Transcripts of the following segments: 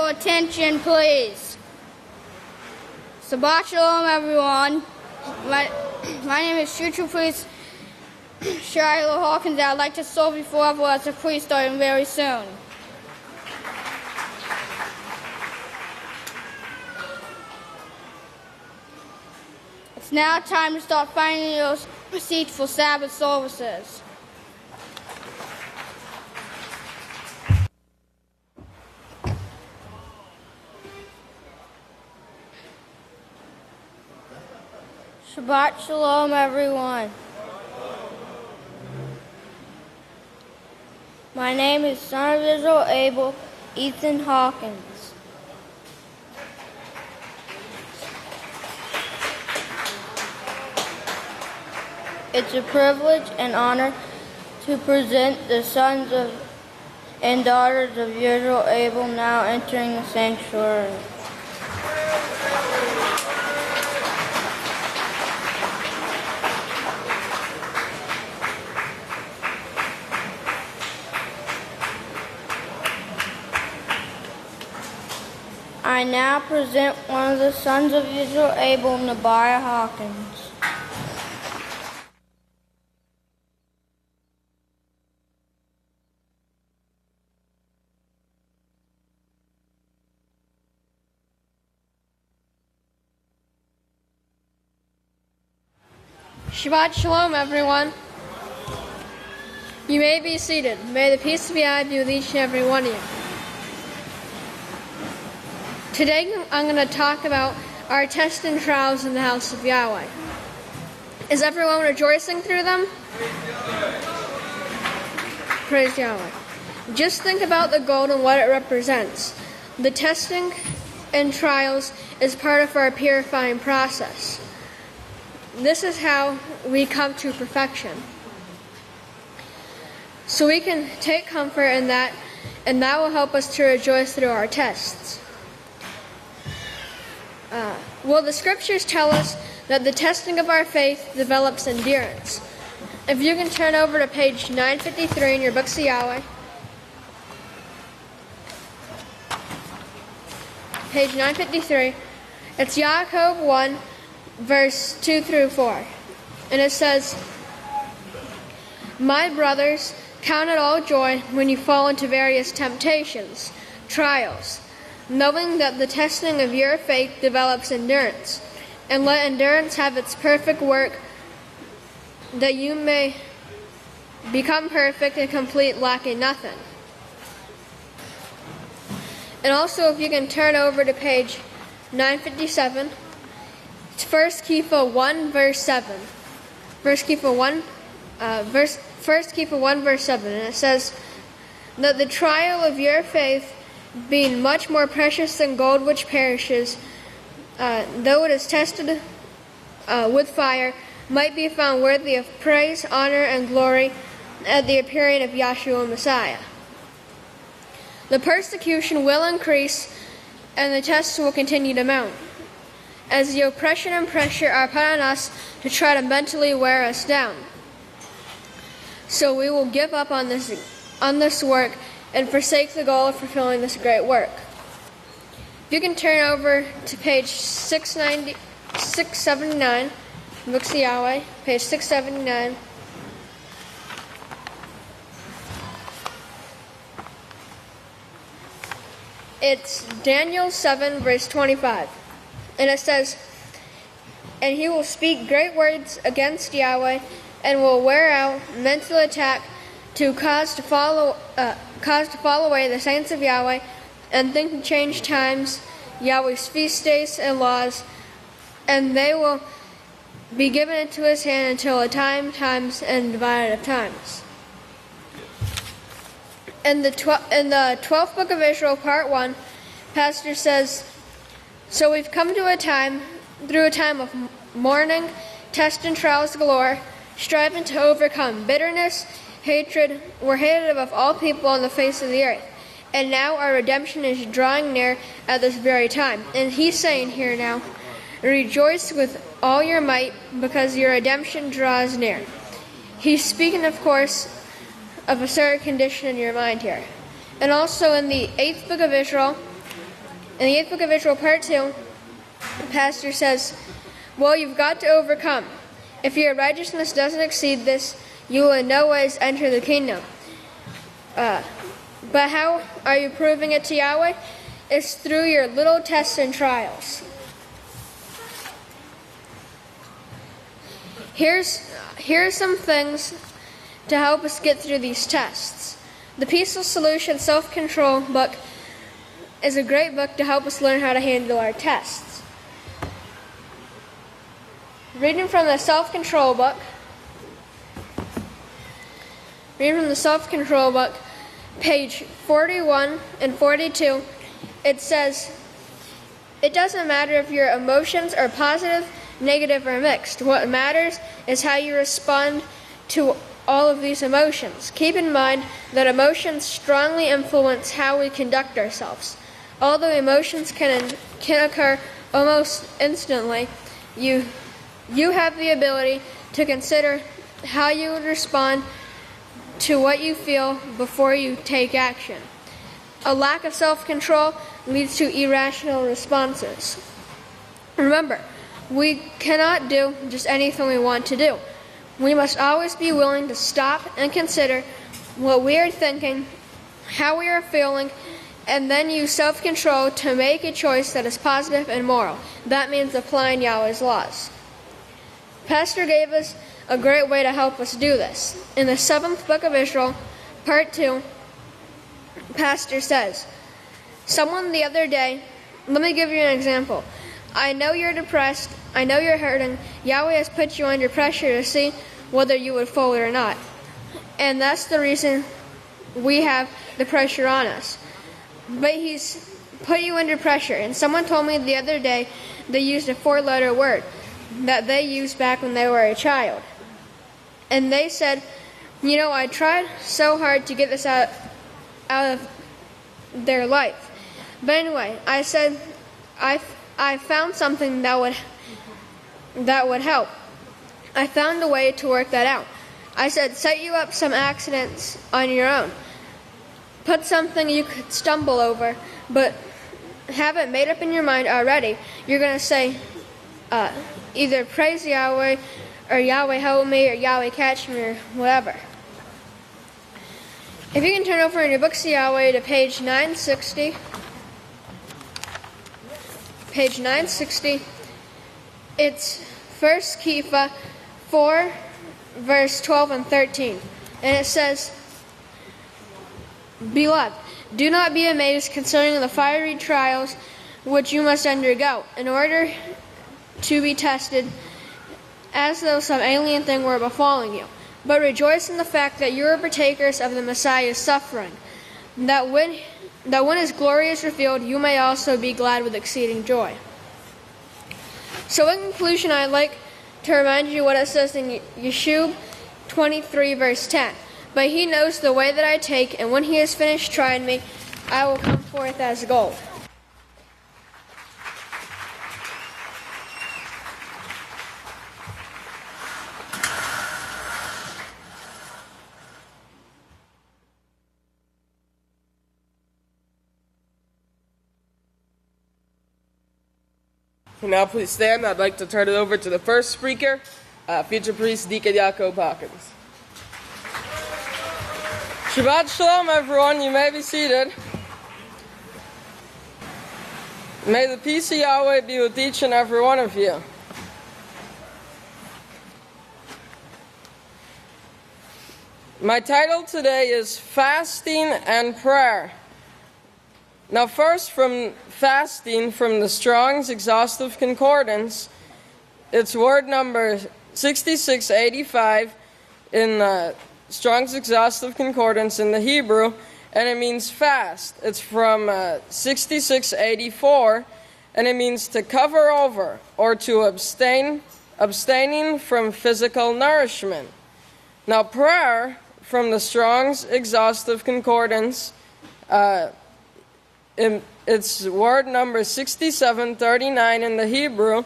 attention, please. Shabbat Shalom, everyone. My name is future priest Yisrayl Hawkins. I'd like to serve before I was a priest starting very soon. It's now time to start finding your receipts for Sabbath services. Shabbat Shalom, everyone. My name is son of Israel Abel, Ethan Hawkins. It's a privilege and honor to present the sons of and daughters of Yisrayl Abel now entering the sanctuary. I now present one of the sons of Yisrayl Abel, Nabiah Hawkins. Shabbat Shalom, everyone. You may be seated. May the peace of Yahweh be with each and every one of you. Today I'm going to talk about our tests and trials in the house of Yahweh. Is everyone rejoicing through them? Praise Yahweh. Just think about the gold and what it represents. The testing and trials is part of our purifying process. This is how we come to perfection. So we can take comfort in that, and that will help us to rejoice through our tests. Well, the scriptures tell us that the testing of our faith develops endurance. If you can turn over to page 953 in your books of Yahweh. Page 953. It's Yaakov 1, verse 2 through 4. And it says, "My brothers, count it all joy when you fall into various temptations, trials, knowing that the testing of your faith develops endurance. And let endurance have its perfect work, that you may become perfect and complete, lacking nothing." And also, if you can turn over to page 957, it's 1 Kepha 1, verse 7. 1 Kepha 1, verse 7. And it says, "That the trial of your faith, being much more precious than gold which perishes, though it is tested with fire, might be found worthy of praise, honor, and glory at the appearing of Yahshua Messiah." The persecution will increase, and the tests will continue to mount, as the oppression and pressure are put on us to try to mentally wear us down. So we will give up on this work and forsake the goal of fulfilling this great work. If you can turn over to page 679, Books of Yahweh, page 679. It's Daniel 7, verse 25. And it says, "And he will speak great words against Yahweh, and will wear out mental attack to cause to fall away the saints of Yahweh, and think to change times, Yahweh's feast days and laws, and they will be given into his hand until a times, and divided of times." In the 12th book of Israel, part 1, Pastor says, "So we've come to through a time of mourning, test and trials galore, striving to overcome bitterness, hatred. We're hated above all people on the face of the earth. And now our redemption is drawing near at this very time." And he's saying here now, "Rejoice with all your might, because your redemption draws near." He's speaking, of course, of a certain condition in your mind here. And also in the 8th book of Israel, In the 8th book of Israel, part 2, the pastor says, well, you've got to overcome. If your righteousness doesn't exceed this, you will in no ways enter the kingdom. But how are you proving it to Yahweh? It's through your little tests and trials. Here's some things to help us get through these tests. The Peaceful Solution Self-Control book is a great book to help us learn how to handle our tests. Reading from the Self-Control book, page 41 and 42, it says, it doesn't matter if your emotions are positive, negative, or mixed. What matters is how you respond to all of these emotions. Keep in mind that emotions strongly influence how we conduct ourselves. Although emotions can occur almost instantly, you have the ability to consider how you would respond to what you feel before you take action. A lack of self-control leads to irrational responses. Remember, we cannot do just anything we want to do. We must always be willing to stop and consider what we are thinking, how we are feeling, and then use self-control to make a choice that is positive and moral. That means applying Yahweh's laws. Pastor gave us a great way to help us do this. In the 7th book of Israel, part 2, Pastor says, someone the other day, let me give you an example. I know you're depressed. I know you're hurting. Yahweh has put you under pressure to see whether you would fold or not. And that's the reason we have the pressure on us. But He's put you under pressure. And someone told me the other day they used a 4-letter word that they used back when they were a child. And they said, I tried so hard to get this out of their life. But anyway, I said, I found something that would help. I found a way to work that out. I said, set you up some accidents on your own. Put something you could stumble over, but have it made up in your mind already. You're going to say, either praise Yahweh, or Yahweh help me, or Yahweh catch me, or whatever. If you can turn over in your books of Yahweh to page 960. Page 960. It's 1 Kepha 4, verse 12 and 13. And it says, Beloved, do not be amazed concerning the fiery trials which you must undergo, in order to be tested, as though some alien thing were befalling you. But rejoice in the fact that you are partakers of the Messiah's suffering, that when His glory is revealed, you may also be glad with exceeding joy. So in conclusion, I'd like to remind you what it says in Yeshua 23, verse 10. But He knows the way that I take, and when He has finished trying me, I will come forth as gold. Now please stand. I'd like to turn it over to the first speaker, future priest Deacon Yaakov Hawkins. Shabbat Shalom, everyone. You may be seated. May the peace of Yahweh be with each and every one of you. My title today is Fasting and Prayer. Now first, from fasting, from the Strong's Exhaustive Concordance, it's word number 6685 in Strong's Exhaustive Concordance in the Hebrew, and it means fast. It's from 6684, and it means to cover over or to abstaining from physical nourishment. Now prayer, from the Strong's Exhaustive Concordance, it's word number 6739 in the Hebrew,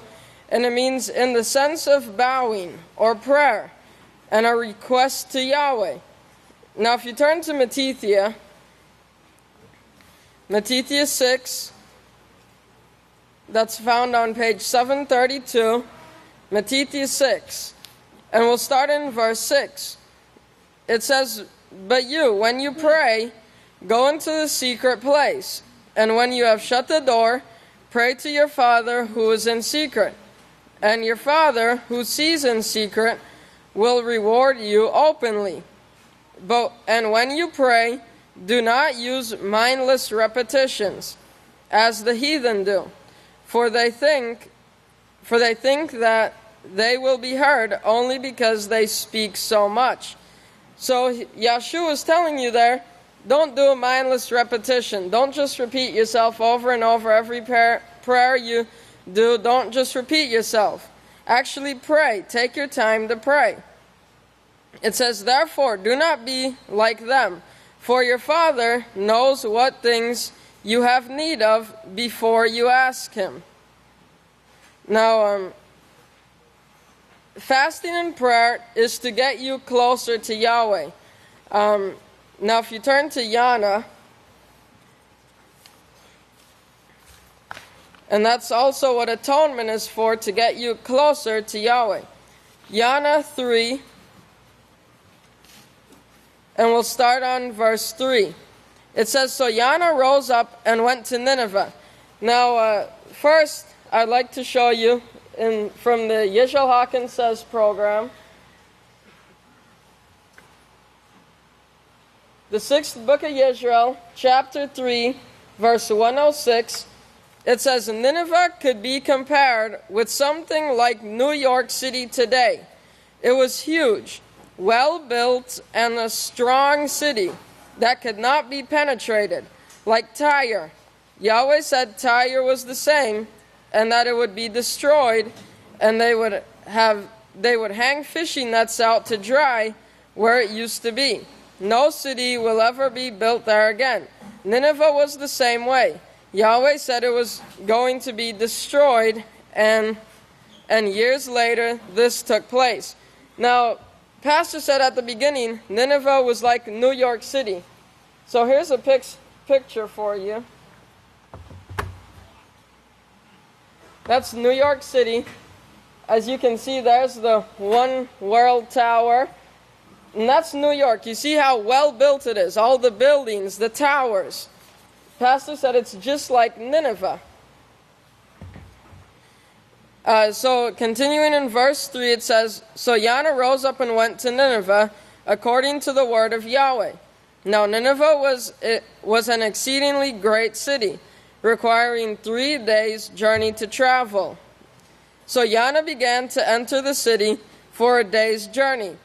and it means in the sense of bowing or prayer and a request to Yahweh. Now if you turn to Matithia 6, that's found on page 732, Matthew 6. And we'll start in verse 6. It says, "But you, when you pray, go into the secret place, and when you have shut the door, pray to your Father who is in secret. And your Father who sees in secret will reward you openly. And when you pray, do not use mindless repetitions, as the heathen do, for they think that they will be heard only because they speak so much." So Yahshua is telling you there, don't do a mindless repetition. Don't just repeat yourself over and over every prayer you do. Don't just repeat yourself. Actually pray. Take your time to pray. It says, "Therefore, do not be like them, for your Father knows what things you have need of before you ask Him." Now, fasting and prayer is to get you closer to Yahweh. Now, if you turn to Yana, and that's also what atonement is for, to get you closer to Yahweh. Yana 3, and we'll start on verse 3. It says, "So Yana rose up and went to Nineveh." Now, first, I'd like to show you from the Yisrayl Hawkins Says program, the 6th book of Yisrayl, chapter 3, verse 106. It says, "Nineveh could be compared with something like New York City today. It was huge, well built, and a strong city that could not be penetrated, like Tyre. Yahweh said Tyre was the same, and that it would be destroyed, and they would hang fishing nets out to dry where it used to be. No city will ever be built there again." Nineveh was the same way. Yahweh said it was going to be destroyed, and years later this took place. Now, Pastor said at the beginning, Nineveh was like New York City. So here's a picture for you. That's New York City. As you can see, there's the One World Tower. And that's New York. You see how well built it is. All the buildings, the towers. Pastor said it's just like Nineveh. So continuing in verse 3, it says, "So Yana rose up and went to Nineveh, according to the word of Yahweh. Now Nineveh was an exceedingly great city, requiring 3 days' journey to travel. So Yana began to enter the city for a day's journey.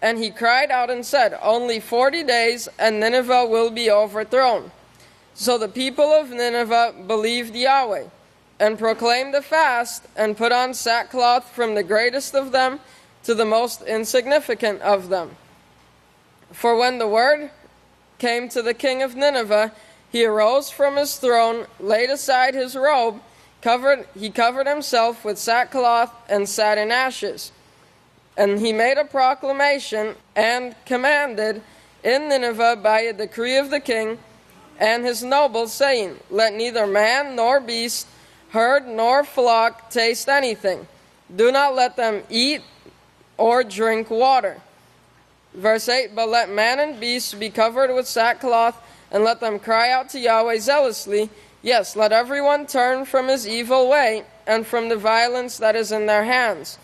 And he cried out and said, 'Only 40 days, and Nineveh will be overthrown.' So the people of Nineveh believed Yahweh, and proclaimed a fast, and put on sackcloth from the greatest of them to the most insignificant of them. For when the word came to the king of Nineveh, he arose from his throne, laid aside his robe, he covered himself with sackcloth, and sat in ashes. And he made a proclamation, and commanded in Nineveh by a decree of the king and his nobles, saying, 'Let neither man nor beast, herd nor flock taste anything. Do not let them eat or drink water.' Verse 8, 'But let man and beast be covered with sackcloth, and let them cry out to Yahweh zealously. Yes, let everyone turn from his evil way, and from the violence that is in their hands.'"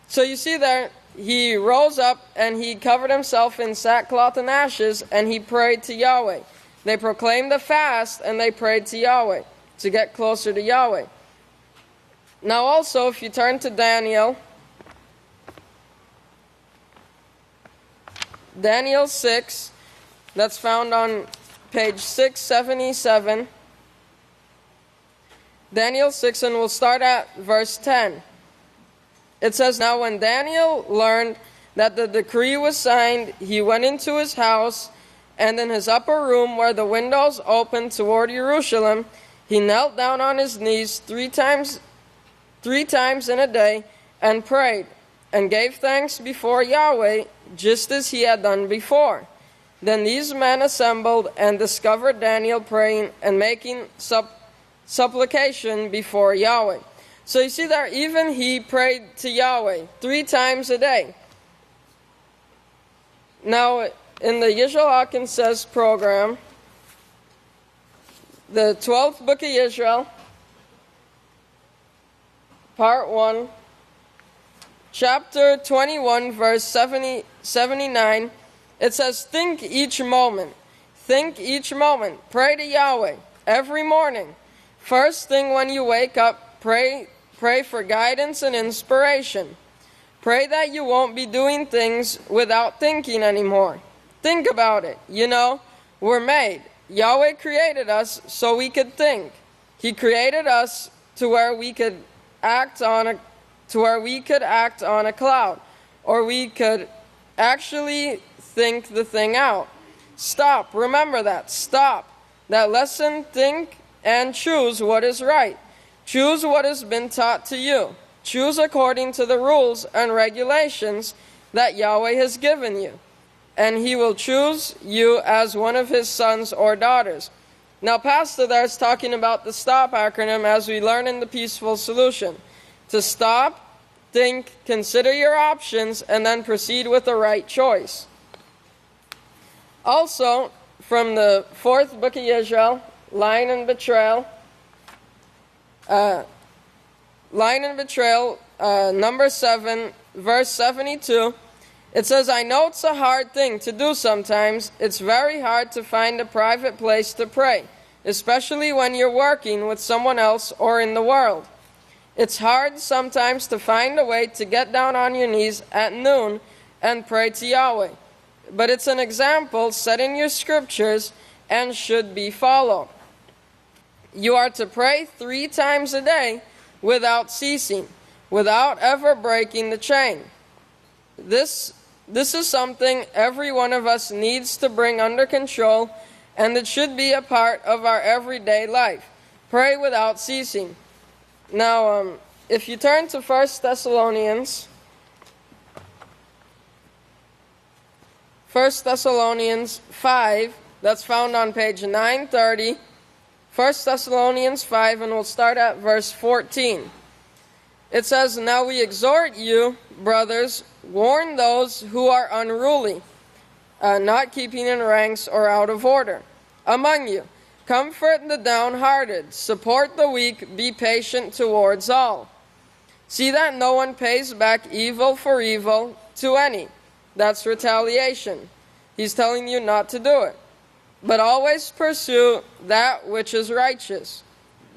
So you see there, he rose up, and he covered himself in sackcloth and ashes, and he prayed to Yahweh. They proclaimed a fast, and they prayed to Yahweh, to get closer to Yahweh. Now also, if you turn to Daniel 6, that's found on page 677. Daniel 6, and we'll start at verse 10. It says, "Now when Daniel learned that the decree was signed, he went into his house, and in his upper room where the windows opened toward Jerusalem, he knelt down on his knees three times in a day, and prayed, and gave thanks before Yahweh, just as he had done before. Then these men assembled and discovered Daniel praying and making supplication before Yahweh. So you see there, even he prayed to Yahweh 3 times a day. Now, in the Yisrayl Hawkins Says program, the 12th book of Yisrayl, part 1, chapter 21, verse 79, it says, think each moment, pray to Yahweh every morning. First thing when you wake up, pray for guidance and inspiration. Pray that you won't be doing things without thinking anymore. Think about it. You know, we're made. Yahweh created us so we could think. He created us to where we could act on a cloud, or we could actually think the thing out. Stop. Remember that. Stop. That lesson, think and choose what is right. Choose what has been taught to you. Choose according to the rules and regulations that Yahweh has given you, and he will choose you as one of his sons or daughters. Now, Pastor there is talking about the STOP acronym as we learn in the Peaceful Solution. To stop, think, consider your options, and then proceed with the right choice. Also, from the 4th book of Yisrael, Lying and Betrayal, number 7, verse 72, it says, I know it's a hard thing to do sometimes. It's very hard to find a private place to pray, especially when you're working with someone else or in the world. It's hard sometimes to find a way to get down on your knees at noon and pray to Yahweh. But it's an example set in your scriptures and should be followed. You are to pray 3 times a day without ceasing, without ever breaking the chain. This is something every one of us needs to bring under control, and it should be a part of our everyday life. Pray without ceasing. Now, if you turn to 1 Thessalonians 5, that's found on page 930, 1 Thessalonians 5, and we'll start at verse 14. It says, Now we exhort you, brothers, warn those who are unruly, not keeping in ranks or out of order among you. Comfort the downhearted, support the weak, be patient towards all. See that no one pays back evil for evil to any. That's retaliation. He's telling you not to do it. But always pursue that which is righteous,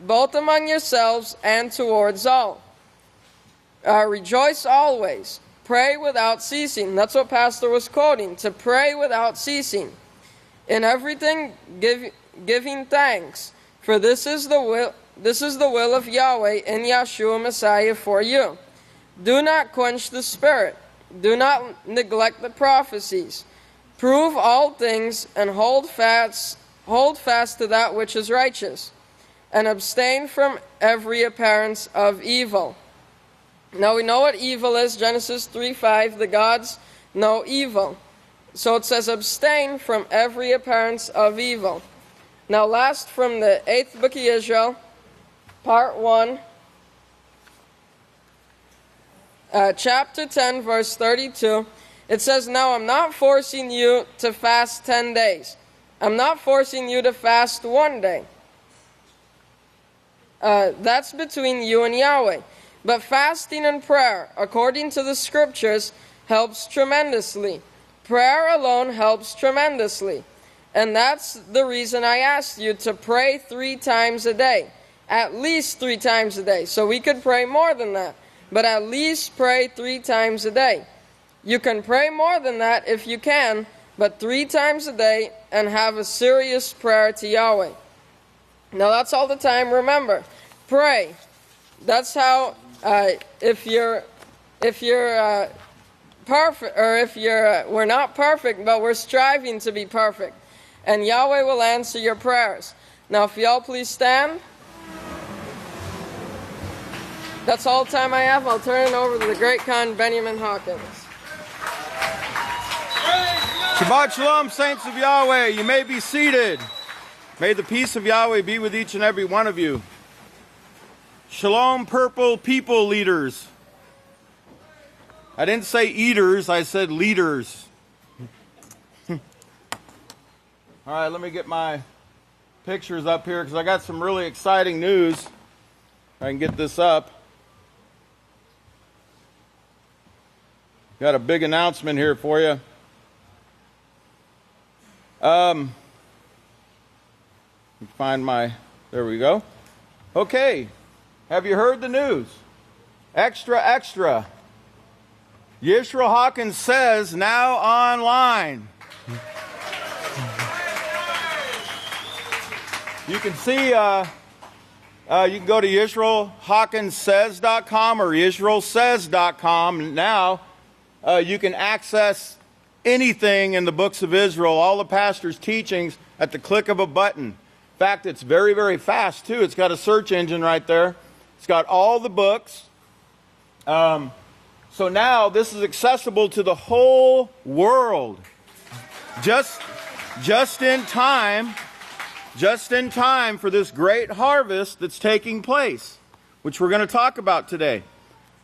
both among yourselves and towards all. Rejoice always. Pray without ceasing. That's what Pastor was quoting, to pray without ceasing. In everything, giving thanks, for this is the will of Yahweh in Yeshua Messiah for you. Do not quench the spirit. Do not neglect the prophecies. Prove all things and hold fast to that which is righteous, and abstain from every appearance of evil. Now we know what evil is. Genesis 3:5, the gods know evil. So it says abstain from every appearance of evil. Now last, from the 8th book of Israel, part 1, chapter 10, verse 32, it says, Now I'm not forcing you to fast 10 days. I'm not forcing you to fast 1 day. That's between you and Yahweh. But fasting and prayer, according to the scriptures, helps tremendously. Prayer alone helps tremendously. And that's the reason I asked you to pray 3 times a day. At least 3 times a day. So we could pray more than that. But at least pray 3 times a day. You can pray more than that if you can, but 3 times a day, and have a serious prayer to Yahweh. Now that's all the time. Remember, pray. That's how, if you're perfect, or if we're not perfect, but we're striving to be perfect, and Yahweh will answer your prayers. Now, if y'all please stand. That's all the time I have. I'll turn it over to the great Khan Benjamin Hawkins. Shabbat Shalom, saints of Yahweh. You may be seated. May the peace of Yahweh be with each and every one of you. Shalom, purple people leaders. I didn't say eaters, I said leaders. All right, let me get my pictures up here because I got some really exciting news. If I can get this up. Got a big announcement here for you. Find my, there we go. Okay, have you heard the news? Extra, extra. Yisrayl Hawkins says now online. You can see, you can go to YisraelHawkinsSays.com or YisraelSays.com. Now, you can access anything in the books of Israel, all the pastor's teachings, at the click of a button. In fact, it's very, very fast, too. It's got a search engine right there. It's got all the books. So now this is accessible to the whole world. Just in time for this great harvest that's taking place, which we're going to talk about today.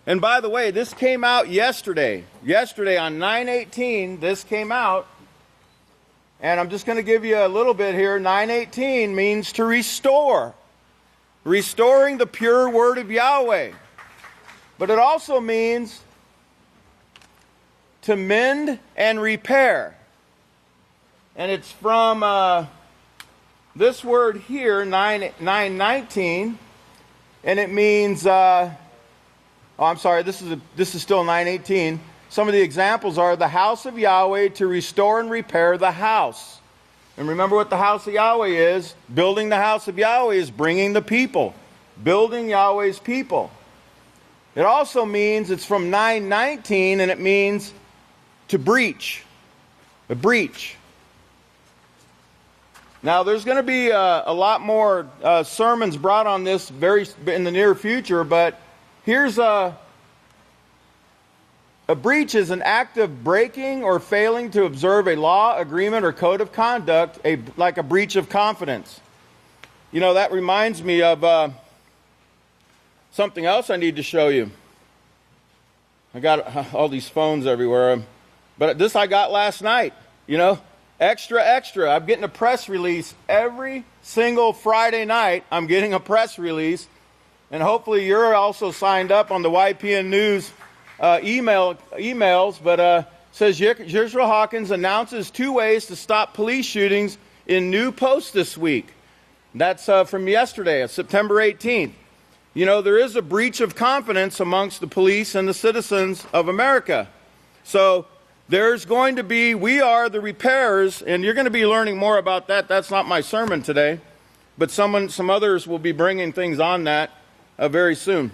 And by the way, this came out yesterday. Yesterday on 9/18, this came out. And I'm just going to give you a little bit here. 9/18 means to restore. Restoring the pure word of Yahweh. But it also means to mend and repair. And it's from this word here, 9:19, and it means, I'm sorry, this is still 9:18. Some of the examples are the house of Yahweh, to restore and repair the house. And remember what the house of Yahweh is. Building the house of Yahweh is bringing the people. Building Yahweh's people. It also means, it's from 9:19, and it means to breach. A breach. Now, there's going to be a lot more sermons brought on this in the near future, but here's a breach is an act of breaking or failing to observe a law, agreement, or code of conduct, like a breach of confidence. You know, that reminds me of something else I need to show you. I got all these phones everywhere, but this I got last night, you know. Extra, extra. I'm getting a press release every single Friday night. I'm getting a press release. And hopefully you're also signed up on the YPN News emails. But says Yisrayl Hawkins announces 2 ways to stop police shootings in new posts this week. That's from yesterday, September 18th. You know, there is a breach of confidence amongst the police and the citizens of America. So there's going to be, we are the repairers, and you're going to be learning more about that. That's not my sermon today, but some others will be bringing things on that very soon.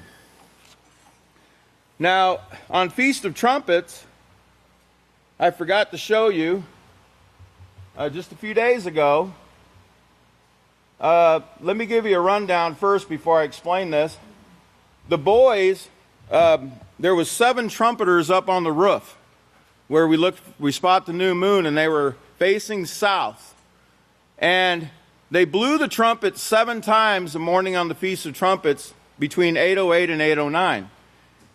Now, on Feast of Trumpets, I forgot to show you just a few days ago. Let me give you a rundown first before I explain this. The boys, there was 7 trumpeters up on the roof, where we spot the new moon, and they were facing south. And they blew the trumpet 7 times the morning on the Feast of Trumpets between 8:08 and 8:09.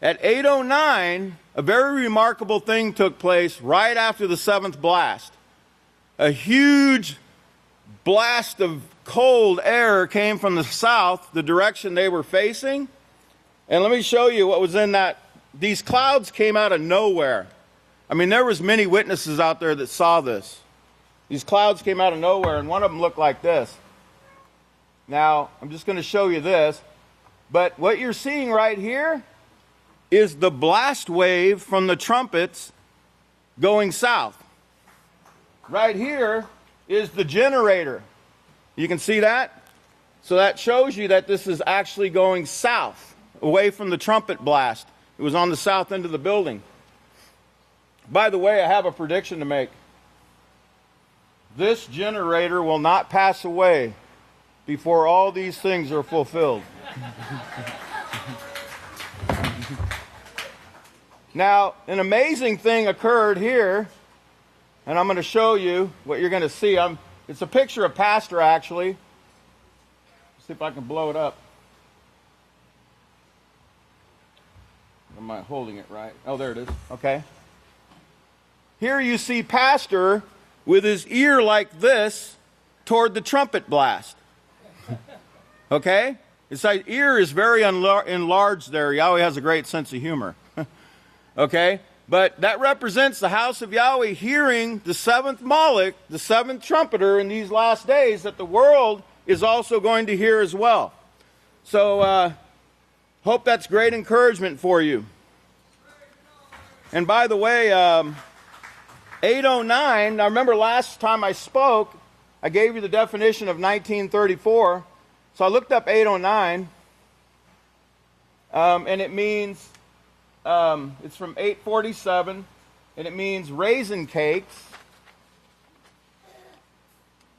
At 8:09, a very remarkable thing took place right after the 7th blast. A huge blast of cold air came from the south, the direction they were facing. And let me show you what was in that. These clouds came out of nowhere. I mean, there was many witnesses out there that saw this. These clouds came out of nowhere, and one of them looked like this. Now, I'm just going to show you this. But what you're seeing right here is the blast wave from the trumpets going south. Right here is the generator. You can see that? So that shows you that this is actually going south, away from the trumpet blast. It was on the south end of the building. By the way, I have a prediction to make. This generator will not pass away before all these things are fulfilled. Now, an amazing thing occurred here, and I'm going to show you what you're going to see. It's a picture of Pastor, actually. Let's see if I can blow it up. Am I holding it right? Oh, there it is. Okay. Here you see pastor with his ear like this toward the trumpet blast. Okay? His ear is very enlarged there. Yahweh has a great sense of humor. Okay? But that represents the house of Yahweh hearing the seventh Moloch, the seventh trumpeter in these last days that the world is also going to hear as well. So, hope that's great encouragement for you. And by the way, 809, now remember last time I spoke, I gave you the definition of 1934. So I looked up 809, and it means, it's from 847, and it means raisin cakes.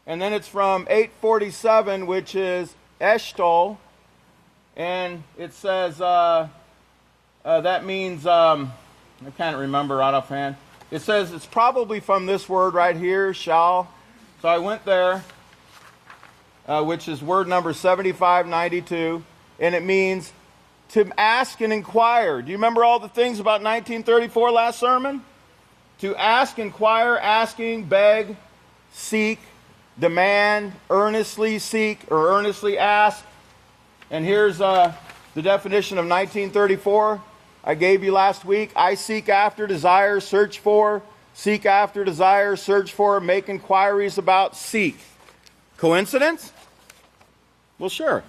And then it's from 847, which is Eshtal, and it says, that means, I can't remember right offhand. It says it's probably from this word right here, shall. So I went there, which is word number 7592, and it means to ask and inquire. Do you remember all the things about 1934 last sermon? To ask, inquire, asking, beg, seek, demand, earnestly seek, or earnestly ask. And here's the definition of 1934 I gave you last week. I seek after, desire, search for, seek after, desire, search for, make inquiries about, seek. Coincidence? Well, sure.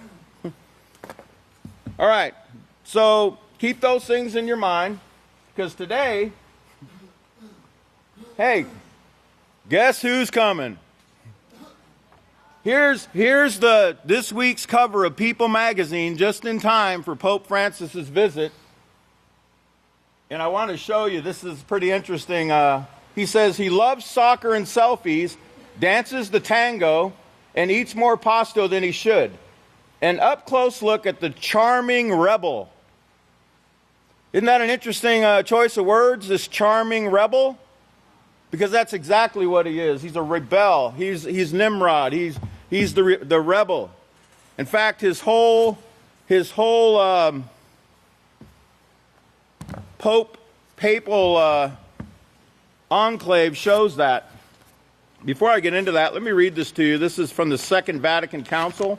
All right. So keep those things in your mind, because today, hey, guess who's coming? Here's this week's cover of People magazine, just in time for Pope Francis's visit. And I want to show you, this is pretty interesting. He says he loves soccer and selfies, dances the tango, and eats more pasto than he should. An up-close look at the charming rebel. Isn't that an interesting choice of words, this charming rebel? Because that's exactly what he is. He's a rebel. He's Nimrod. He's the rebel. In fact, his whole papal enclave shows that. Before I get into that, let me read this to you. This is from the Second Vatican Council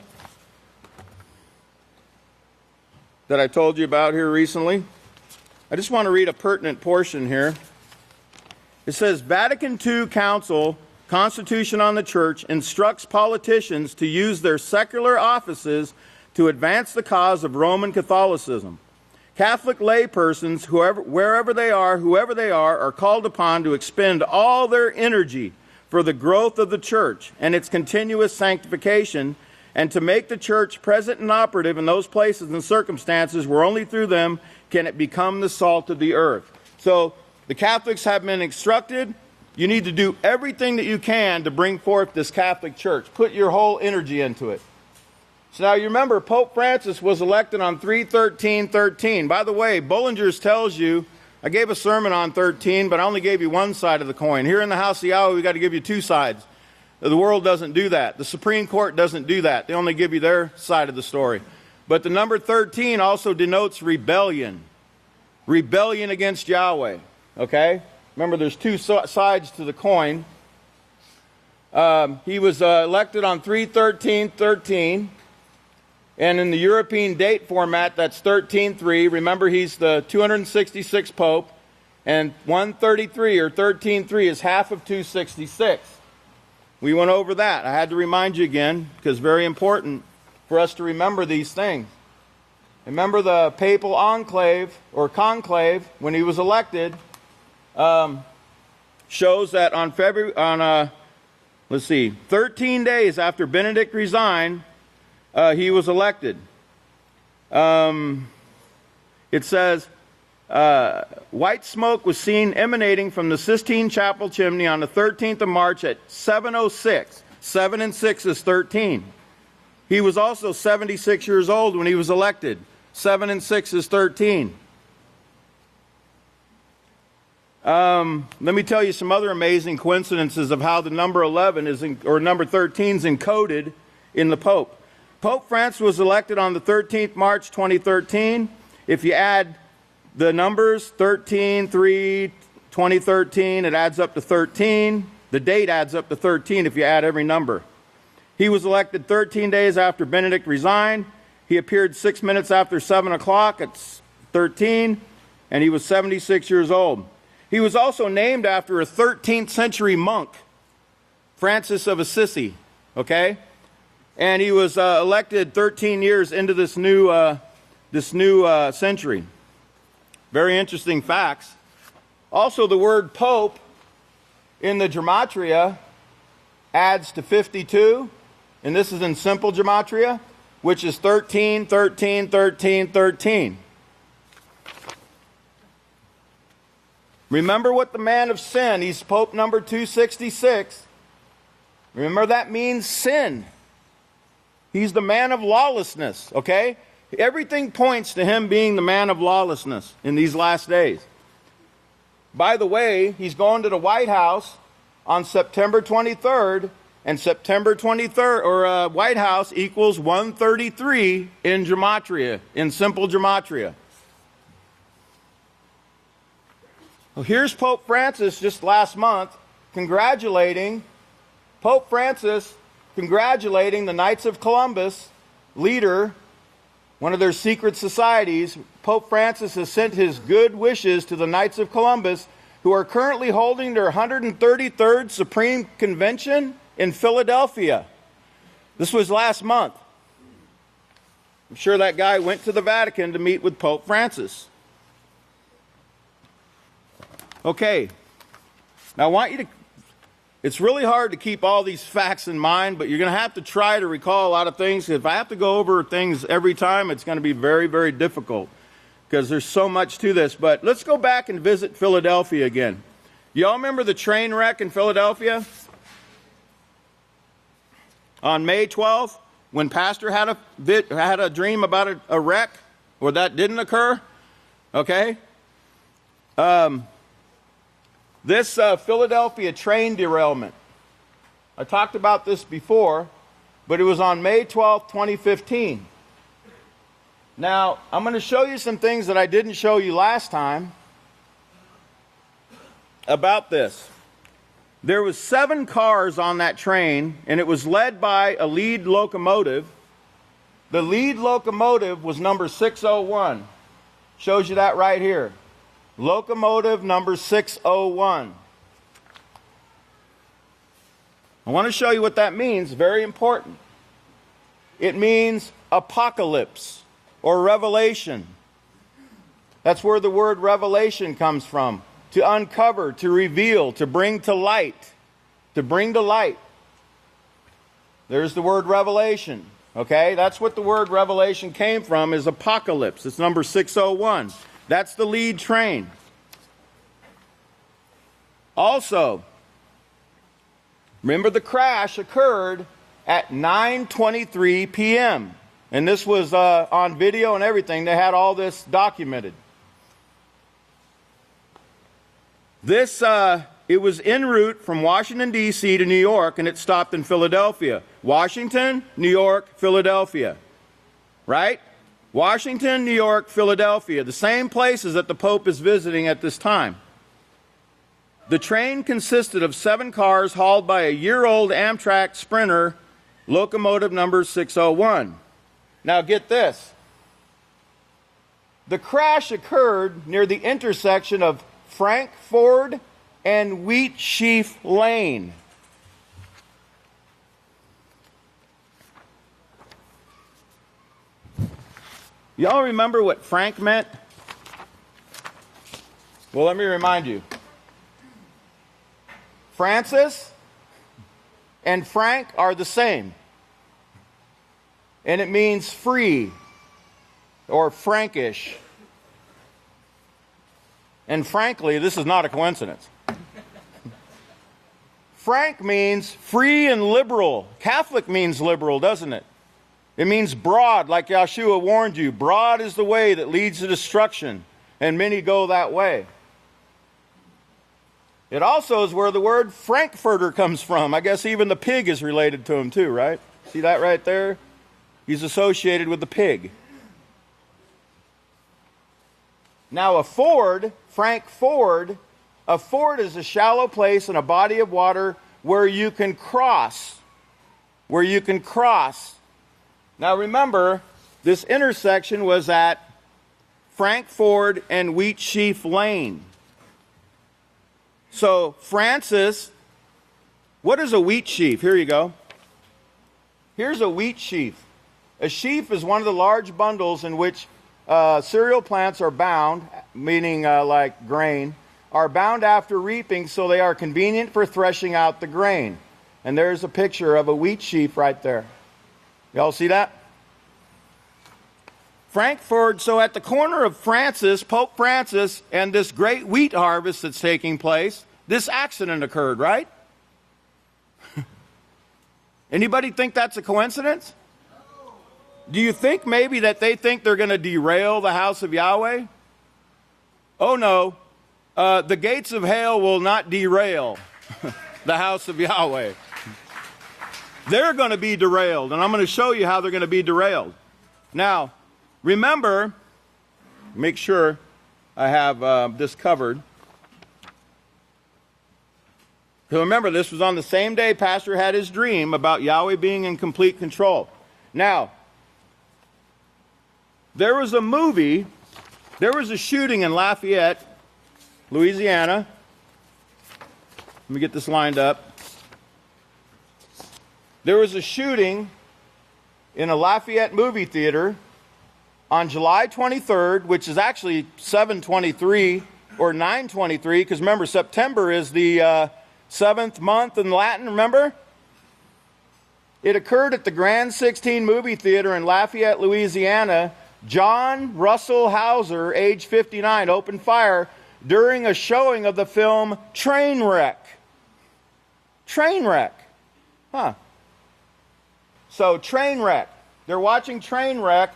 that I told you about here recently. I just want to read a pertinent portion here. It says, Vatican II Council, Constitution on the Church, instructs politicians to use their secular offices to advance the cause of Roman Catholicism. Catholic laypersons, whoever they are called upon to expend all their energy for the growth of the church and its continuous sanctification, and to make the church present and operative in those places and circumstances where only through them can it become the salt of the earth. So the Catholics have been instructed, you need to do everything that you can to bring forth this Catholic Church. Put your whole energy into it. So now you remember, Pope Francis was elected on 3/13/13. By the way, Bollinger's tells you, I gave a sermon on 13, but I only gave you one side of the coin. Here in the House of Yahweh, we've got to give you two sides. The world doesn't do that. The Supreme Court doesn't do that. They only give you their side of the story. But the number 13 also denotes rebellion. Rebellion against Yahweh. Okay? Remember, there's two sides to the coin. He was elected on 3/13/13. And in the European date format, that's 13/3. Remember, he's the 266th Pope. And 133 or 13/3 is half of 266. We went over that. I had to remind you again, because it's very important for us to remember these things. Remember the papal enclave or conclave when he was elected shows that on 13 days after Benedict resigned, he was elected. It says, white smoke was seen emanating from the Sistine Chapel chimney on the 13th of March at 7:06. 7 and 6 is 13. He was also 76 years old when he was elected. 7 and 6 is 13. Let me tell you some other amazing coincidences of how the number 11 or number 13 is encoded in the Pope. Pope Francis was elected on the 13th March 2013. If you add The numbers 13/3/2013, it adds up to 13. The date adds up to 13 if you add every number. He was elected 13 days after Benedict resigned. He appeared 6 minutes after 7 o'clock at 13, and he was 76 years old. He was also named after a 13th century monk, Francis of Assisi, okay? And he was elected 13 years into this new century. Very interesting facts. Also, the word pope in the gematria adds to 52, and this is in simple gematria, which is 13, 13, 13, 13. Remember what the man of sin, he's Pope number 266. Remember that means sin. He's the man of lawlessness, okay? Everything points to him being the man of lawlessness in these last days. By the way, he's going to the White House on September 23rd, and September 23rd, or White House equals 133 in gematria, in simple gematria. Well, here's Pope Francis just last month congratulating the Knights of Columbus leader, one of their secret societies. Pope Francis has sent his good wishes to the Knights of Columbus, who are currently holding their 133rd Supreme Convention in Philadelphia. This was last month. I'm sure that guy went to the Vatican to meet with Pope Francis. Okay, now I want you to, it's really hard to keep all these facts in mind, but you're going to have to try to recall a lot of things. If I have to go over things every time, it's going to be very, very difficult because there's so much to this. But let's go back and visit Philadelphia again. Y'all remember the train wreck in Philadelphia? On May 12th, when Pastor had a dream about a wreck, or that didn't occur, okay? This Philadelphia train derailment, I talked about this before, but it was on May 12th, 2015. Now, I'm going to show you some things that I didn't show you last time about this. There was 7 cars on that train, and it was led by a lead locomotive. The lead locomotive was number 601. Shows you that right here. Locomotive number 601. I want to show you what that means. Very important. It means apocalypse or revelation. That's where the word revelation comes from. To uncover, to reveal, to bring to light. To bring to light. There's the word revelation. Okay? That's what the word revelation came from, is apocalypse. It's number 601. That's the lead train. Also, remember the crash occurred at 9:23 p.m. And this was on video and everything. They had all this documented. This, it was en route from Washington, D.C. to New York, and it stopped in Philadelphia. Washington, New York, Philadelphia. Right? Washington, New York, Philadelphia. The same places that the Pope is visiting at this time. The train consisted of 7 cars hauled by a year-old Amtrak Sprinter, locomotive number 601. Now get this. The crash occurred near the intersection of Frankford and Wheatsheaf Lane. Y'all remember what Frank meant? Well, let me remind you. Francis and Frank are the same. And it means free or Frankish. And frankly, this is not a coincidence. Frank means free and liberal. Catholic means liberal, doesn't it? It means broad, like Yeshua warned you. Broad is the way that leads to destruction, and many go that way. It also is where the word Frankfurter comes from. I guess even the pig is related to him too, right? See that right there? He's associated with the pig. Now a ford, Frank Ford, a ford is a shallow place in a body of water where you can cross. Where you can cross. Now remember, this intersection was at Frank Ford and Wheat Sheaf Lane. So Francis, what is a wheat sheaf? Here you go. Here's a wheat sheaf. A sheaf is one of the large bundles in which cereal plants are bound, meaning like grain, are bound after reaping so they are convenient for threshing out the grain. And there's a picture of a wheat sheaf right there. Y'all see that? Frankfurt, so at the corner of Francis, Pope Francis, and this great wheat harvest that's taking place, this accident occurred, right? Anybody think that's a coincidence? Do you think maybe that they think they're going to derail the house of Yahweh? Oh no, the gates of hell will not derail the house of Yahweh. They're going to be derailed, and I'm going to show you how they're going to be derailed. Now, remember, make sure I have this covered. So remember, this was on the same day Pastor had his dream about Yahweh being in complete control. Now, there was a shooting in Lafayette, Louisiana. Let me get this lined up. There was a shooting in a Lafayette movie theater on July 23rd, which is actually 7/23 or 9/23, because remember, September is the 7th month in Latin, remember? It occurred at the Grand 16 movie theater in Lafayette, Louisiana. John Russell Hauser, age 59, opened fire during a showing of the film Trainwreck. Trainwreck. Huh. So, Trainwreck. They're watching Trainwreck.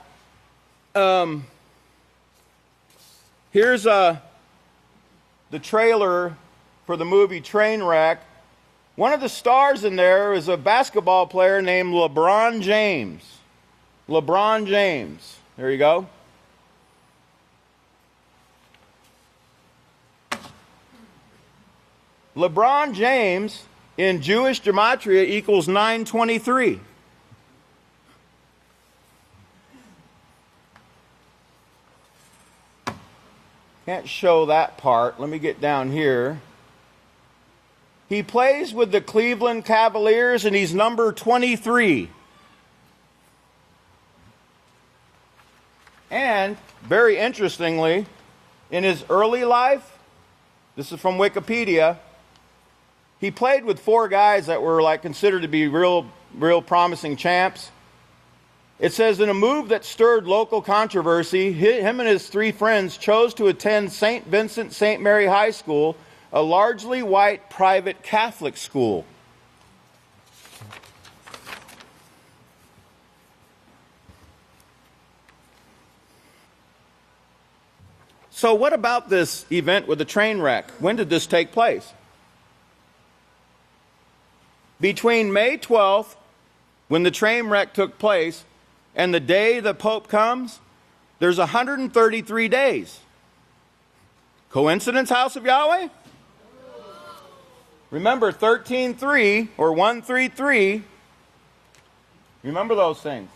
Here's the trailer for the movie Trainwreck. One of the stars in there is a basketball player named LeBron James. LeBron James. There you go. LeBron James in Jewish gematria equals 923. Can't show that part. Let me get down here. He plays with the Cleveland Cavaliers, and he's number 23. And, very interestingly, in his early life, this is from Wikipedia, he played with 4 guys that were like considered to be real promising champs. It says, in a move that stirred local controversy, him and his 3 friends chose to attend St. Vincent St. Mary High School, a largely white private Catholic school. So what about this event with the train wreck? When did this take place? Between May 12th, when the train wreck took place, and the day the Pope comes, there's 133 days. Coincidence, House of Yahweh? Remember 13:3 or 133. Remember those things.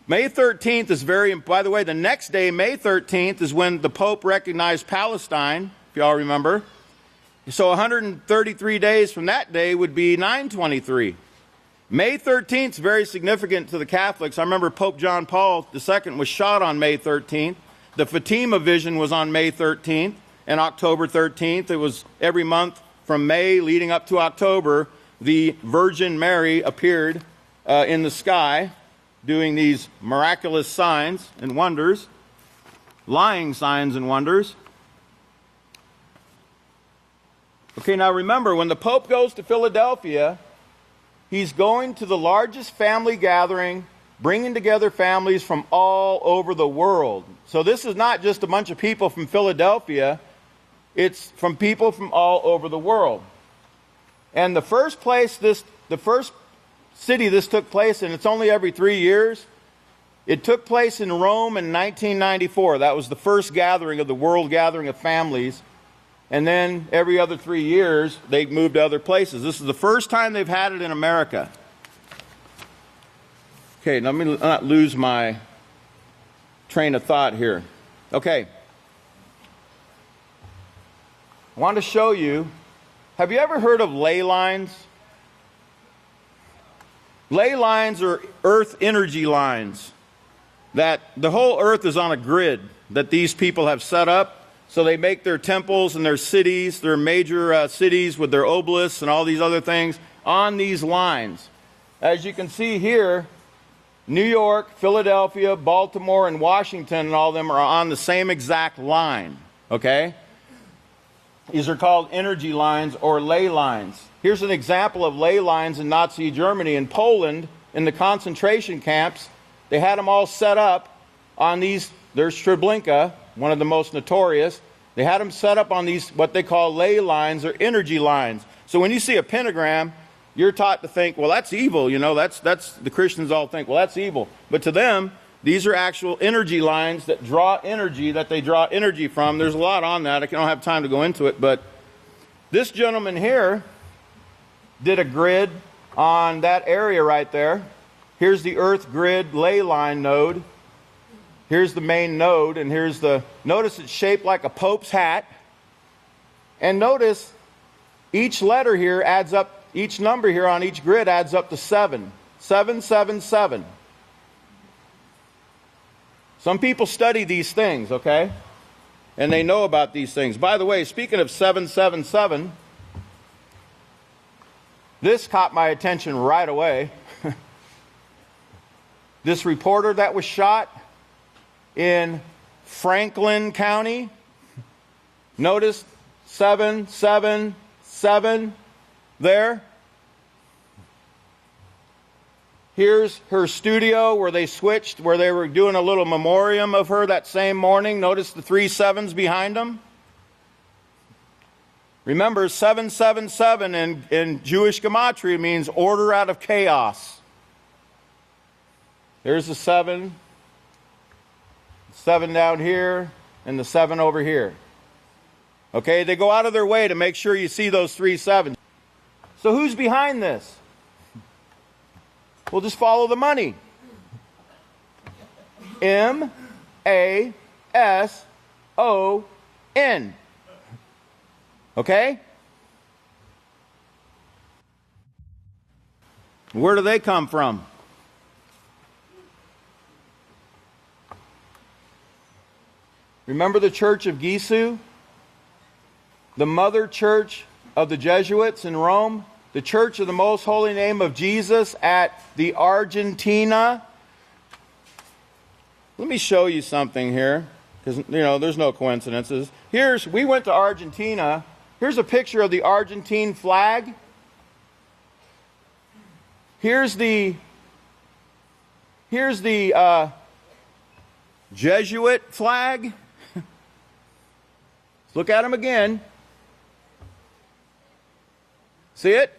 May 13th is by the way, the next day, May 13th, is when the Pope recognized Palestine, if y'all remember. So 133 days from that day would be 923. May 13th is very significant to the Catholics. I remember Pope John Paul II was shot on May 13th. The Fatima vision was on May 13th and October 13th. It was every month from May leading up to October, the Virgin Mary appeared in the sky doing these miraculous signs and wonders, lying signs and wonders. Okay, now remember, when the Pope goes to Philadelphia, he's going to the largest family gathering, bringing together families from all over the world. So this is not just a bunch of people from Philadelphia, it's from people from all over the world. And the first city this took place in, it's only every 3 years, It took place in Rome in 1994. That was the first gathering of the World Gathering of Families. And then every other 3 years, they moved to other places. This is the first time they've had it in America. Okay, let me not lose my train of thought here. Okay. I want to show you, have you ever heard of ley lines? Ley lines are earth energy lines. That the whole earth is on a grid that these people have set up. So they make their temples and their cities, their major cities with their obelisks and all these other things on these lines. As you can see here, New York, Philadelphia, Baltimore, and Washington and all of them are on the same exact line. Okay? These are called energy lines or ley lines. Here's an example of ley lines in Nazi Germany. In Poland, in the concentration camps, they had them all set up on these. There's Treblinka, one of the most notorious. They had them set up on these, what they call ley lines or energy lines. So when you see a pentagram, you're taught to think, well, that's evil. You know, that's the Christians all think, well, that's evil. But to them, these are actual energy lines that draw energy, that they draw energy from. There's a lot on that. I don't have time to go into it. But this gentleman here did a grid on that area right there. Here's the earth grid ley line node. Here's the main node, and here's the, notice it's shaped like a pope's hat. And notice each letter here adds up, each number here on each grid adds up to 7. 777. Some people study these things, okay? And they know about these things. By the way, speaking of 777, this caught my attention right away. This reporter that was shot in Franklin County, notice 777 there. Here's her studio where they switched, where they were doing a little memoriam of her that same morning. Notice the 3 sevens behind them. Remember, 777 in Jewish gematria means order out of chaos. There's the 7 down here, and the 7 over here. Okay, they go out of their way to make sure you see those 3 sevens. So who's behind this? We'll just follow the money. M-A-S-O-N. Okay? Where do they come from? Remember the Church of Gisu? The mother church of the Jesuits in Rome? The Church of the Most Holy Name of Jesus at the Argentina? Let me show you something here, because, you know, there's no coincidences. We went to Argentina. Here's a picture of the Argentine flag. Here's the Jesuit flag. Look at them again. See it?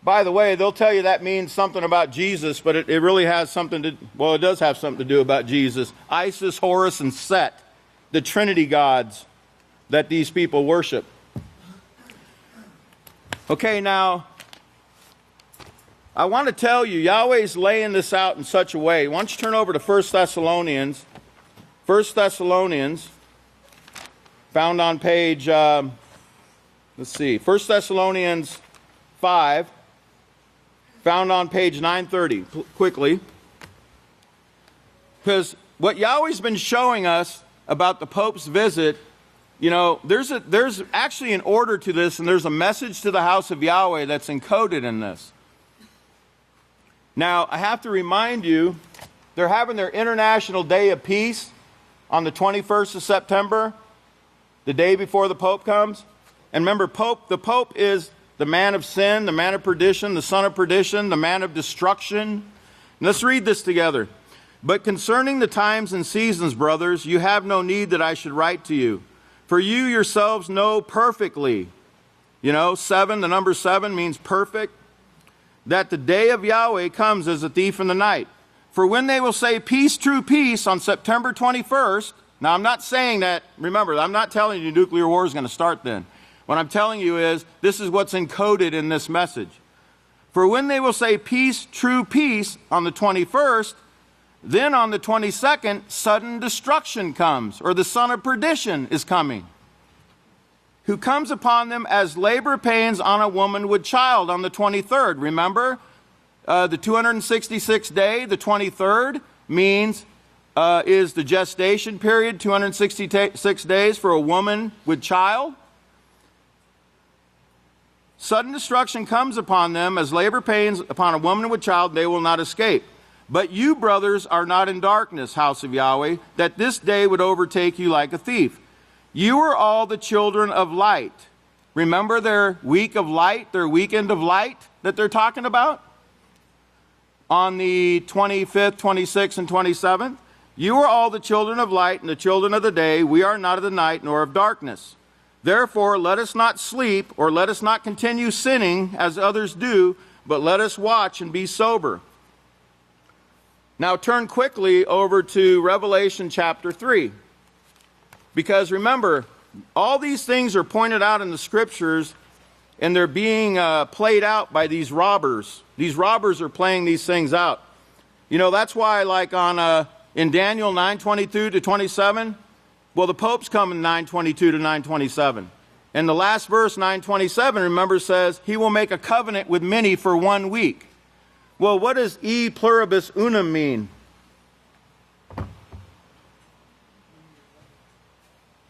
By the way, they'll tell you that means something about Jesus, but it really has something to, well, it does have something to do about Jesus. Isis, Horus, and Set, the Trinity gods that these people worship. Okay, now, I want to tell you, Yahweh's laying this out in such a way. Why don't you turn over to 1 Thessalonians. 1 Thessalonians, found on page, let's see, 1 Thessalonians 5, found on page 930, quickly. Because what Yahweh's been showing us about the Pope's visit, you know, there's actually an order to this, and there's a message to the House of Yahweh that's encoded in this. Now, I have to remind you, they're having their International Day of Peace on the 21st of September, the day before the Pope comes. And remember, the Pope is the man of sin, the man of perdition, the son of perdition, the man of destruction. And let's read this together. But concerning the times and seasons, brothers, you have no need that I should write to you. For you yourselves know perfectly. You know, 7, the number 7 means perfect. that the day of Yahweh comes as a thief in the night. For when they will say peace, true peace on September 21st, now I'm not saying that, remember, I'm not telling you nuclear war is going to start then. What I'm telling you is, this is what's encoded in this message. For when they will say peace, true peace on the 21st, then on the 22nd, sudden destruction comes, or the son of perdition is coming, who comes upon them as labor pains on a woman with child on the 23rd. Remember, the 266th day, the 23rd, means is the gestation period, 266 days for a woman with child. Sudden destruction comes upon them as labor pains upon a woman with child, they will not escape. But you, brothers, are not in darkness, house of Yahweh, that this day would overtake you like a thief. You are all the children of light. Remember their week of light, their weekend of light that they're talking about? On the 25th, 26th, and 27th. You are all the children of light and the children of the day. We are not of the night nor of darkness. Therefore, let us not sleep, or let us not continue sinning as others do, but let us watch and be sober. Now turn quickly over to Revelation chapter 3. Because remember, all these things are pointed out in the scriptures, and they're being played out by these robbers. These robbers are playing these things out. You know, that's why, like in Daniel 9:22 to 27, well, the Pope's coming 9:22 to 9:27. And the last verse, 9:27, remember, says, he will make a covenant with many for 1 week. Well, what does e pluribus unum mean?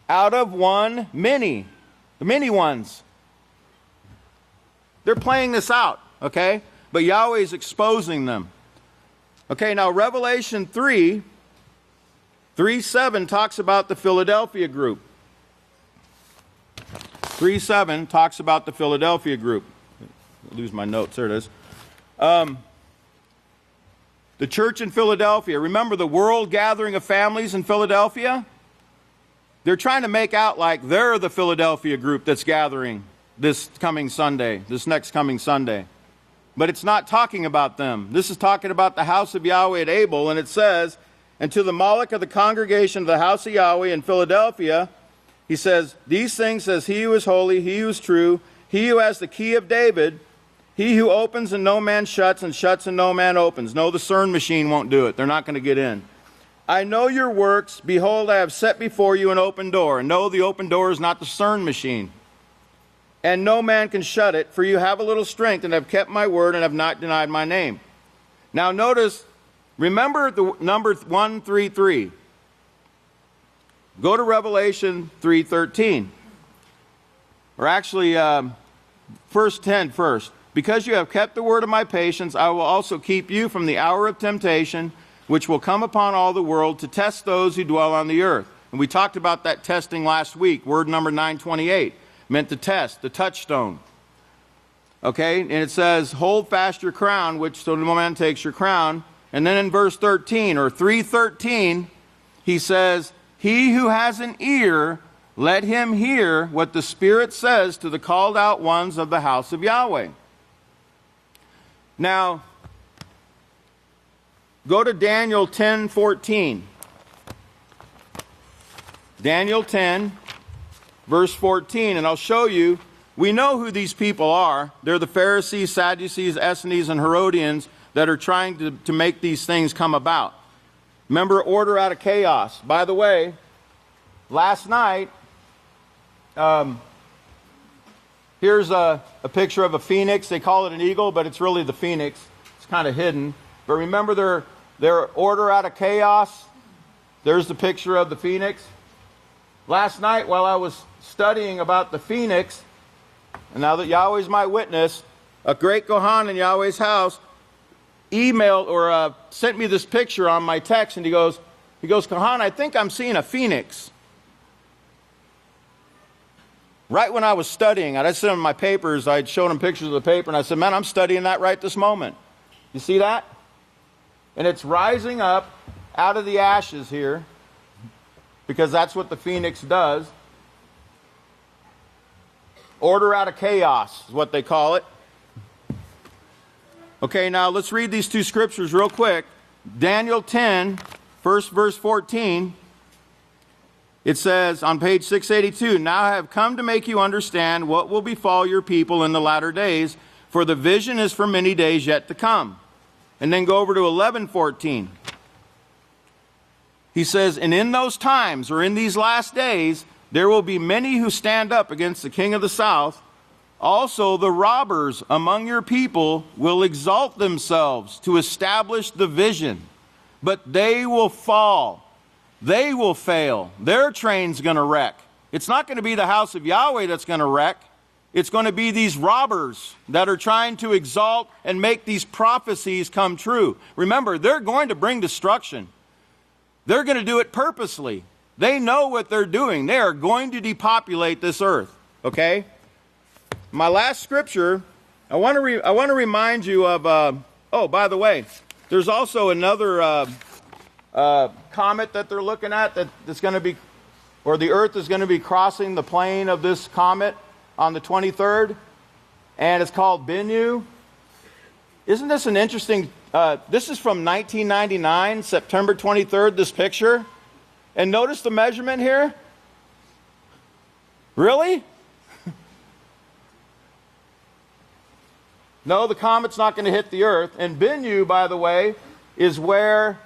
Out of one, many. The many ones. They're playing this out, okay? But Yahweh is exposing them. Okay, now Revelation 3:7 talks about the Philadelphia group. 3:7 talks about the Philadelphia group. I'll lose my notes. There it is. The church in Philadelphia. Remember the world gathering of families in Philadelphia? They're trying to make out like they're the Philadelphia group that's gathering this coming Sunday, this next coming Sunday. But it's not talking about them. This is talking about the house of Yahweh at Abel, and it says, and to the Moloch of the congregation of the house of Yahweh in Philadelphia, he says, these things says he who is holy, he who is true, he who has the key of David, he who opens and no man shuts, and shuts and no man opens. No, the CERN machine won't do it. They're not going to get in. I know your works. Behold, I have set before you an open door. And no, the open door is not the CERN machine. And no man can shut it, for you have a little strength, and have kept my word, and have not denied my name. Now notice, remember the number 133. Go to Revelation 3:13. Or actually, verse 10 first. Because you have kept the word of my patience, I will also keep you from the hour of temptation, which will come upon all the world to test those who dwell on the earth. And we talked about that testing last week. Word number 928 meant to test, the touchstone. Okay, and it says, hold fast your crown, which so no man takes your crown. And then in verse 13, or 3:13, he says, he who has an ear, let him hear what the Spirit says to the called out ones of the house of Yahweh. Now, go to Daniel 10:14. Daniel 10, verse 14, and I'll show you. We know who these people are. They're the Pharisees, Sadducees, Essenes, and Herodians that are trying to make these things come about. Remember, order out of chaos. By the way, last night, here's a picture of a phoenix. They call it an eagle, but it's really the phoenix. It's kind of hidden. But remember their order out of chaos? There's the picture of the phoenix. Last night, while I was studying about the phoenix, and now that Yahweh's my witness, a great Kohan in Yahweh's house emailed or sent me this picture on my text, and he goes, Kohan, I think I'm seeing a phoenix. Right when I was studying, I sent him my papers, I'd shown him pictures of the paper, and I said, man, I'm studying that right this moment. You see that? And it's rising up out of the ashes here, because that's what the phoenix does. Order out of chaos is what they call it. Okay, now let's read these two scriptures real quick. Daniel 10, first verse 14. It says on page 682, "Now I have come to make you understand what will befall your people in the latter days, for the vision is for many days yet to come." And then go over to 11:14. He says, "And in those times, or in these last days, there will be many who stand up against the king of the south. Also the robbers among your people will exalt themselves to establish the vision, but they will fall. They will fail. Their train's going to wreck. It's not going to be the house of Yahweh that's going to wreck. It's going to be these robbers that are trying to exalt and make these prophecies come true." Remember, they're going to bring destruction. They're going to do it purposely. They know what they're doing. They are going to depopulate this earth. Okay? My last scripture, I want to remind you of, oh, by the way, there's also another comet that they're looking at that's going to be, or the earth is going to be crossing the plane of this comet on the 23rd, and it's called Bennu. Isn't this an interesting, this is from 1999, September 23rd, this picture. And notice the measurement here. Really? No, the comet's not going to hit the earth. And Bennu, by the way, is where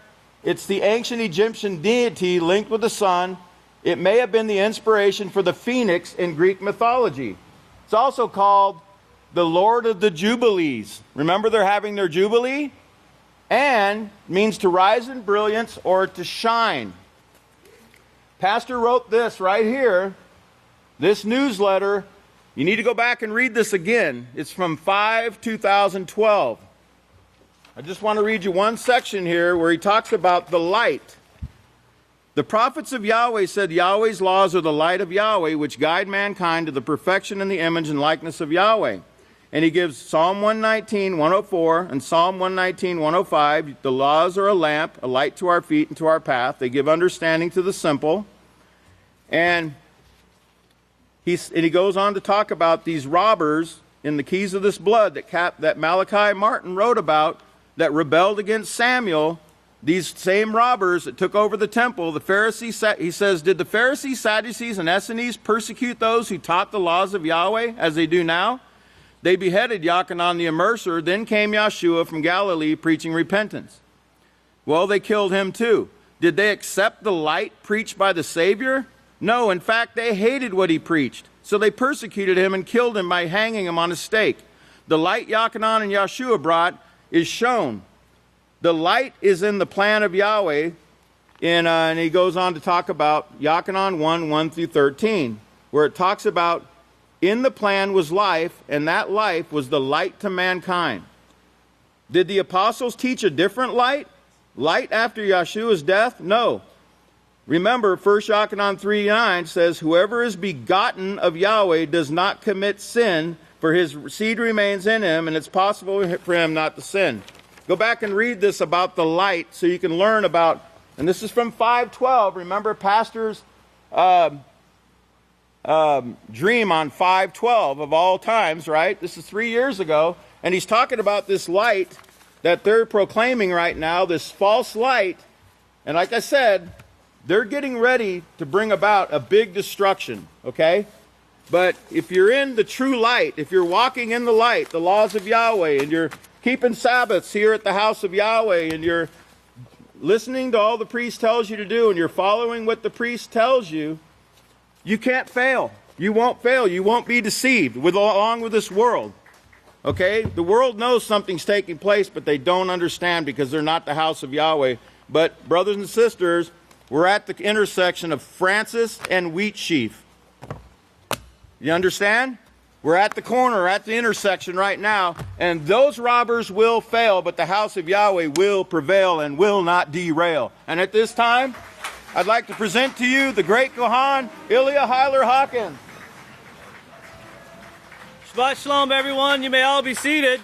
it's the ancient Egyptian deity linked with the sun. It may have been the inspiration for the phoenix in Greek mythology. It's also called the Lord of the Jubilees. Remember, they're having their Jubilee? And means to rise in brilliance or to shine. Pastor wrote this right here, this newsletter. You need to go back and read this again. It's from 5/2012. I just want to read you one section here where he talks about the light. "The prophets of Yahweh said Yahweh's laws are the light of Yahweh, which guide mankind to the perfection and the image and likeness of Yahweh." And he gives Psalm 119, 104, and Psalm 119, 105. "The laws are a lamp, a light to our feet and to our path. They give understanding to the simple." And he goes on to talk about these robbers in the keys of this blood that Malachi Martin wrote about, that rebelled against Samuel. These same robbers that took over the temple, the Pharisees, he says, "Did the Pharisees, Sadducees, and Essenes persecute those who taught the laws of Yahweh as they do now? They beheaded Yochanan the Immerser. Then came Yeshua from Galilee preaching repentance. Well, they killed him too. Did they accept the light preached by the Savior? No, in fact, they hated what he preached. So they persecuted him and killed him by hanging him on a stake. The light Yochanan and Yeshua brought is shown. The light is in the plan of Yahweh." And he goes on to talk about Yochanan 1 through 13, where it talks about, "In the plan was life, and that life was the light to mankind." Did the apostles teach a different light? Light after Yeshua's death? No. Remember, 1 Yochanan 3:9 says, "Whoever is begotten of Yahweh does not commit sin, for his seed remains in him, and it's possible for him not to sin." Go back and read this about the light so you can learn about, and this is from 5:12. Remember Pastor's dream on 5:12 of all times, right? This is 3 years ago, and he's talking about this light that they're proclaiming right now, this false light. And like I said, they're getting ready to bring about a big destruction, okay? But if you're in the true light, if you're walking in the light, the laws of Yahweh, and you're keeping Sabbaths here at the house of Yahweh, and you're listening to all the priest tells you to do, and you're following what the priest tells you, you can't fail. You won't fail. You won't be deceived along with this world. Okay? The world knows something's taking place, but they don't understand because they're not the house of Yahweh. But brothers and sisters, we're at the intersection of Francis and Wheat Sheaf. You understand? We're at the corner, at the intersection right now, and those robbers will fail, but the house of Yahweh will prevail and will not derail. And at this time, I'd like to present to you the great Kohan, Ilya Hyler Hawkins. Shabbat Shalom, everyone. You may all be seated.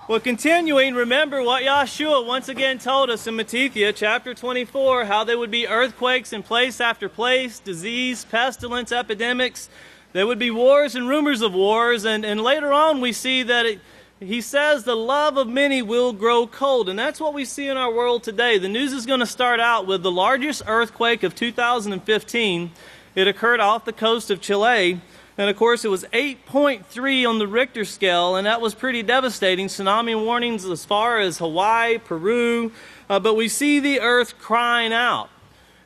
Well, continuing, remember what Yahshua once again told us in Matthew chapter 24, how there would be earthquakes in place after place, disease, pestilence, epidemics. There would be wars and rumors of wars, and later on we see that he says the love of many will grow cold, and that's what we see in our world today. The news is going to start out with the largest earthquake of 2015. It occurred off the coast of Chile, and of course it was 8.3 on the Richter scale, and that was pretty devastating. Tsunami warnings as far as Hawaii, Peru, but we see the earth crying out.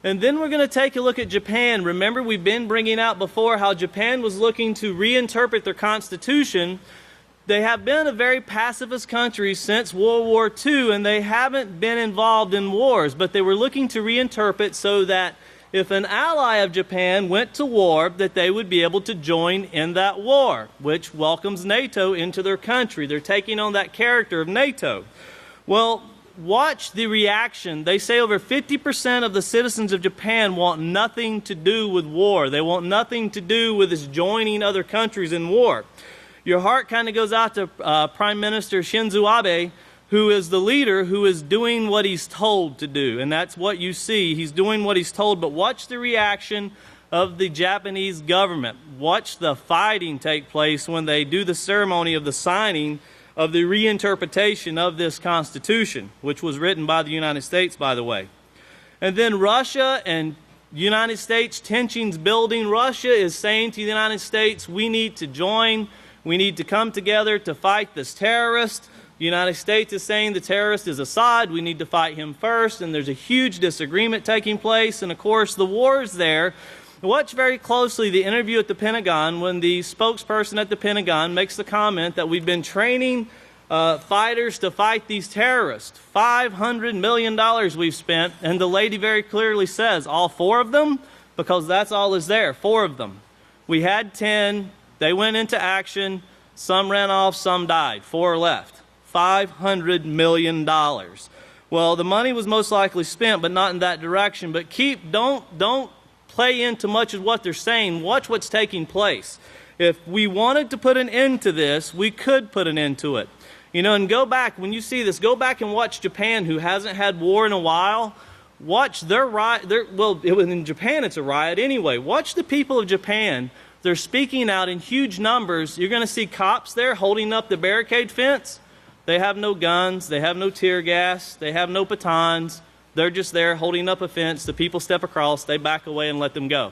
And then we're going to take a look at Japan. Remember, we've been bringing out before how Japan was looking to reinterpret their constitution. They have been a very pacifist country since World War II, and they haven't been involved in wars, but they were looking to reinterpret so that if an ally of Japan went to war, that they would be able to join in that war, which welcomes NATO into their country. They're taking on that character of NATO. Well, watch the reaction. They say over 50% of the citizens of Japan want nothing to do with war. They want nothing to do with us joining other countries in war. Your heart kind of goes out to Prime Minister Shinzo Abe, who is the leader who is doing what he's told to do. And that's what you see. He's doing what he's told. But watch the reaction of the Japanese government. Watch the fighting take place when they do the ceremony of the signing of the reinterpretation of this Constitution, which was written by the United States, by the way. And then Russia and United States tensions building. Russia is saying to the United States, we need to join. We need to come together to fight this terrorist. The United States is saying the terrorist is Assad. We need to fight him first. And there's a huge disagreement taking place. And of course, the war is there. Watch very closely the interview at the Pentagon when the spokesperson at the Pentagon makes the comment that we've been training fighters to fight these terrorists. $500 million we've spent. And the lady very clearly says, all 4 of them? Because that's all is there, 4 of them. We had 10. They went into action. Some ran off, some died. 4 are left. $500 million. Well, the money was most likely spent, but not in that direction. But don't play into much of what they're saying. Watch what's taking place. If we wanted to put an end to this, we could put an end to it. You know, and go back, when you see this, go back and watch Japan, who hasn't had war in a while. Watch their riot. Well, in Japan, it's a riot anyway. Watch the people of Japan. They're speaking out in huge numbers. You're going to see cops there holding up the barricade fence. They have no guns. They have no tear gas. They have no batons. They're just there holding up a fence. The people step across. They back away and let them go.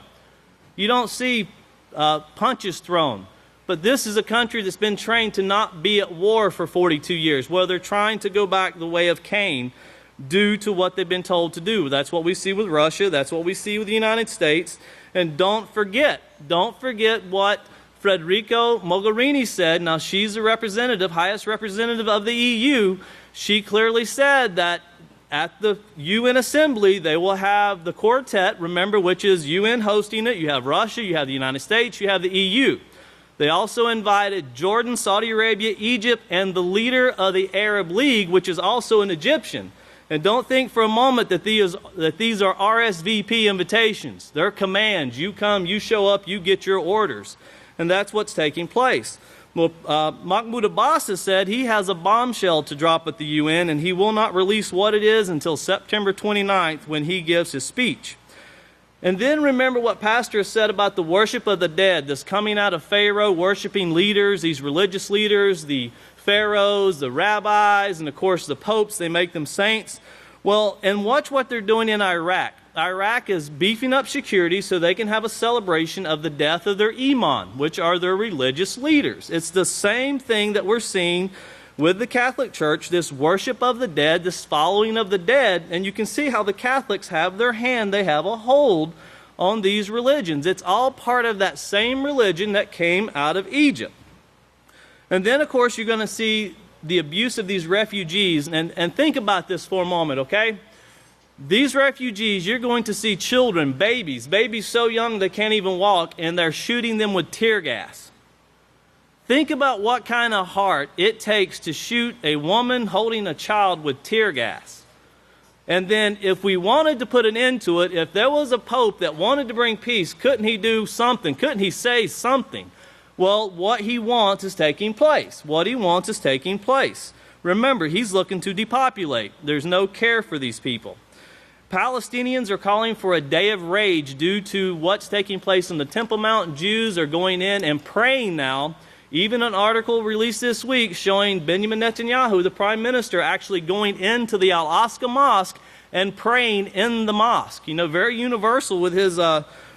You don't see punches thrown. But this is a country that's been trained to not be at war for 42 years. Well, they're trying to go back the way of Cain due to what they've been told to do. That's what we see with Russia. That's what we see with the United States. And don't forget what Federica Mogherini said. Now, she's the representative, highest representative of the EU. She clearly said that at the UN Assembly, they will have the quartet, remember, which is UN hosting it. You have Russia, you have the United States, you have the EU. They also invited Jordan, Saudi Arabia, Egypt, and the leader of the Arab League, which is also an Egyptian. And don't think for a moment that these are RSVP invitations. They're commands. You come, you show up, you get your orders. And that's what's taking place. Well, Mahmoud Abbas has said he has a bombshell to drop at the UN, and he will not release what it is until September 29th when he gives his speech. And then remember what Pastor has said about the worship of the dead, this coming out of Pharaoh, worshiping leaders, these religious leaders, the pharaohs, the rabbis, and of course the popes. They make them saints. Well, and watch what they're doing in Iraq. Iraq is beefing up security so they can have a celebration of the death of their imam, which are their religious leaders. It's the same thing that we're seeing with the Catholic Church, this worship of the dead, this following of the dead. And you can see how the Catholics have their hand, they have a hold on these religions. It's all part of that same religion that came out of Egypt. And then, of course, you're going to see the abuse of these refugees. And think about this for a moment, okay? These refugees, you're going to see children, babies so young they can't even walk, and they're shooting them with tear gas. Think about what kind of heart it takes to shoot a woman holding a child with tear gas. And then if we wanted to put an end to it, if there was a pope that wanted to bring peace, couldn't he do something? Couldn't he say something? Well, what he wants is taking place. What he wants is taking place. Remember, he's looking to depopulate. There's no care for these people. Palestinians are calling for a day of rage due to what's taking place on the Temple Mount. Jews are going in and praying now, Even an article released this week showing Benjamin Netanyahu, the prime minister, actually going into the Al-Aqsa Mosque and praying in the mosque. You know, very universal with his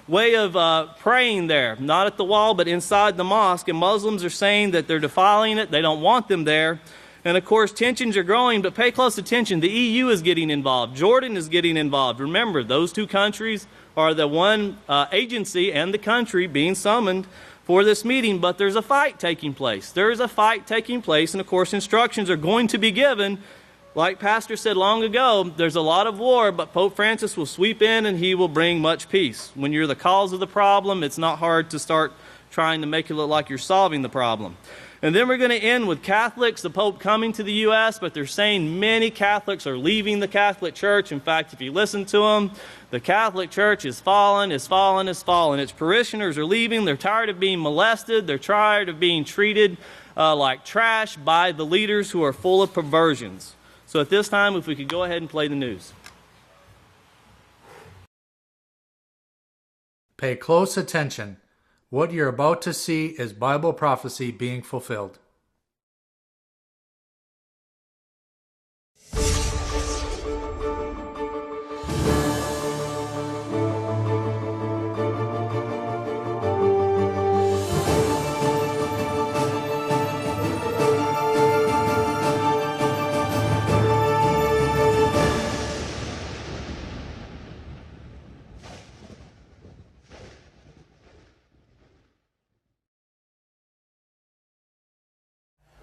way of praying there. Not at the wall, but inside the mosque. And Muslims are saying that they're defiling it. They don't want them there. And of course, tensions are growing, but pay close attention. The EU is getting involved. Jordan is getting involved. Remember, those two countries are the one agency and the country being summoned for this meeting, but there's a fight taking place. There is a fight taking place, and of course, instructions are going to be given. Like Pastor said long ago, there's a lot of war, but Pope Francis will sweep in and he will bring much peace. When you're the cause of the problem, it's not hard to start trying to make it look like you're solving the problem. And then we're going to end with Catholics, the Pope coming to the U.S., but they're saying many Catholics are leaving the Catholic Church. In fact, if you listen to them, the Catholic Church is fallen, is fallen, is fallen. Its parishioners are leaving. They're tired of being molested. They're tired of being treated like trash by the leaders who are full of perversions. So at this time, if we could go ahead and play the news. Pay close attention. What you're about to see is Bible prophecy being fulfilled.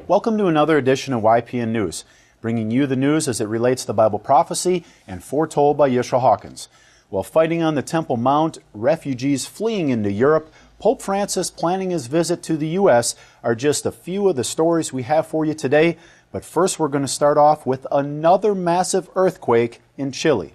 Welcome to another edition of YPN News, bringing you the news as it relates to Bible prophecy and foretold by Yisrayl Hawkins. While fighting on the Temple Mount, refugees fleeing into Europe, Pope Francis planning his visit to the U.S. are just a few of the stories we have for you today. But first, we're going to start off with another massive earthquake in Chile.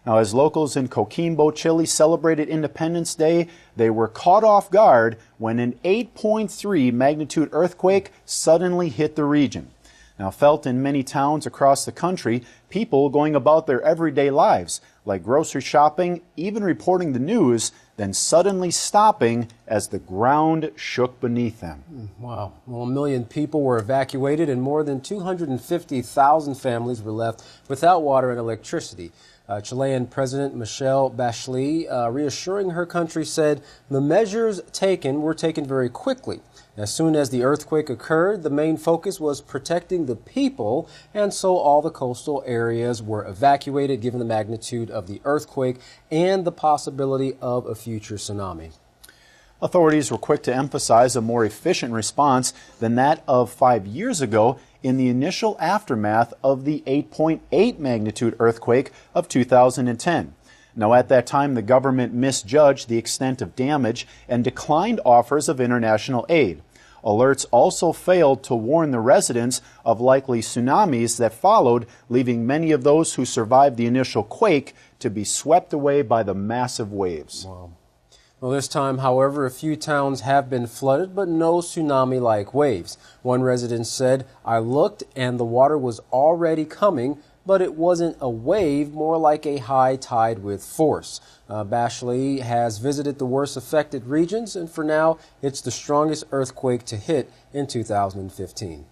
Now, as locals in Coquimbo, Chile celebrated Independence Day, they were caught off guard when an 8.3 magnitude earthquake suddenly hit the region. Now, felt in many towns across the country, people going about their everyday lives, like grocery shopping, even reporting the news, then suddenly stopping as the ground shook beneath them. Wow. Well, 1 million people were evacuated and more than 250,000 families were left without water and electricity. Chilean President Michelle Bachelet, reassuring her country, said the measures taken were taken very quickly. As soon as the earthquake occurred, the main focus was protecting the people, and so all the coastal areas were evacuated given the magnitude of the earthquake and the possibility of a future tsunami. Authorities were quick to emphasize a more efficient response than that of 5 years ago in the initial aftermath of the 8.8 magnitude earthquake of 2010. Now, at that time, the government misjudged the extent of damage and declined offers of international aid. Alerts also failed to warn the residents of likely tsunamis that followed, leaving many of those who survived the initial quake to be swept away by the massive waves. Wow. Well, this time, however, a few towns have been flooded, but no tsunami-like waves. One resident said, "I looked and the water was already coming, but it wasn't a wave, more like a high tide with force." Bachelet has visited the worst affected regions, and for now, it's the strongest earthquake to hit in 2015.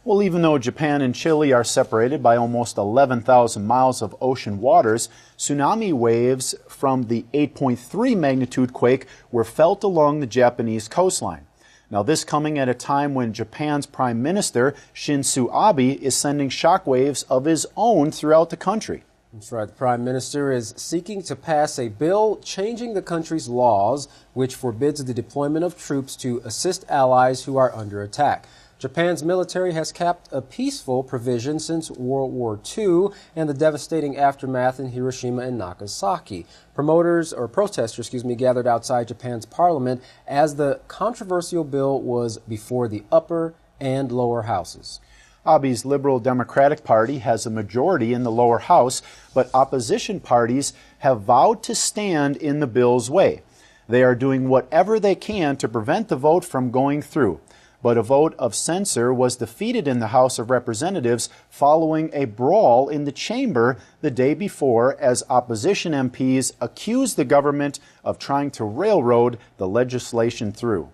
Well, even though Japan and Chile are separated by almost 11,000 miles of ocean waters, tsunami waves from the 8.3 magnitude quake were felt along the Japanese coastline. Now, this coming at a time when Japan's Prime Minister Shinzo Abe is sending shockwaves of his own throughout the country. That's right. The Prime Minister is seeking to pass a bill changing the country's laws, which forbids the deployment of troops to assist allies who are under attack. Japan's military has kept a peaceful provision since World War II and the devastating aftermath in Hiroshima and Nagasaki. Protesters, gathered outside Japan's parliament as the controversial bill was before the upper and lower houses. Abe's Liberal Democratic Party has a majority in the lower house, but opposition parties have vowed to stand in the bill's way. They are doing whatever they can to prevent the vote from going through. But a vote of censure was defeated in the House of Representatives following a brawl in the chamber the day before as opposition MPs accused the government of trying to railroad the legislation through.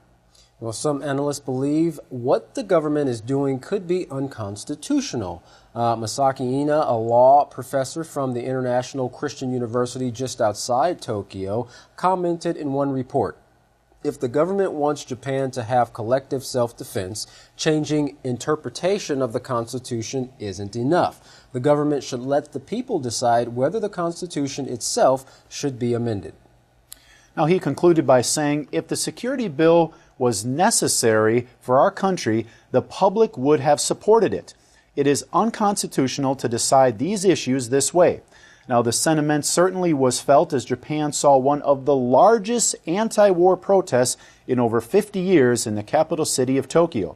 Well, some analysts believe what the government is doing could be unconstitutional. Masaki Ina, a law professor from the International Christian University just outside Tokyo, commented in one report, "If the government wants Japan to have collective self-defense, changing interpretation of the Constitution isn't enough. The government should let the people decide whether the Constitution itself should be amended." Now, he concluded by saying, if the security bill was necessary for our country, the public would have supported it. It is unconstitutional to decide these issues this way. Now, the sentiment certainly was felt as Japan saw one of the largest anti-war protests in over 50 years in the capital city of Tokyo.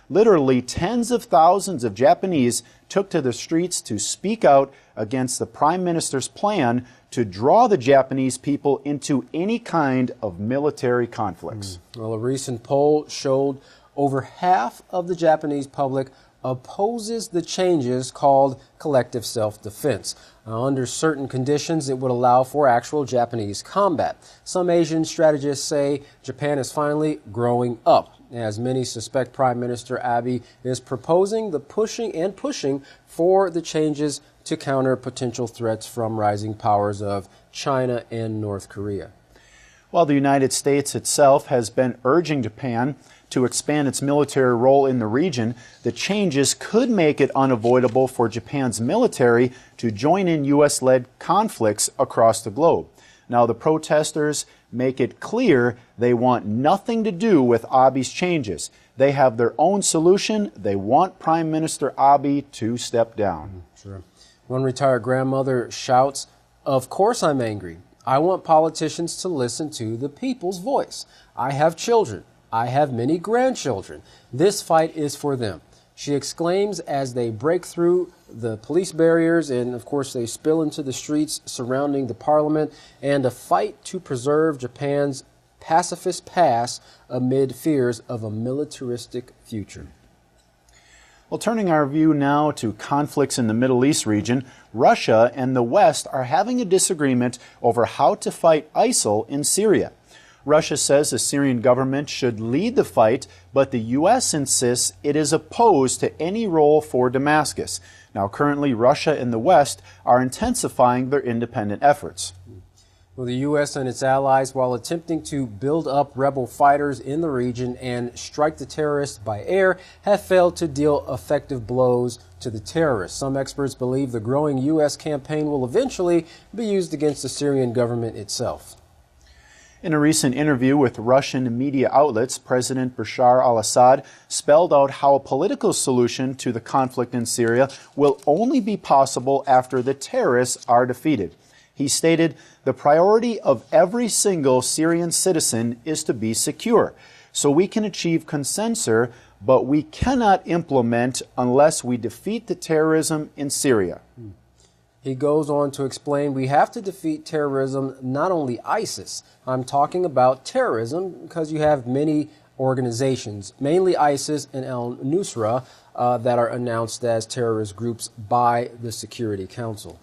Literally tens of thousands of Japanese took to the streets to speak out against the Prime Minister's plan to draw the Japanese people into any kind of military conflicts. Well, a recent poll showed over half of the Japanese public opposes the changes called collective self-defense. Under certain conditions, it would allow for actual Japanese combat. Some Asian strategists say Japan is finally growing up, as many suspect Prime Minister Abe is proposing the pushing for the changes to counter potential threats from rising powers of China and North Korea. While the United States itself has been urging Japan to expand its military role in the region, the changes could make it unavoidable for Japan's military to join in U.S.-led conflicts across the globe. Now, the protesters make it clear they want nothing to do with Abe's changes. They have their own solution. They want Prime Minister Abe to step down. Sure. One retired grandmother shouts, "Of course I'm angry. I want politicians to listen to the people's voice. I have children. I have many grandchildren. This fight is for them," she exclaims as they break through the police barriers and, of course, they spill into the streets surrounding the parliament, and a fight to preserve Japan's pacifist past amid fears of a militaristic future. Well, turning our view now to conflicts in the Middle East region, Russia and the West are having a disagreement over how to fight ISIL in Syria. Russia says the Syrian government should lead the fight, but the U.S. insists it is opposed to any role for Damascus. Now, currently, Russia and the West are intensifying their independent efforts. Well, the U.S. and its allies, while attempting to build up rebel fighters in the region and strike the terrorists by air, have failed to deal effective blows to the terrorists. Some experts believe the growing U.S. campaign will eventually be used against the Syrian government itself. In a recent interview with Russian media outlets, President Bashar al-Assad spelled out how a political solution to the conflict in Syria will only be possible after the terrorists are defeated. He stated, "The priority of every single Syrian citizen is to be secure. So we can achieve consensus, but we cannot implement unless we defeat the terrorism in Syria." He goes on to explain, "We have to defeat terrorism, not only ISIS. I'm talking about terrorism because you have many organizations, mainly ISIS and al-Nusra, that are announced as terrorist groups by the Security Council."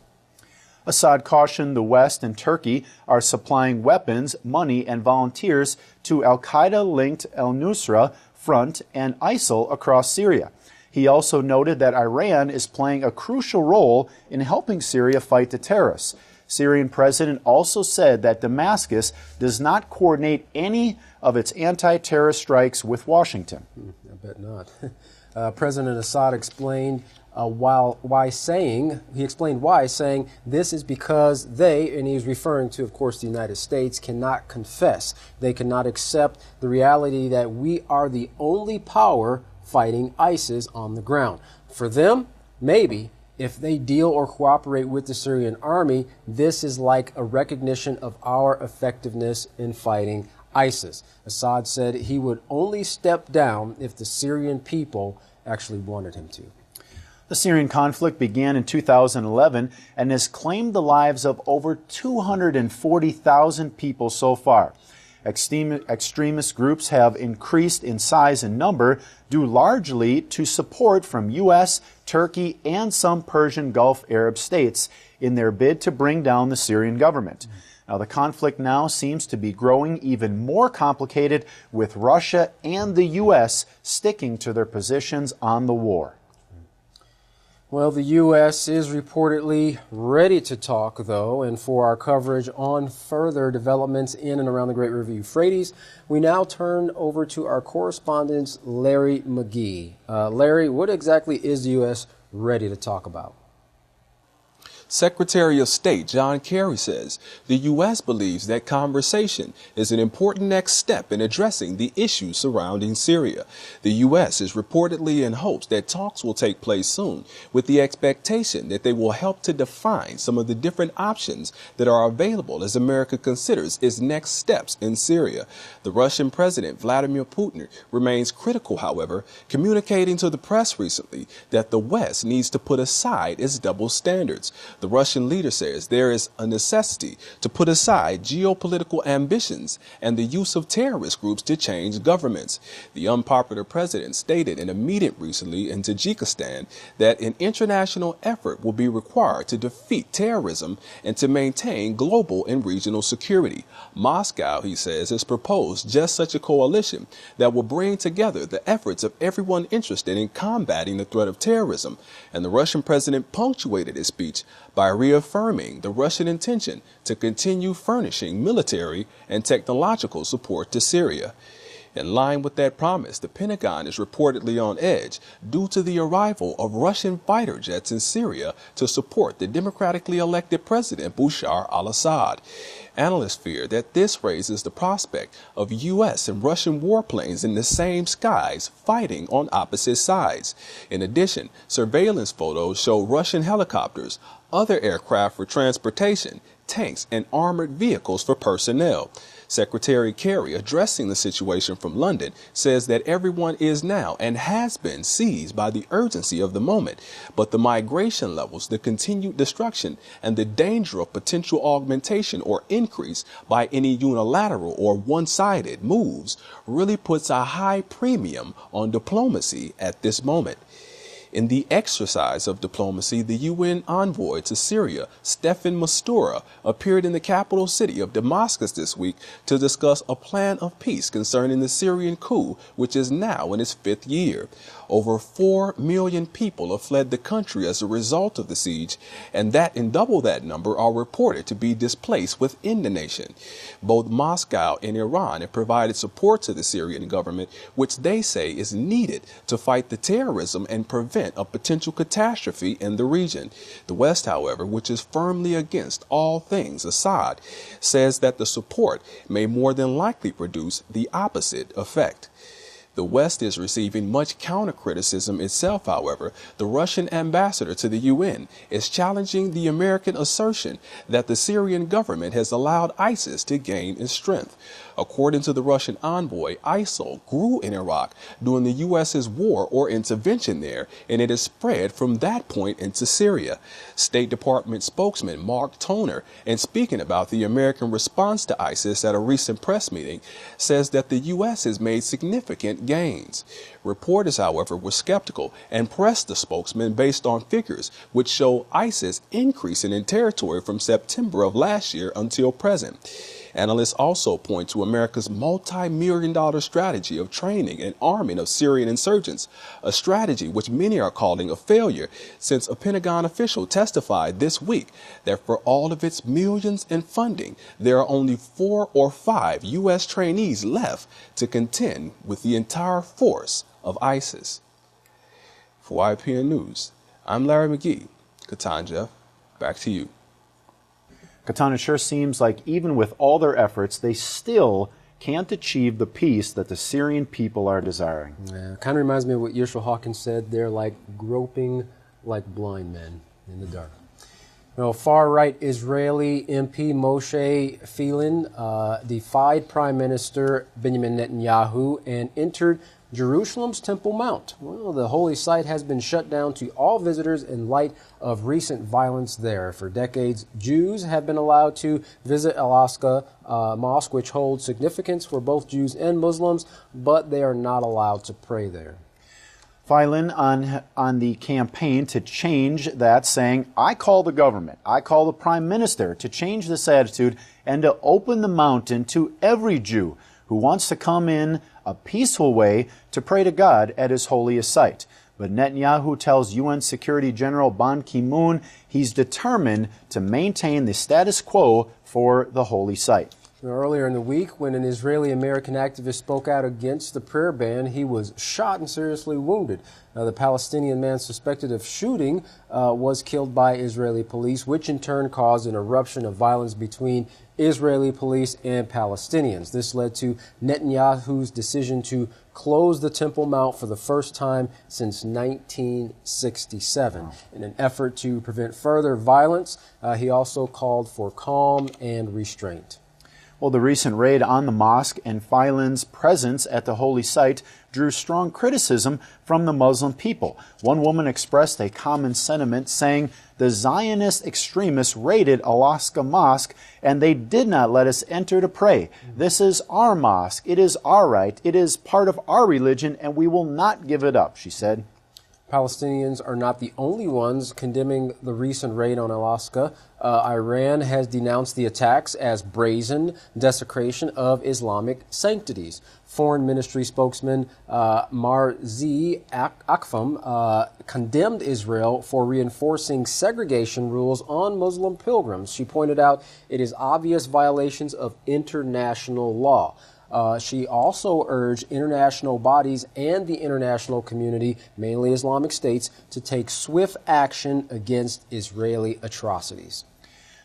Assad cautioned the West and Turkey are supplying weapons, money, and volunteers to al-Qaeda-linked al-Nusra Front and ISIL across Syria. He also noted that Iran is playing a crucial role in helping Syria fight the terrorists. Syrian president also said that Damascus does not coordinate any of its anti-terrorist strikes with Washington. I bet not. President Assad explained why, saying this is because they, and he's referring to, of course, the United States, cannot confess. They cannot accept the reality that we are the only power fighting ISIS on the ground. For them, maybe, if they deal or cooperate with the Syrian army, this is like a recognition of our effectiveness in fighting ISIS. Assad said he would only step down if the Syrian people actually wanted him to. The Syrian conflict began in 2011 and has claimed the lives of over 240,000 people so far. Extremist groups have increased in size and number due largely to support from U.S., Turkey, and some Persian Gulf Arab states in their bid to bring down the Syrian government. Now, the conflict now seems to be growing even more complicated, with Russia and the U.S. sticking to their positions on the war. Well, the U.S. is reportedly ready to talk, though, and for our coverage on further developments in and around the Great River Euphrates, we now turn over to our correspondent, Larry McGee. Larry, what exactly is the U.S. ready to talk about? Secretary of State John Kerry says the U.S. believes that conversation is an important next step in addressing the issues surrounding Syria. The U.S. is reportedly in hopes that talks will take place soon, with the expectation that they will help to define some of the different options that are available as America considers its next steps in Syria. The Russian President Vladimir Putin remains critical, however, communicating to the press recently that the West needs to put aside its double standards. The Russian leader says there is a necessity to put aside geopolitical ambitions and the use of terrorist groups to change governments. The unpopular president stated in a meeting recently in Tajikistan that an international effort will be required to defeat terrorism and to maintain global and regional security. Moscow, he says, has proposed just such a coalition that will bring together the efforts of everyone interested in combating the threat of terrorism. And the Russian president punctuated his speech by reaffirming the Russian intention to continue furnishing military and technological support to Syria. In line with that promise, the Pentagon is reportedly on edge due to the arrival of Russian fighter jets in Syria to support the democratically elected president Bashar al-Assad. Analysts fear that this raises the prospect of U.S. and Russian warplanes in the same skies fighting on opposite sides. In addition, surveillance photos show Russian helicopters, other aircraft for transportation, tanks, and armored vehicles for personnel. Secretary Kerry, addressing the situation from London, says that everyone is now and has been seized by the urgency of the moment, but the migration levels, the continued destruction, and the danger of potential augmentation or increase by any unilateral or one-sided moves really puts a high premium on diplomacy at this moment. In the exercise of diplomacy, the UN envoy to Syria, Stefan Mistura, appeared in the capital city of Damascus this week to discuss a plan of peace concerning the Syrian coup, which is now in its 5th year. Over 4 million people have fled the country as a result of the siege, and double that number are reported to be displaced within the nation. Both Moscow and Iran have provided support to the Syrian government, which they say is needed to fight the terrorism and prevent a potential catastrophe in the region. The West, however, which is firmly against all things Assad, says that the support may more than likely produce the opposite effect. The West is receiving much counter-criticism itself, however. The Russian ambassador to the UN is challenging the American assertion that the Syrian government has allowed ISIS to gain its strength. According to the Russian envoy, ISIL grew in Iraq during the U.S.'s war or intervention there, and it has spread from that point into Syria. State Department spokesman Mark Toner, in speaking about the American response to ISIS at a recent press meeting, says that the U.S. has made significant gains. Reporters, however, were skeptical and pressed the spokesman based on figures which show ISIS increasing in territory from September of last year until present. Analysts also point to America's multi-million-dollar strategy of training and arming of Syrian insurgents, a strategy which many are calling a failure, since a Pentagon official testified this week that for all of its millions in funding, there are only 4 or 5 U.S. trainees left to contend with the entire force of ISIS. For YPN News, I'm Larry McGee. Katan Jeff, back to you. Katan, it sure seems like even with all their efforts, they still can't achieve the peace that the Syrian people are desiring. Yeah, kind of reminds me of what Yisrayl Hawkins said. They're like groping like blind men in the dark. Far-right Israeli MP Moshe Phelan defied Prime Minister Benjamin Netanyahu and entered Jerusalem's Temple Mount. Well, the holy site has been shut down to all visitors in light of recent violence there. For decades, Jews have been allowed to visit Al-Aqsa Mosque, which holds significance for both Jews and Muslims, but they are not allowed to pray there. Philin on the campaign to change that, saying, I call the government, I call the prime minister to change this attitude and to open the mountain to every Jew who wants to come in a peaceful way to pray to God at his holiest site. But Netanyahu tells UN Security General Ban Ki-moon he's determined to maintain the status quo for the holy site. Earlier in the week, when an Israeli-American activist spoke out against the prayer ban, he was shot and seriously wounded. The Palestinian man suspected of shooting was killed by Israeli police, which in turn caused an eruption of violence between Israeli police and Palestinians. This led to Netanyahu's decision to close the Temple Mount for the first time since 1967. In an effort to prevent further violence, he also called for calm and restraint. Well, the recent raid on the mosque and Philin's presence at the holy site drew strong criticism from the Muslim people. One woman expressed a common sentiment saying the Zionist extremists raided Al-Aqsa Mosque and they did not let us enter to pray. This is our mosque. It is our right. It is part of our religion and we will not give it up, she said. Palestinians are not the only ones condemning the recent raid on Al-Aqsa. Iran has denounced the attacks as brazen desecration of Islamic sanctities. Foreign Ministry spokesman Marzi Akfam condemned Israel for reinforcing segregation rules on Muslim pilgrims. She pointed out it is obvious violations of international law. She also urged international bodies and the international community, mainly Islamic states, to take swift action against Israeli atrocities.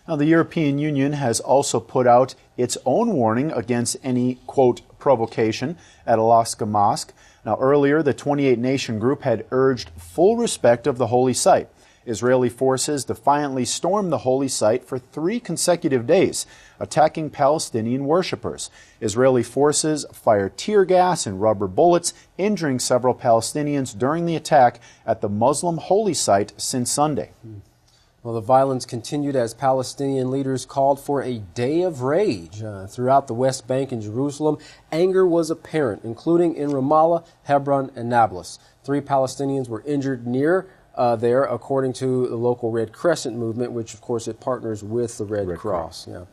Now, the European Union has also put out its own warning against any, quote, provocation at Al-Aqsa Mosque. Now, earlier, the 28-nation group had urged full respect of the holy site. Israeli forces defiantly stormed the holy site for 3 consecutive days, attacking Palestinian worshippers. Israeli forces fired tear gas and rubber bullets, injuring several Palestinians during the attack at the Muslim holy site since Sunday. Well, the violence continued as Palestinian leaders called for a day of rage. Throughout the West Bank and Jerusalem, anger was apparent, including in Ramallah, Hebron, and Nablus. 3 Palestinians were injured near there, according to the local Red Crescent movement, which, of course, it partners with the Red Cross. Yeah.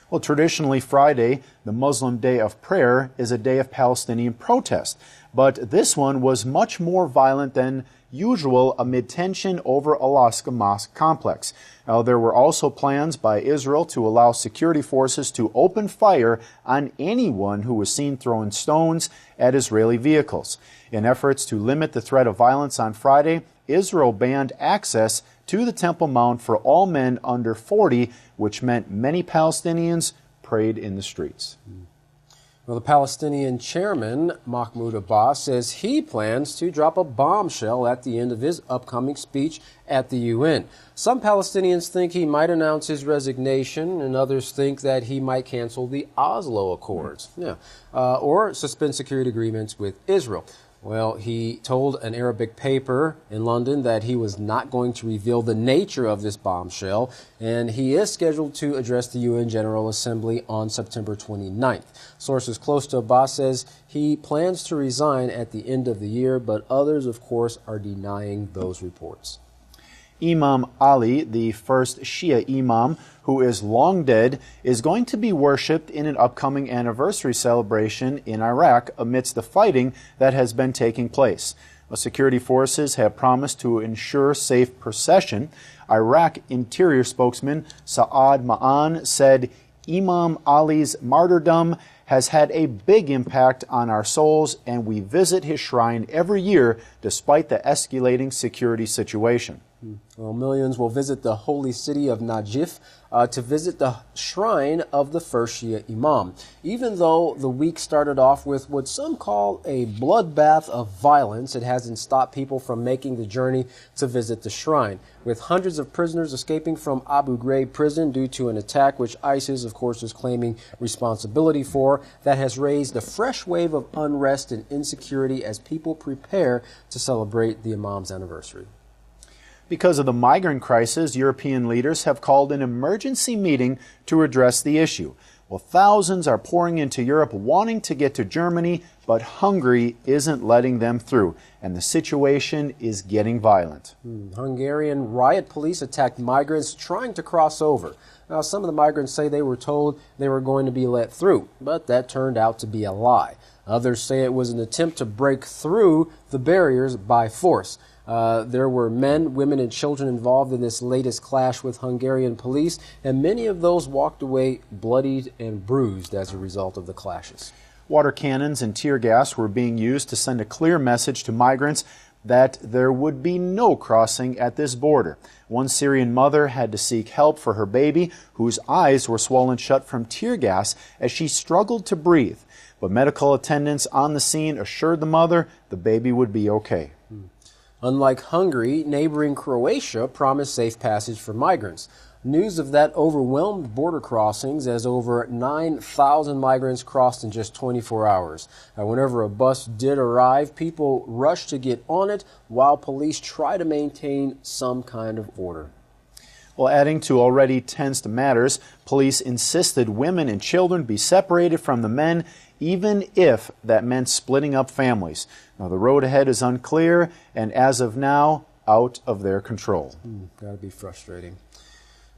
Well, traditionally, Friday, the Muslim Day of Prayer, is a day of Palestinian protest. But this one was much more violent than usual amid tension over Al-Aqsa Mosque complex. Now, there were also plans by Israel to allow security forces to open fire on anyone who was seen throwing stones at Israeli vehicles. In efforts to limit the threat of violence on Friday, Israel banned access to the Temple Mount for all men under 40, which meant many Palestinians prayed in the streets. Well, the Palestinian chairman, Mahmoud Abbas, says he plans to drop a bombshell at the end of his upcoming speech at the UN. Some Palestinians think he might announce his resignation, and others think that he might cancel the Oslo Accords, or suspend security agreements with Israel. Well, he told an Arabic paper in London that he was not going to reveal the nature of this bombshell, and he is scheduled to address the UN General Assembly on September 29th. Sources close to Abbas says he plans to resign at the end of the year, but others, of course, are denying those reports. Imam Ali, the first Shia imam who is long dead, is going to be worshipped in an upcoming anniversary celebration in Iraq amidst the fighting that has been taking place. Security forces have promised to ensure safe procession. Iraq Interior spokesman Saad Ma'an said Imam Ali's martyrdom has had a big impact on our souls, and we visit his shrine every year despite the escalating security situation. Well, millions will visit the holy city of Najaf to visit the shrine of the first Shia Imam. Even though the week started off with what some call a bloodbath of violence, it hasn't stopped people from making the journey to visit the shrine. With hundreds of prisoners escaping from Abu Ghraib prison due to an attack which ISIS, of course, is claiming responsibility for, that has raised a fresh wave of unrest and insecurity as people prepare to celebrate the Imam's anniversary. Because of the migrant crisis, European leaders have called an emergency meeting to address the issue. Well, thousands are pouring into Europe wanting to get to Germany, but Hungary isn't letting them through, and the situation is getting violent. Hungarian riot police attacked migrants trying to cross over. Now, some of the migrants say they were told they were going to be let through, but that turned out to be a lie. Others say it was an attempt to break through the barriers by force. There were men, women, and children involved in this latest clash with Hungarian police, and many of those walked away bloodied and bruised as a result of the clashes. Water cannons and tear gas were being used to send a clear message to migrants that there would be no crossing at this border. One Syrian mother had to seek help for her baby, whose eyes were swollen shut from tear gas as she struggled to breathe. But medical attendants on the scene assured the mother the baby would be okay. Unlike Hungary, neighboring Croatia promised safe passage for migrants. News of that overwhelmed border crossings as over 9,000 migrants crossed in just 24 hours. Whenever a bus did arrive, people rushed to get on it while police try to maintain some kind of order. Well, adding to already tensed matters, police insisted women and children be separated from the men, even if that meant splitting up families. Now, the road ahead is unclear, and as of now, out of their control. Gotta be frustrating.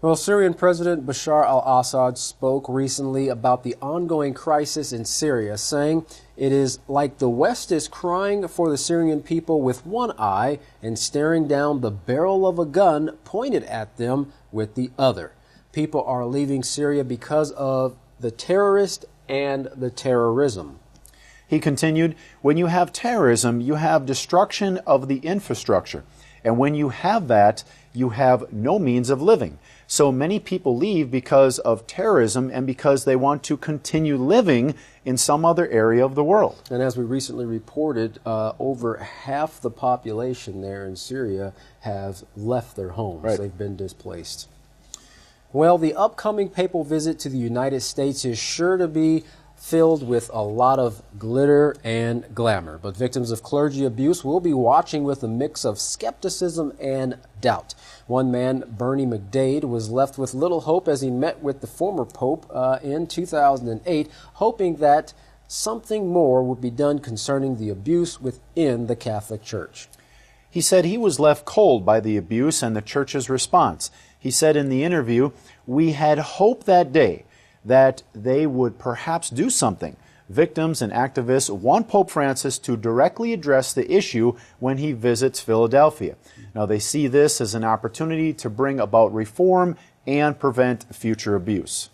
Well, Syrian President Bashar al-Assad spoke recently about the ongoing crisis in Syria, saying it is like the West is crying for the Syrian people with one eye and staring down the barrel of a gun pointed at them with the other. People are leaving Syria because of the terrorists and the terrorism. He continued, when you have terrorism, you have destruction of the infrastructure. And when you have that, you have no means of living. So many people leave because of terrorism and because they want to continue living in some other area of the world. And as we recently reported, over half the population there in Syria have left their homes. Right. They've been displaced. Well, the upcoming papal visit to the United States is sure to be filled with a lot of glitter and glamour. But victims of clergy abuse will be watching with a mix of skepticism and doubt. One man, Bernie McDade, was left with little hope as he met with the former pope in 2008, hoping that something more would be done concerning the abuse within the Catholic Church. He said he was left cold by the abuse and the church's response. He said in the interview, "We had hope that day that they would perhaps do something. Victims and activists want Pope Francis to directly address the issue when he visits Philadelphia." Now, they see this as an opportunity to bring about reform and prevent future abuse.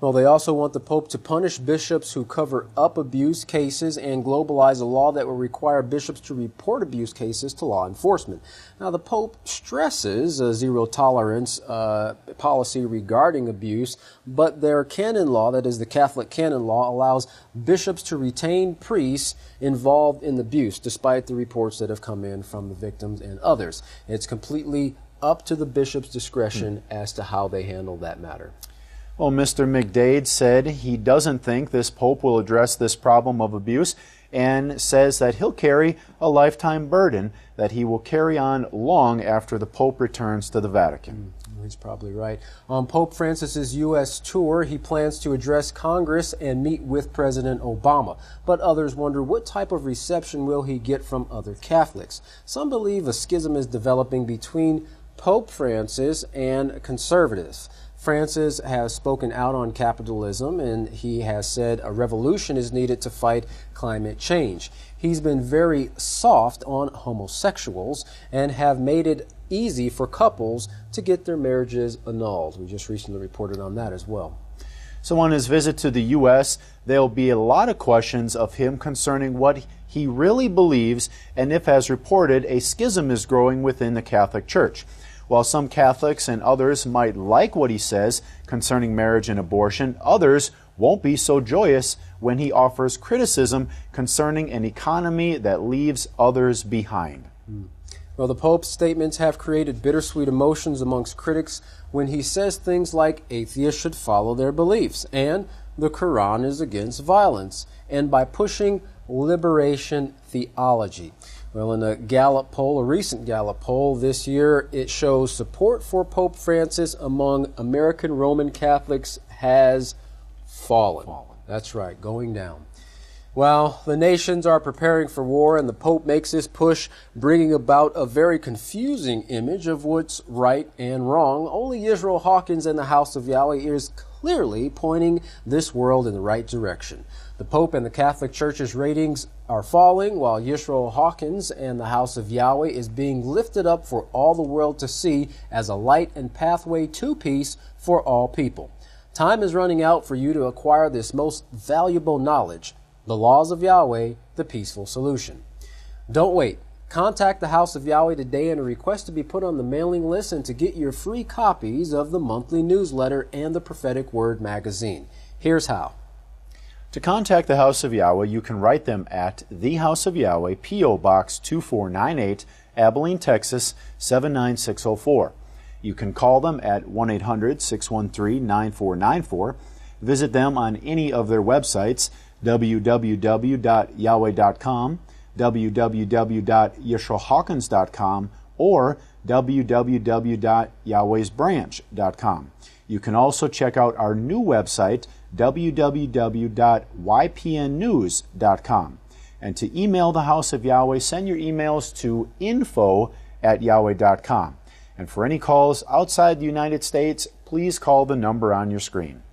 Well, they also want the Pope to punish bishops who cover up abuse cases and globalize a law that will require bishops to report abuse cases to law enforcement. Now, the Pope stresses a zero-tolerance policy regarding abuse, but their canon law, that is the Catholic canon law, allows bishops to retain priests involved in abuse, despite the reports that have come in from the victims and others. It's completely up to the bishop's discretion as to how they handle that matter. Well, Mr. McDade said he doesn't think this Pope will address this problem of abuse and says that he'll carry a lifetime burden that he will carry on long after the Pope returns to the Vatican. He's probably right. On Pope Francis's U.S. tour, he plans to address Congress and meet with President Obama. But others wonder what type of reception will he get from other Catholics. Some believe a schism is developing between Pope Francis and conservatives. Francis has spoken out on capitalism, and he has said a revolution is needed to fight climate change. He's been very soft on homosexuals and have made it easy for couples to get their marriages annulled. We just recently reported on that as well. So on his visit to the U.S., there'll be a lot of questions of him concerning what he really believes and if, as reported, a schism is growing within the Catholic Church. While some Catholics and others might like what he says concerning marriage and abortion, others won't be so joyous when he offers criticism concerning an economy that leaves others behind. Well, the Pope's statements have created bittersweet emotions amongst critics when he says things like atheists should follow their beliefs and the Quran is against violence, and by pushing liberation theology. Well, in a Gallup poll, a recent Gallup poll this year, it shows support for Pope Francis among American Roman Catholics has fallen. That's right, going down. Well, the nations are preparing for war, and the Pope makes this push, bringing about a very confusing image of what's right and wrong. Only Yisrayl Hawkins and the House of Yahweh is clearly pointing this world in the right direction. The Pope and the Catholic Church's ratings are falling, while Yisrayl Hawkins and the House of Yahweh is being lifted up for all the world to see as a light and pathway to peace for all people. Time is running out for you to acquire this most valuable knowledge, the laws of Yahweh, the peaceful solution. Don't wait. Contact the House of Yahweh today and request to be put on the mailing list and to get your free copies of the monthly newsletter and the Prophetic Word magazine. Here's how. To contact the House of Yahweh, you can write them at The House of Yahweh, P.O. Box 2498, Abilene, Texas 79604. You can call them at 1-800-613-9494. Visit them on any of their websites, www.yahweh.com, www.yisraelhawkins.com, or www.yahwehsbranch.com. You can also check out our new website, www.ypnnews.com. And to email the House of Yahweh, send your emails to info@yahweh.com. And for any calls outside the United States, please call the number on your screen.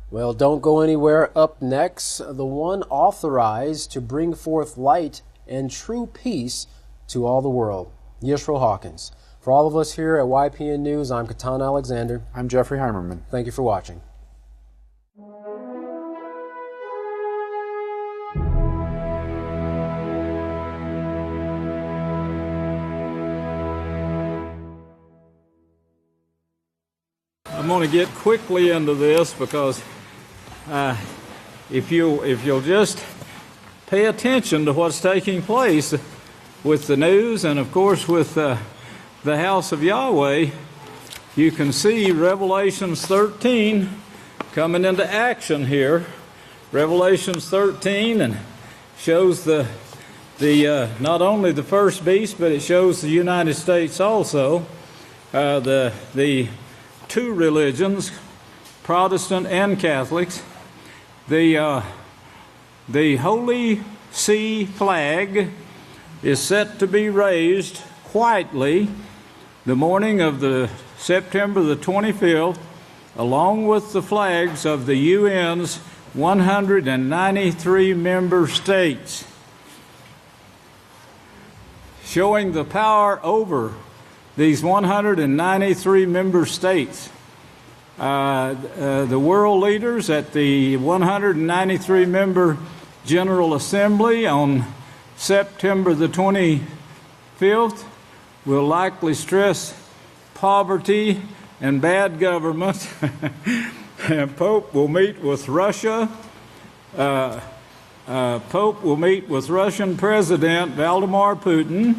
Well, don't go anywhere. Up next, the one authorized to bring forth light and true peace to all the world, Yisrayl Hawkins. For all of us here at YPN News, I'm Katan Alexander. I'm Jeffrey Heimerman. Thank you for watching. I'm going to get quickly into this because if you'll just pay attention to what's taking place with the news and, of course, with the House of Yahweh, you can see Revelations 13 coming into action here. Revelations 13 and shows the not only the first beast, but it shows the United States also. The two religions, Protestant and Catholics. The Holy See flag is set to be raised quietly the morning of the September the 25th, along with the flags of the UN's 193 member states, showing the power over these 193 member states. The world leaders at the 193 member General Assembly on September the 25th will likely stress poverty and bad government. And Pope will meet with Russia. Pope will meet with Russian President Vladimir Putin,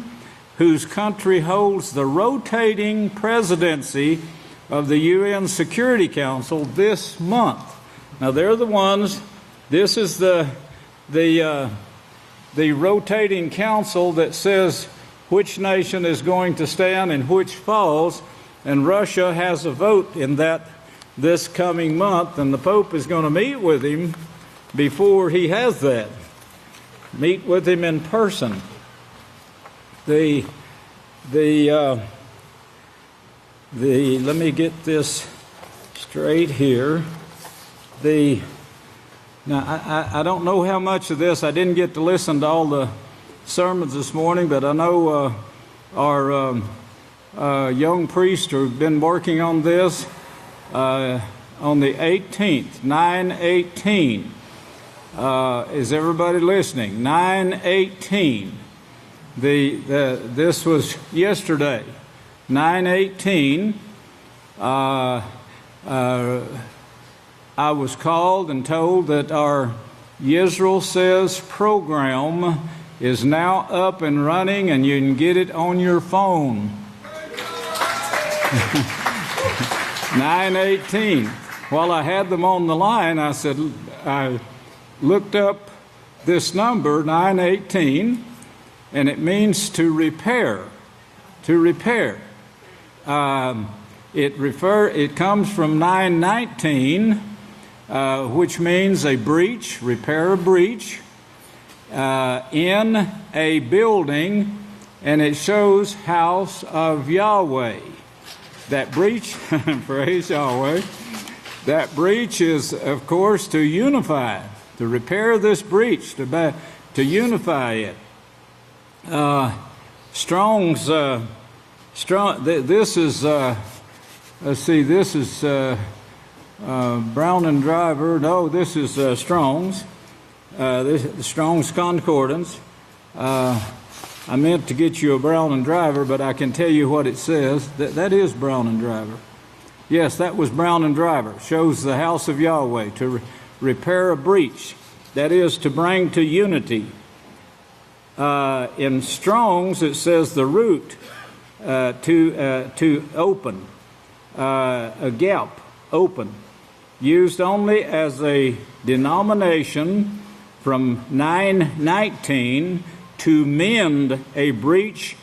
whose country holds the rotating presidency of the UN Security Council this month. Now, they're the ones, this is the rotating council that says which nation is going to stand and which falls, and Russia has a vote in that this coming month, and the Pope is going to meet with him before he has that. Meet with him in person. Let me get this straight here. Now, I don't know how much of this, I didn't get to listen to all the sermons this morning, but I know our young priests have been working on this on the 18th, 9/18. Is everybody listening? 9/18. This was yesterday, 9/18. I was called and told that our Yisrael Says program is now up and running, and you can get it on your phone. 9/18. While I had them on the line, I looked up this number, 9/18. And it means to repair. To repair. It comes from 9:19, which means a breach, repair a breach in a building, and it shows House of Yahweh. That breach, praise Yahweh, that breach is, of course, to unify, to repair this breach, to unify it. Strong's, this is, let's see, this is Brown and Driver. No, this is Strong's. This is Strong's Concordance. I meant to get you a Brown and Driver, but I can tell you what it says. That is Brown and Driver. Yes, that was Brown and Driver. Shows the House of Yahweh, to repair a breach. That is, to bring to unity. In Strong's, it says the root, to open, a gap, open. Used only as a denomination from 919 to mend a breach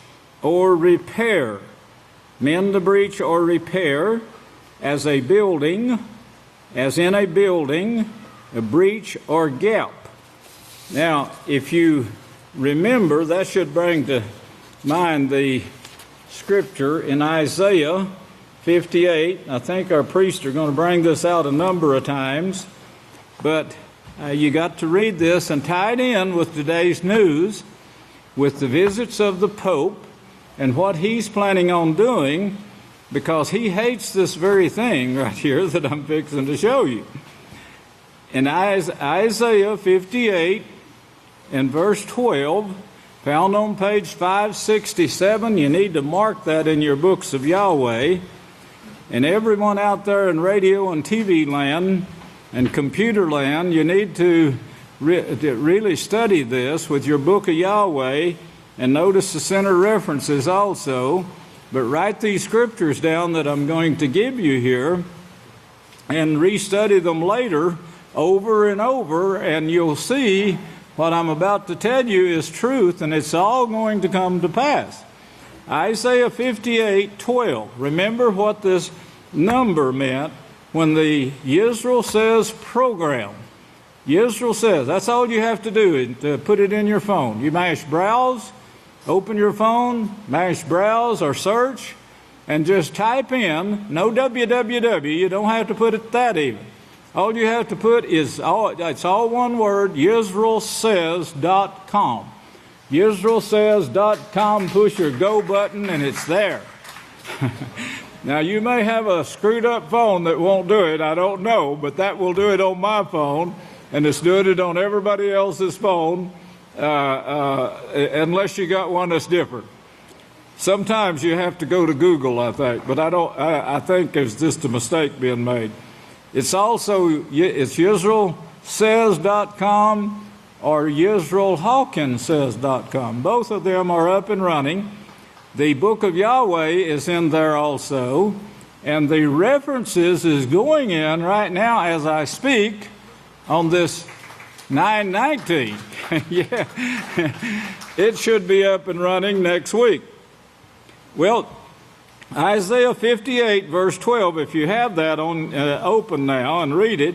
or repair. Mend a breach or repair as a building, as in a building, a breach or gap. Now, if you remember, that should bring to mind the scripture in Isaiah 58. I think our priests are going to bring this out a number of times, but you got to read this and tie it in with today's news, with the visits of the Pope and what he's planning on doing, because he hates this very thing right here that I'm fixing to show you. In Isaiah 58 and verse 12, found on page 567, you need to mark that in your books of Yahweh. And everyone out there in radio and TV land and computer land, you need to really study this with your book of Yahweh, and notice the center references also. But write these scriptures down that I'm going to give you here and restudy them later over and over, and you'll see what I'm about to tell you is truth, and it's all going to come to pass. Isaiah 58:12. Remember what this number meant when the Yisrayl says program. Yisrayl says, that's all you have to do, to put it in your phone. You mash browse, open your phone, mash browse or search, and just type in, no www, you don't have to put it that even. All you have to put is, it's all one word, YisraelSays.com. YisraelSays.com, push your go button, and it's there. Now, you may have a screwed up phone that won't do it, I don't know, but that will do it on my phone, and it's doing it on everybody else's phone, unless you got one that's different. Sometimes you have to go to Google, I think, but I think there's just a mistake being made. It's YisraelSays.com or YisraelHawkinsSays.com. Both of them are up and running. The book of Yahweh is in there also, and the references is going in right now as I speak on this 919. Yeah, it should be up and running next week. Well, Isaiah 58, verse 12, if you have that on open now and read it,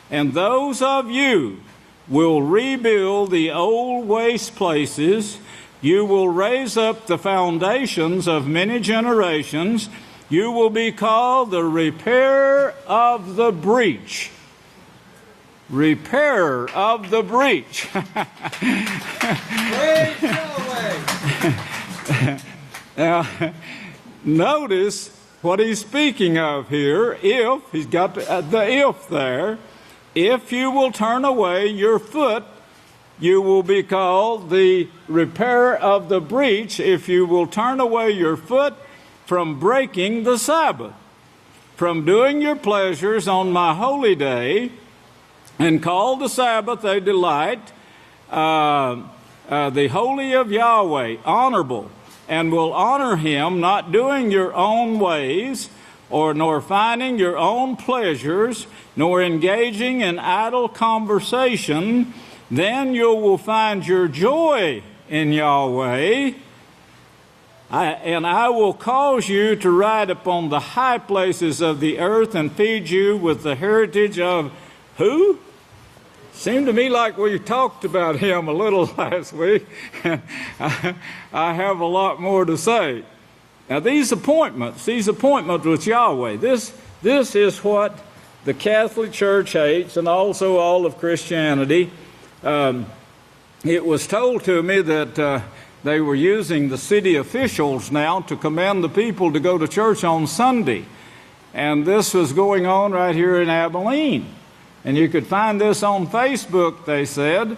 and those of you will rebuild the old waste places, you will raise up the foundations of many generations, you will be called the repairer of the breach. Repairer of the breach. Praise Yahweh. Now, notice what he's speaking of here. If, he's got the if there, if you will turn away your foot, you will be called the repairer of the breach, if you will turn away your foot from breaking the Sabbath, from doing your pleasures on my holy day, and call the Sabbath a delight, the holy of Yahweh, honorable, and will honor him, not doing your own ways, nor finding your own pleasures, nor engaging in idle conversation, then you will find your joy in Yahweh, and I will cause you to ride upon the high places of the earth and feed you with the heritage of Who? Seemed to me like we talked about him a little last week, and I have a lot more to say. Now, these appointments with Yahweh, this is what the Catholic Church hates, and also all of Christianity. It was told to me that they were using the city officials now to command the people to go to church on Sunday. And this was going on right here in Abelin. And you could find this on Facebook, they said.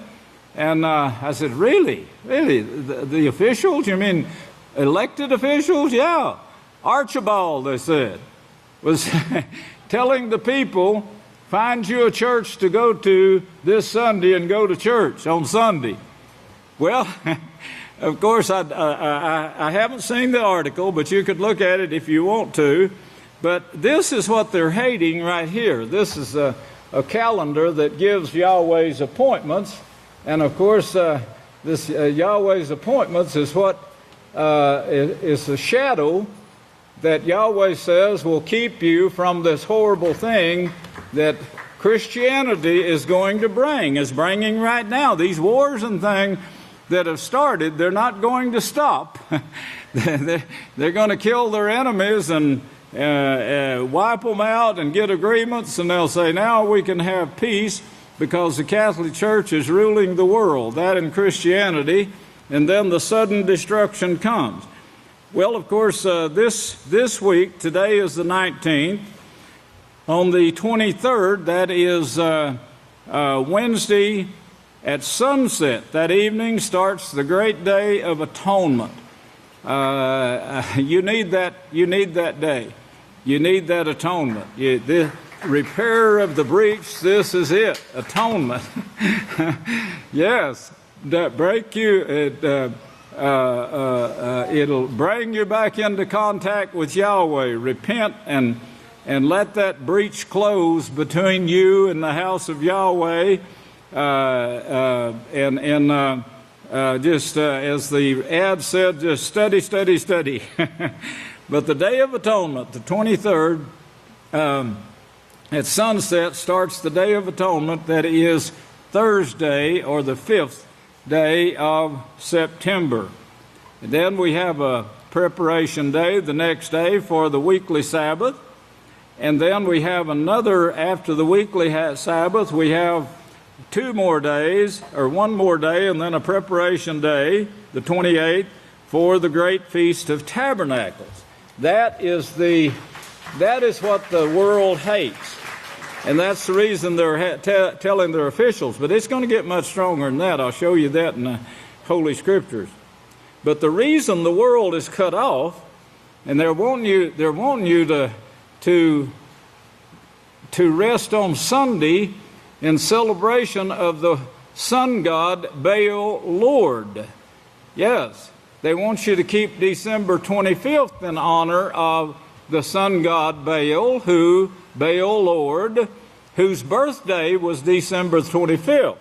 And I said, really? Really? The officials? You mean elected officials? Yeah. Archibald, they said, was telling the people, find you a church to go to this Sunday and go to church on Sunday. Well, of course, I haven't seen the article, but you could look at it if you want to. But this is what they're hating right here. This is a calendar that gives Yahweh's appointments. And of course, this Yahweh's appointments is what is the shadow that Yahweh says will keep you from this horrible thing that Christianity is going to bring, is bringing right now. These wars and things that have started, they're not going to stop. They're going to kill their enemies and wipe them out and get agreements, and they'll say, now we can have peace because the Catholic Church is ruling the world, that in Christianity, and then the sudden destruction comes. Well, of course, this week, today is the 19th. On the 23rd, that is Wednesday at sunset, that evening starts the great day of atonement. You need that day. You need that atonement. The repair of the breach, this is it, atonement. Yes, that break you, it'll bring you back into contact with Yahweh. Repent and let that breach close between you and the house of Yahweh. Just as the ad said, just study, study, study. But the Day of Atonement, the 23rd, at sunset starts the Day of Atonement. That is Thursday, or the 5th day of September. And then we have a preparation day the next day for the weekly Sabbath. And then we have another, after the weekly Sabbath, we have 2 more days, or 1 more day, and then a preparation day, the 28th, for the great Feast of Tabernacles. That is what the world hates. And that's the reason they're telling their officials. But it's going to get much stronger than that. I'll show you that in the Holy Scriptures. But the reason the world is cut off, and they're wanting you to rest on Sunday in celebration of the sun god Baal Lord. Yes, they want you to keep December 25th in honor of the sun god Baal, Baal Lord, whose birthday was December 25th.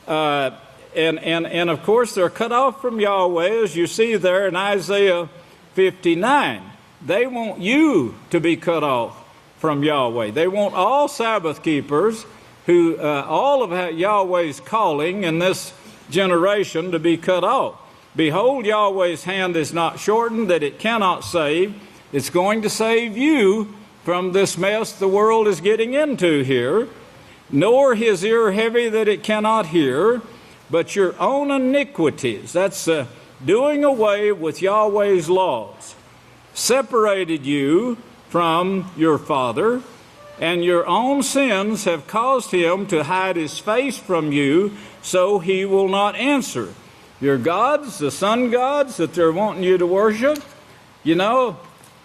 And of course, they're cut off from Yahweh, as you see there in Isaiah 59. They want you to be cut off from Yahweh. They want all Sabbath keepers, who all of Yahweh's calling in this generation, to be cut off. Behold, Yahweh's hand is not shortened that it cannot save. It's going to save you from this mess the world is getting into here. Nor his ear heavy that it cannot hear, but your own iniquities, that's doing away with Yahweh's laws, separated you from your Father, and your own sins have caused him to hide his face from you, so he will not answer. Your gods, the sun gods that they're wanting you to worship, you know,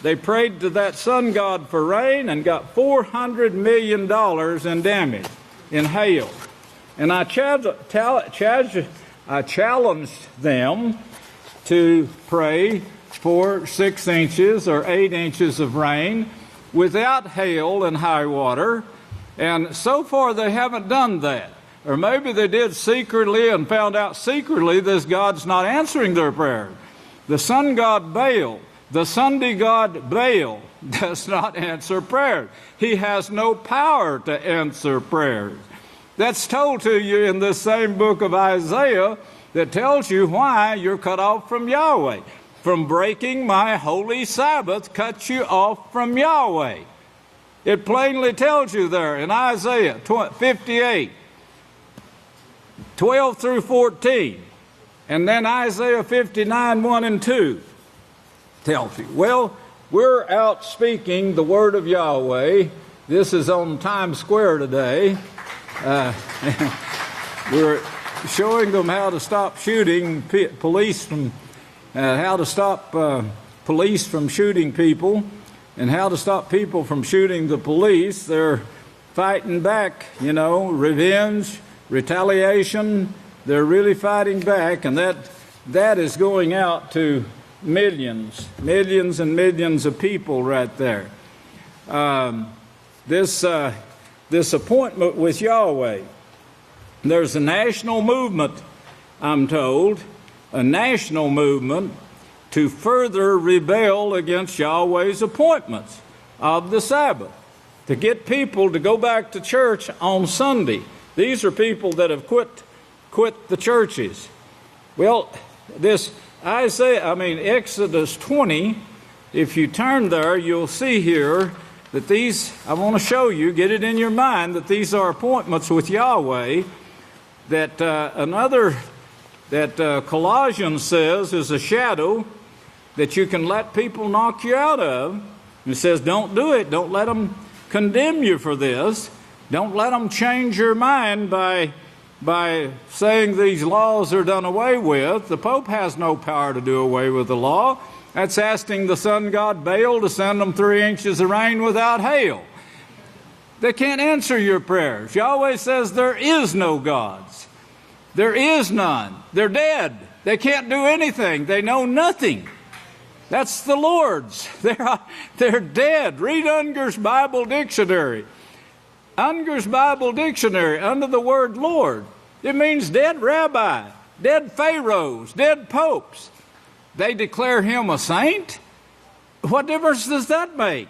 they prayed to that sun god for rain and got $400 million in damage, in hail. And I challenged them to pray for 6 inches or 8 inches of rain without hail and high water. And so far they haven't done that. Or maybe they did secretly and found out secretly this God's not answering their prayer. The sun god Baal The Sunday god Baal does not answer prayers. He has no power to answer prayers. That's told to you in the same book of Isaiah that tells you why you're cut off from Yahweh. From breaking my holy Sabbath cuts you off from Yahweh. It plainly tells you there in Isaiah 58, 12 through 14. And then Isaiah 59, 1 and 2 tells you. Well, we're out speaking the word of Yahweh. This is on Times Square today. We're showing them how to stop shooting police from, how to stop police from shooting people, and how to stop people from shooting the police. They're fighting back, revenge, retaliation. They're really fighting back, and that is going out to millions and millions of people right there. This appointment with Yahweh, there's a national movement, I'm told, a national movement to further rebel against Yahweh's appointments of the Sabbath, to get people to go back to church on Sunday. These are people that have quit the churches. Well, this Exodus 20, if you turn there, you'll see here that these, I want to show you, get it in your mind, that these are appointments with Yahweh, that Colossians says is a shadow that you can let people knock you out of. It says don't do it. Don't let them condemn you for this. Don't let them change your mind by saying these laws are done away with. The Pope has no power to do away with the law. That's asking the sun god Baal to send them 3 inches of rain without hail. They can't answer your prayers. Yahweh says there is no gods. There is none. They're dead. They can't do anything. They know nothing. That's the Lord's. They're dead. Read Unger's Bible Dictionary. Unger's Bible Dictionary, under the word Lord, it means dead rabbi, dead pharaohs, dead popes. They declare him a saint? What difference does that make?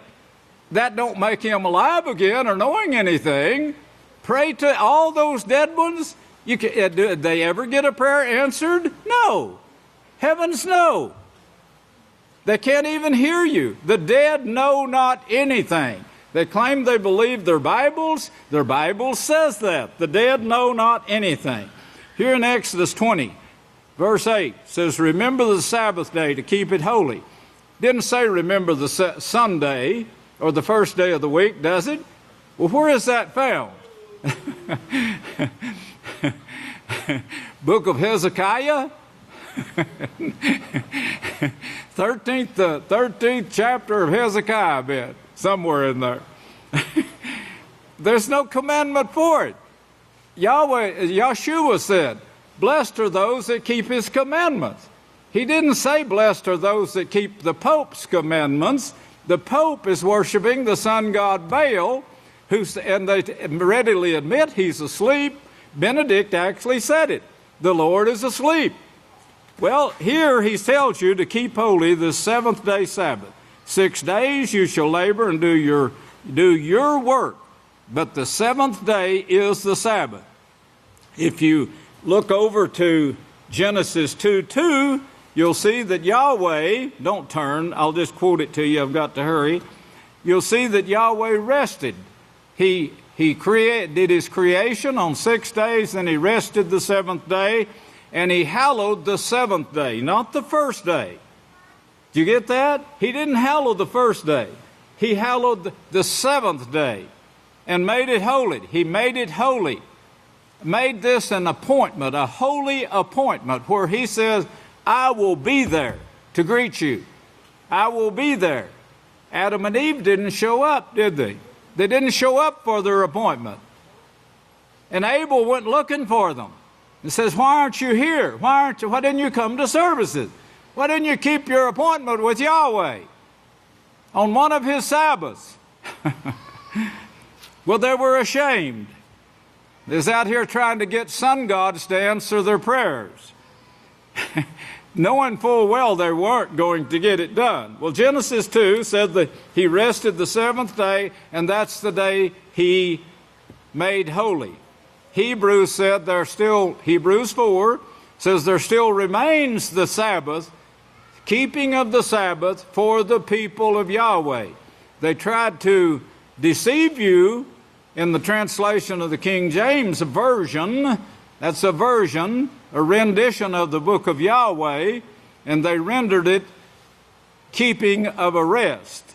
That don't make him alive again or knowing anything. Pray to all those dead ones. Did they ever get a prayer answered? No. Heavens, no. They can't even hear you. The dead know not anything. They claim they believe their Bibles. Their Bible says that. The dead know not anything. Here in Exodus 20, verse 8, says, remember the Sabbath day to keep it holy. Didn't say remember the Sunday or the first day of the week, does it? Well, where is that found? Book of Hezekiah? 13th chapter of Hezekiah, I bet. Somewhere in there. There's no commandment for it. Yahshua said, blessed are those that keep his commandments. He didn't say blessed are those that keep the Pope's commandments. The Pope is worshiping the sun god Baal, and they readily admit he's asleep. Benedict actually said it. The Lord is asleep. Well, here he tells you to keep holy the seventh day Sabbath. 6 days you shall labor and do your work, but the seventh day is the Sabbath. If you look over to Genesis 2:2, you'll see that Yahweh, don't turn, I'll just quote it to you, I've got to hurry. You'll see that Yahweh rested. He did his creation on 6 days, and he rested the seventh day, and he hallowed the seventh day, not the first day. Do you get that? He didn't hallow the first day. He hallowed the seventh day and made it holy. He made it holy. Made this an appointment, a holy appointment, where he says, I will be there to greet you. I will be there. Adam and Eve didn't show up, did they? They didn't show up for their appointment. And Abel went looking for them and says, why aren't you here? Why didn't you come to services? Why didn't you keep your appointment with Yahweh on one of his Sabbaths? Well, they were ashamed. They was out here trying to get sun gods to answer their prayers. knowing full well they weren't going to get it done. Well, Genesis 2 said that he rested the seventh day, and that's the day he made holy. Hebrews 4 says there still remains the Sabbath, keeping of the Sabbath for the people of Yahweh. They tried to deceive you in the translation of the King James Version. That's a version, a rendition of the book of Yahweh, and they rendered it keeping of a rest.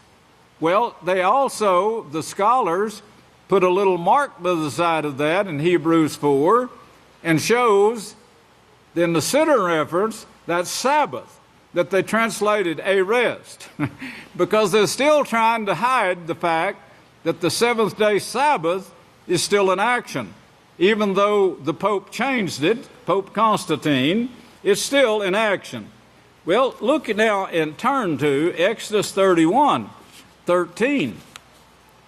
Well, they also, the scholars, put a little mark by the side of that in Hebrews 4 and shows in the center reference that Sabbath, that they translated a rest, because they're still trying to hide the fact that the seventh day Sabbath is still in action. Even though the Pope changed it, Pope Constantine, it's still in action. Well, look now and turn to Exodus 31:13.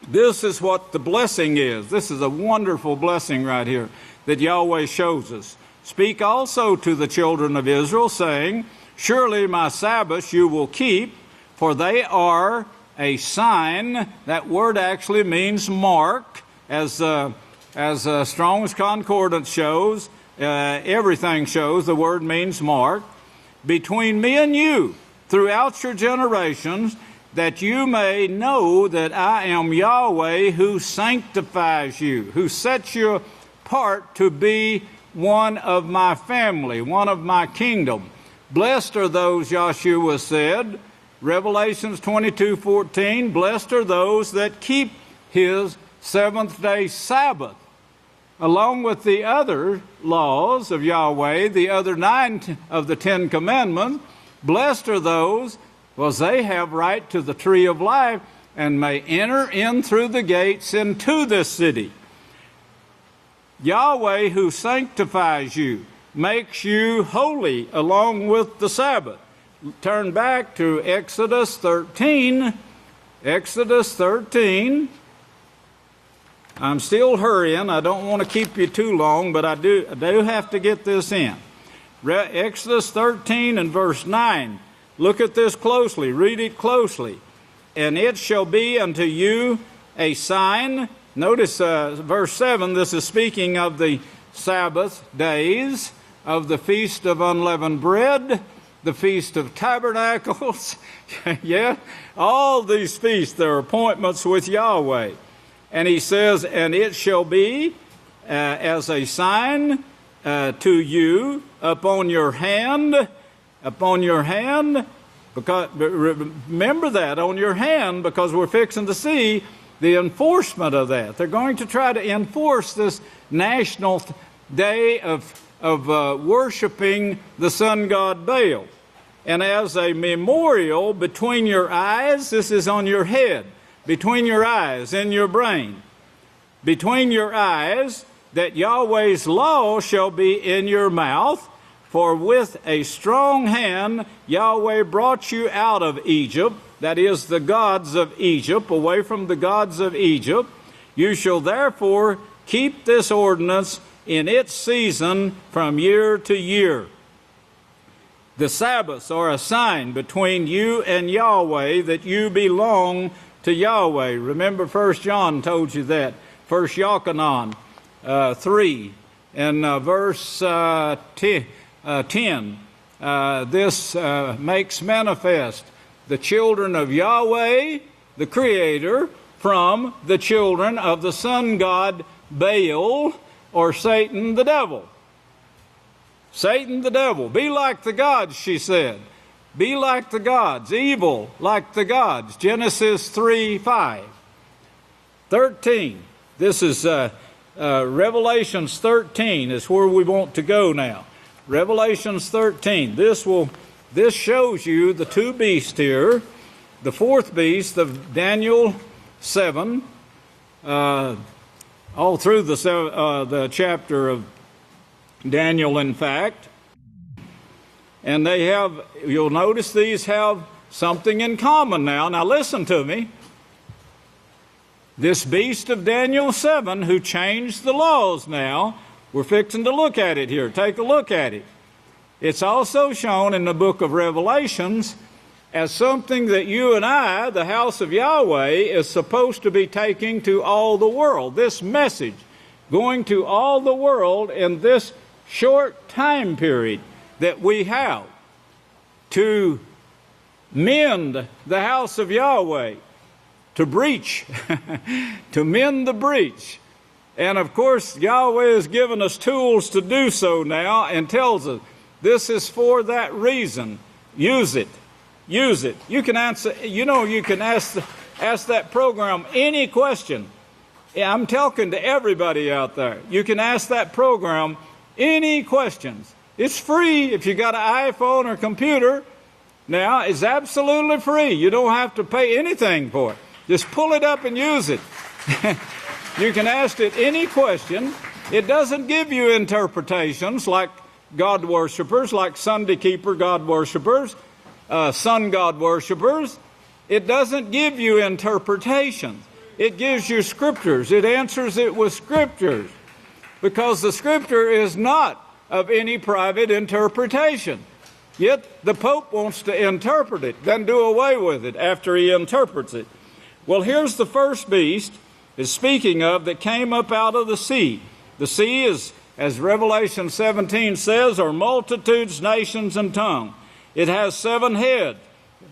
This is what the blessing is. This is a wonderful blessing right here that Yahweh shows us. Speak also to the children of Israel, saying, surely my Sabbaths you will keep, for they are a sign. That word actually means mark, as Strong's Concordance shows. Everything shows the word means mark. Between me and you, throughout your generations, that you may know that I am Yahweh who sanctifies you, who sets you apart to be one of my family, one of my kingdom. Blessed are those, Yahshua said, Revelations 22:14, blessed are those that keep his seventh day Sabbath. Along with the other laws of Yahweh, the other 9 of the 10 commandments, blessed are those, because they have right to the tree of life and may enter in through the gates into this city. Yahweh who sanctifies you, makes you holy along with the Sabbath. Turn back to Exodus 13. Exodus 13. I'm still hurrying. I don't want to keep you too long, but I do have to get this in. Exodus 13 and verse 9. Look at this closely. Read it closely. And it shall be unto you a sign. Notice verse 7. This is speaking of the Sabbath days, of the Feast of Unleavened Bread, the Feast of Tabernacles. Yeah, all these feasts, they're appointments with Yahweh. And he says, and it shall be as a sign to you upon your hand, because remember that, on your hand, because we're fixing to see the enforcement of that. They're going to try to enforce this national day of worshiping the sun god Baal. And as a memorial between your eyes, this is on your head, between your eyes, in your brain, between your eyes, that Yahweh's law shall be in your mouth. For with a strong hand Yahweh brought you out of Egypt, that is, the gods of Egypt, away from the gods of Egypt. You shall therefore keep this ordinance in its season from year to year. The Sabbaths are a sign between you and Yahweh that you belong to Yahweh. Remember 1 John told you that. 1 Yochanan 3 and verse 10. This makes manifest the children of Yahweh, the Creator, from the children of the sun god Baal, or Satan the devil. Satan the devil. Be like the gods, she said. Be like the gods. Evil like the gods. Genesis 3:5. 13. This is Revelations 13 is where we want to go now. Revelations 13. This shows you the two beasts here. The fourth beast of Daniel 7, all through the chapter of Daniel, in fact. And they have, you'll notice these have something in common now. Now listen to me. This beast of Daniel 7 who changed the laws now, we're fixing to look at it here. Take a look at it. It's also shown in the book of Revelations as something that you and I, the house of Yahweh, is supposed to be taking to all the world. This message going to all the world in this short time period that we have to mend the house of Yahweh, to breach, to mend the breach. And of course, Yahweh has given us tools to do so now and tells us this is for that reason. Use it. Use it. You can answer, you can ask that program any question. Yeah, I'm talking to everybody out there. You can ask that program any questions. It's free if you got an iPhone or computer. Now, it's absolutely free. You don't have to pay anything for it. Just pull it up and use it. You can ask it any question. It doesn't give you interpretations like God worshipers, like Sunday keeper God worshipers, sun God worshipers. It doesn't give you interpretations. It gives you scriptures. It answers it with scriptures, because the scripture is not of any private interpretation. Yet the Pope wants to interpret it, then do away with it after he interprets it. Well, here's the first beast is speaking of that came up out of the sea. The sea is, as Revelation 17 says, are multitudes, nations, and tongues. It has 7 heads.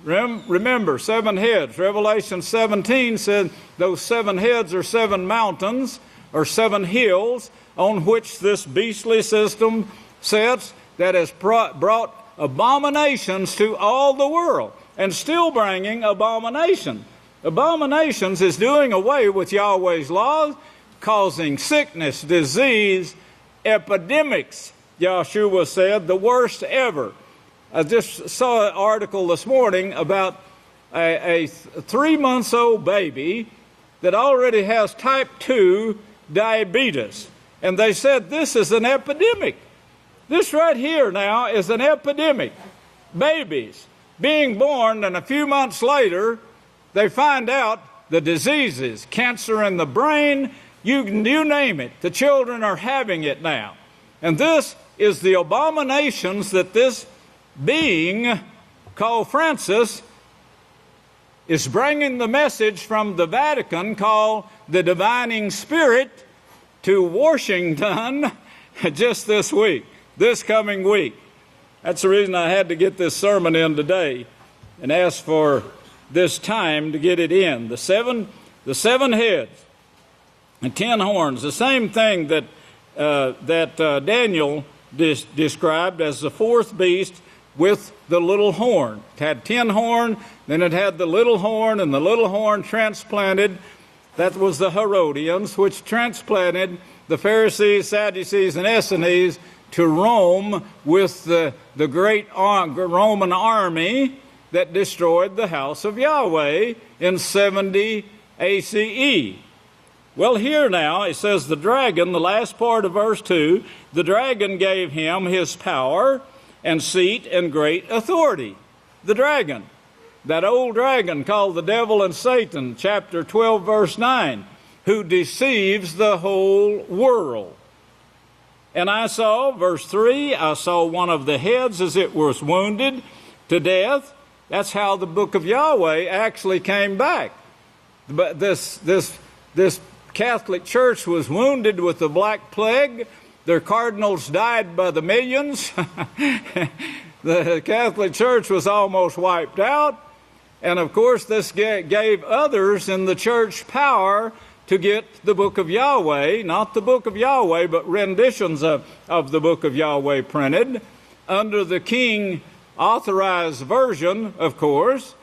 Remember, 7 heads. Revelation 17 said those 7 heads are 7 mountains or 7 hills on which this beastly system sits that has brought abominations to all the world, and still bringing abominations. Abominations is doing away with Yahweh's laws, causing sickness, disease, epidemics. Yahshua said, the worst ever. I just saw an article this morning about a 3-month-old baby that already has type 2 diabetes. And they said this is an epidemic. This right here now is an epidemic. Babies being born, and a few months later, they find out the diseases, cancer in the brain, you name it. The children are having it now. And this is the abominations that this being called Francis is bringing the message from the Vatican called the Divining Spirit to Washington just this week, this coming week. That's the reason I had to get this sermon in today and ask for this time to get it in. The seven heads and 10 horns, the same thing that Daniel described as the 4th beast with the little horn. It had 10 horns, then it had the little horn, and the little horn transplanted. That was the Herodians, which transplanted the Pharisees, Sadducees, and Essenes to Rome with the great Roman army that destroyed the house of Yahweh in 70 ACE. Well, here now, it says the dragon, the last part of verse 2, the dragon gave him his power and seat and great authority. The dragon, that old dragon called the devil and Satan, chapter 12, verse 9, who deceives the whole world. And I saw, verse 3, I saw one of the heads as it was wounded to death. That's how the book of Yahweh actually came back. But this Catholic Church was wounded with the Black Plague. Their cardinals died by the millions. The Catholic Church was almost wiped out. And of course, this gave others in the church power to get the book of Yahweh, not the book of Yahweh, but renditions of the book of Yahweh printed under the king authorized version, of course,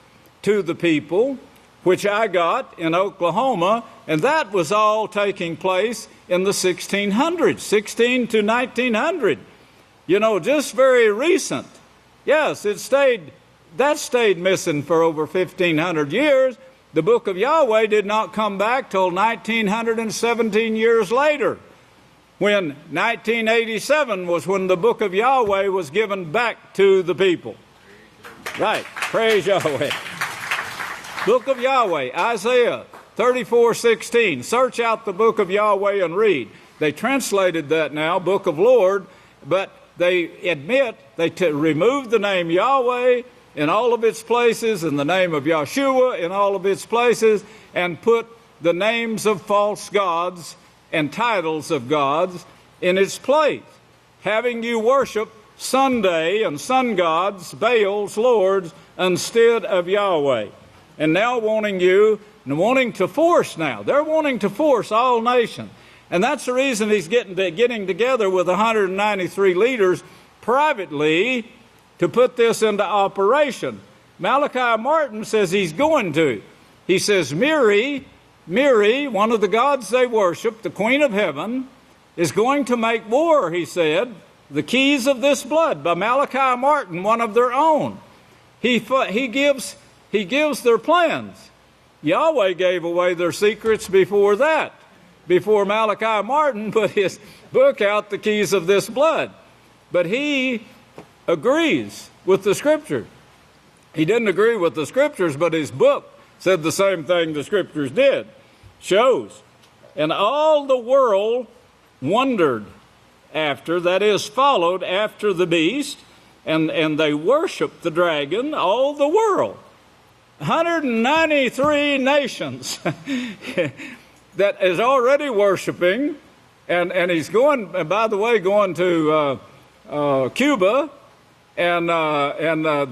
to the people, which I got in Oklahoma, and that was all taking place in the 1600s, 16 to 1900. Just very recent. Yes, that stayed missing for over 1,500 years. The book of Yahweh did not come back till 1917 years later, when 1987 was when the book of Yahweh was given back to the people. Right, praise Yahweh. Book of Yahweh, Isaiah 34:16. Search out the book of Yahweh and read. They translated that now, book of Lord, but they admit, they remove the name Yahweh in all of its places and the name of Yahshua in all of its places, and put the names of false gods and titles of gods in its place, having you worship Sunday and sun gods, Baals, lords, instead of Yahweh. And now wanting to force now. They're wanting to force all nations. And that's the reason he's getting together with 193 leaders privately to put this into operation. Malachi Martin says he's going to. He says Mary, one of the gods they worship, the Queen of Heaven, is going to make war, he said, the keys of this blood, by Malachi Martin, one of their own. He gives their plans. Yahweh gave away their secrets before that, before Malachi Martin put his book out, The Keys of This Blood. But he agrees with the Scripture. He didn't agree with the Scriptures, but his book said the same thing the Scriptures did. Shows. And all the world wondered after, that is, followed after the beast, and they worshiped the dragon, all the world. 193 nations that is already worshiping, and he's going, and by the way, going to Cuba, and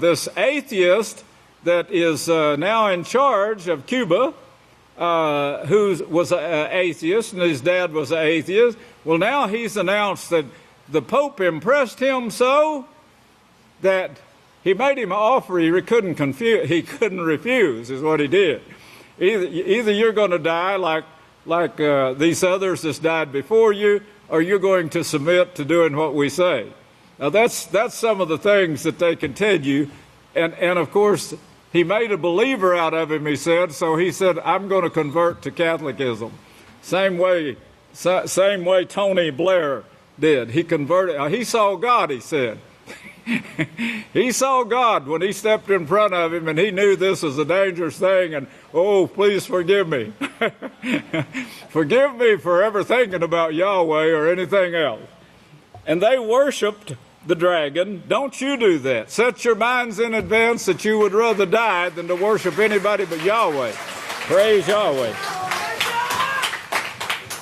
this atheist that is now in charge of Cuba, who was an atheist, and his dad was an atheist. Well, now he's announced that the Pope impressed him so that he made him an offer he couldn't refuse, is what he did. Either you're going to die like these others that's died before you, or you're going to submit to doing what we say. Now that's some of the things that they continue, and of course he made a believer out of him, he said. So he said, I'm going to convert to Catholicism. Same way Tony Blair did. He converted. He saw God, he said. He saw God when he stepped in front of him, and he knew this was a dangerous thing, and, oh, please forgive me. Forgive me for ever thinking about Yahweh or anything else. And they worshiped the dragon. Don't you do that. Set your minds in advance that you would rather die than to worship anybody but Yahweh. Praise Yahweh.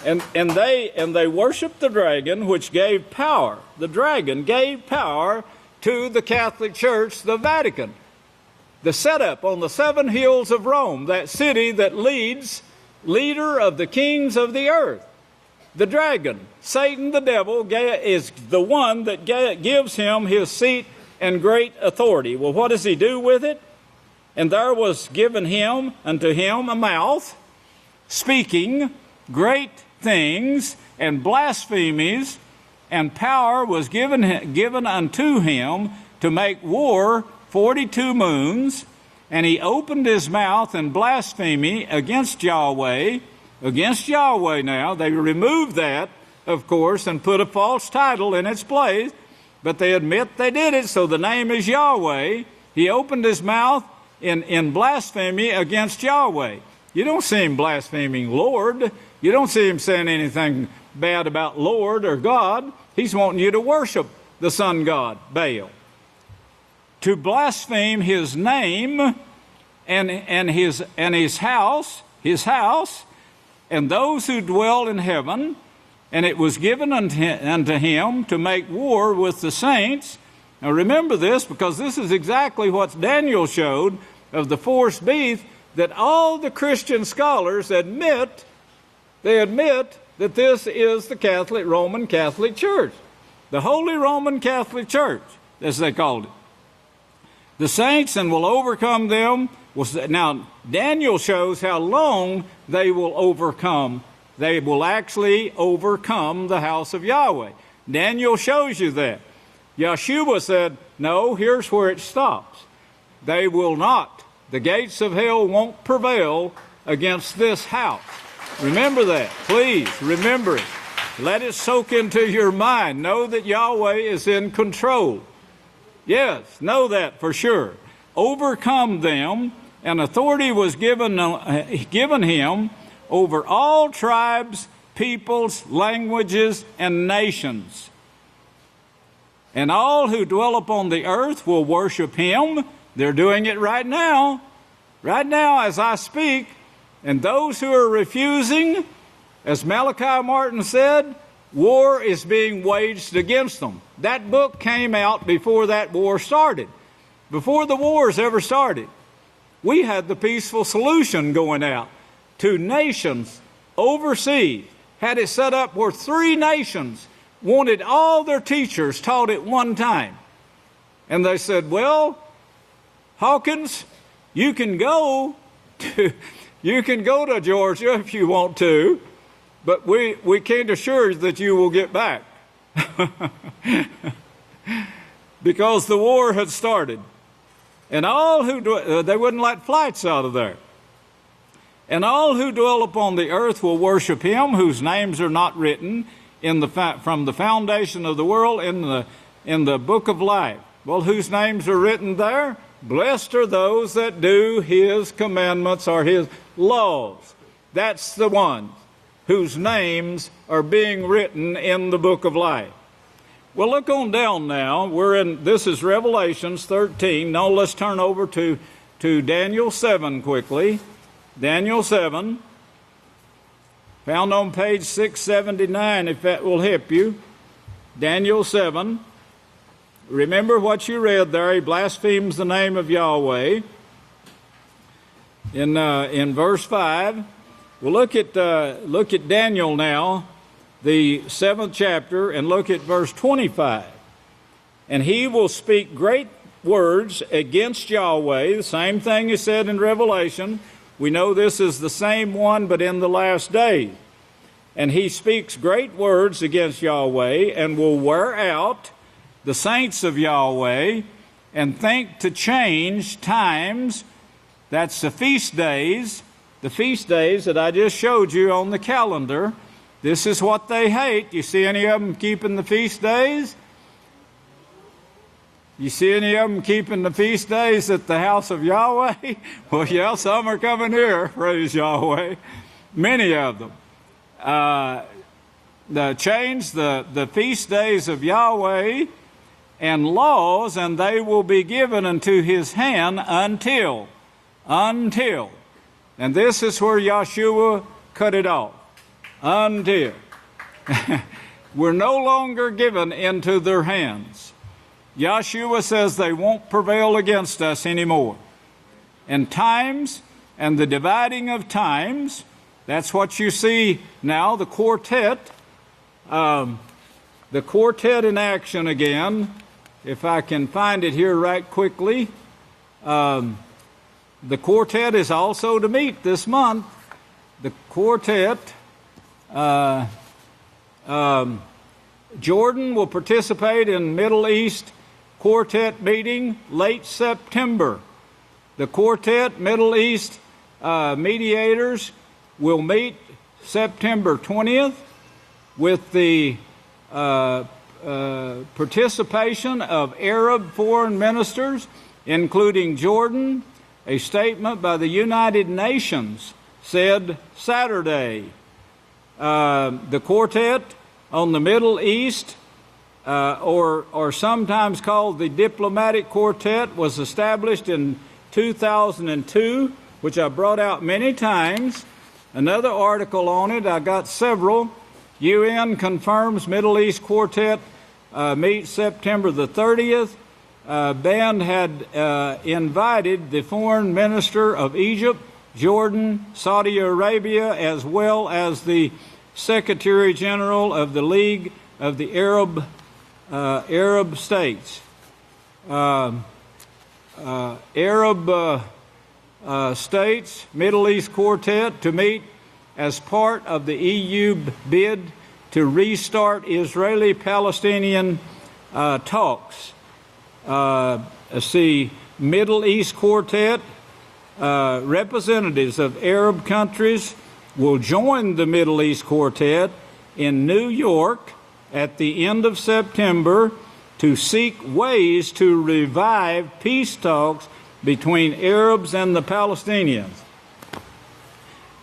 And they worshiped the dragon, which gave power. The dragon gave power to the Catholic Church, the Vatican. The setup on the 7 hills of Rome, that city that leader of the kings of the earth. The dragon, Satan the devil, is the one that gives him his seat and great authority. Well, what does he do with it? And there was given unto him a mouth, speaking great things and blasphemies, and power was given unto him to make war 42 moons, and he opened his mouth in blasphemy against Yahweh. Against Yahweh now. They removed that, of course, and put a false title in its place, but they admit they did it, so the name is Yahweh. He opened his mouth in blasphemy against Yahweh. You don't see him blaspheming Lord. You don't see him saying anything bad about Lord or God. He's wanting you to worship the sun god, Baal. To blaspheme his name and his house, and those who dwell in heaven, and it was given unto him to make war with the saints. Now remember this, because this is exactly what Daniel showed of the fourth beast, that all the Christian scholars admit that this is the Roman Catholic Church, the Holy Roman Catholic Church, as they called it. The saints, and will overcome them. Now, Daniel shows how long they will overcome. They will actually overcome the house of Yahweh. Daniel shows you that. Yeshua said, no, here's where it stops. They will not. The gates of hell won't prevail against this house. Remember that. Please, remember it. Let it soak into your mind. Know that Yahweh is in control. Yes, know that for sure. Overcome them, and authority was given him over all tribes, peoples, languages, and nations. and all who dwell upon the earth will worship him. They're doing it right now as I speak. And those who are refusing, as Malachi Martin said, war is being waged against them. That book came out before that war started. Before the wars ever started, we had the peaceful solution going out to nations overseas. Had it set up where 3 nations wanted all their teachers taught at one time. And they said, well, Hawkins, you can go to Georgia if you want to, but we can't assure you that you will get back. Because the war had started. And all who they wouldn't let flights out of there. And all who dwell upon the earth will worship him, whose names are not written from the foundation of the world in the book of life. Well, whose names are written there? Blessed are those that do his commandments or his laws. That's the ones whose names are being written in the book of life. Well, look on down now. This is Revelations 13. Now let's turn over to Daniel 7 quickly. Daniel 7, found on page 679, if that will help you. Daniel 7. Remember what you read there. He blasphemes the name of Yahweh. In verse 5. Well, look at Daniel now, the 7th chapter, and look at verse 25. And he will speak great words against Yahweh. The same thing is said in Revelation. We know this is the same one, but in the last days. And he speaks great words against Yahweh and will wear out the saints of Yahweh and think to change times. That's the feast days that I just showed you on the calendar. This is what they hate. You see any of them keeping the feast days? You see any of them keeping the feast days at the House of Yahweh? Well, yeah, some are coming here, praise Yahweh. Many of them. Change the feast days of Yahweh and laws, and they will be given into his hand until. And this is where Yahshua cut it off. Until. We're no longer given into their hands. Yahshua says they won't prevail against us anymore. And times and the dividing of times, that's what you see now, the quartet. The quartet in action again, if I can find it here right quickly. The quartet is also to meet this month. The quartet, Jordan will participate in Middle East quartet meeting late September. The quartet Middle East mediators will meet September 20th with the participation of Arab foreign ministers, including Jordan. A statement by the United Nations said Saturday. The quartet on the Middle East, or sometimes called the Diplomatic Quartet, was established in 2002, which I brought out many times. Another article on it, I got several. UN confirms Middle East Quartet meets September the 30th. Band had invited the foreign minister of Egypt, Jordan, Saudi Arabia, as well as the Secretary General of the League of the Arab States. States, Middle East Quartet, to meet as part of the EU bid to restart Israeli-Palestinian talks. See, Middle East Quartet, representatives of Arab countries will join the Middle East Quartet in New York at the end of September to seek ways to revive peace talks between Arabs and the Palestinians.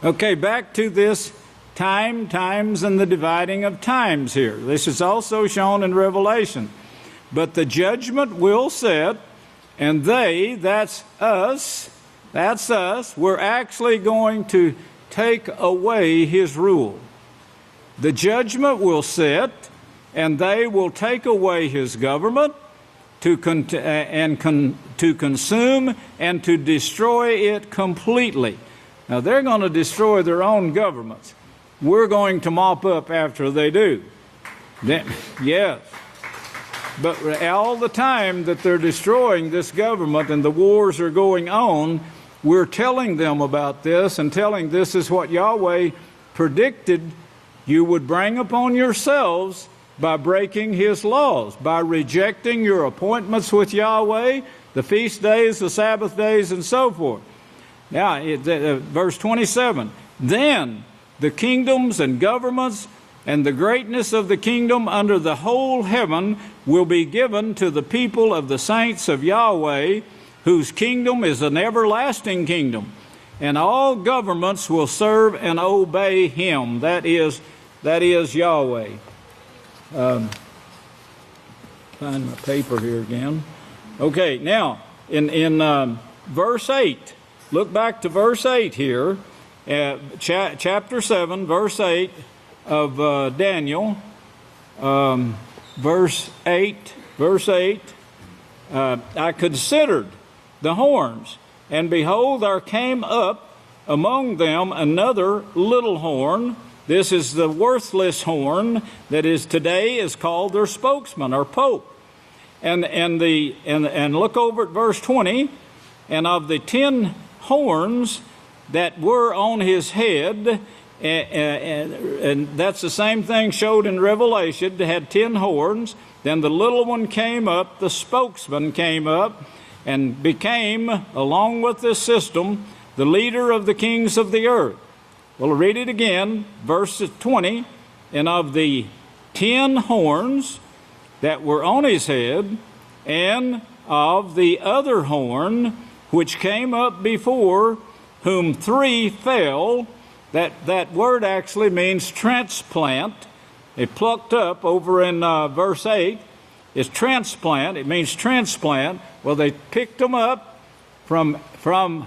Okay, back to this times, and the dividing of times here. This is also shown in Revelation. But the judgment will set, and they, that's us, we're actually going to take away his rule. The judgment will set, and they will take away his government to consume and to destroy it completely. Now, they're going to destroy their own governments. We're going to mop up after they do. Yes. But all the time that they're destroying this government and the wars are going on, we're telling them about this and telling this is what Yahweh predicted you would bring upon yourselves by breaking his laws, by rejecting your appointments with Yahweh, the feast days, the Sabbath days, and so forth. Now, verse 27, then the kingdoms and governments and the greatness of the kingdom under the whole heaven will be given to the people of the saints of Yahweh, whose kingdom is an everlasting kingdom, and all governments will serve and obey him. That is Yahweh. Find my paper here again. Okay, now in verse 8, look back to verse 8 here, chapter 7, verse 8 of Daniel. Verse 8, I considered the horns, and behold, there came up among them another little horn. This is the worthless horn that is today is called their spokesman or pope. And look over at verse 20, and of the 10 horns that were on his head, and that's the same thing showed in Revelation. They had 10 horns. Then the little one came up, the spokesman came up, and became, along with this system, the leader of the kings of the earth. Well, read it again, verse 20. And of the 10 horns that were on his head, and of the other horn which came up before, whom 3 fell. That word actually means transplant. It plucked up over in verse 8. It's transplant. It means transplant. Well, they picked them up from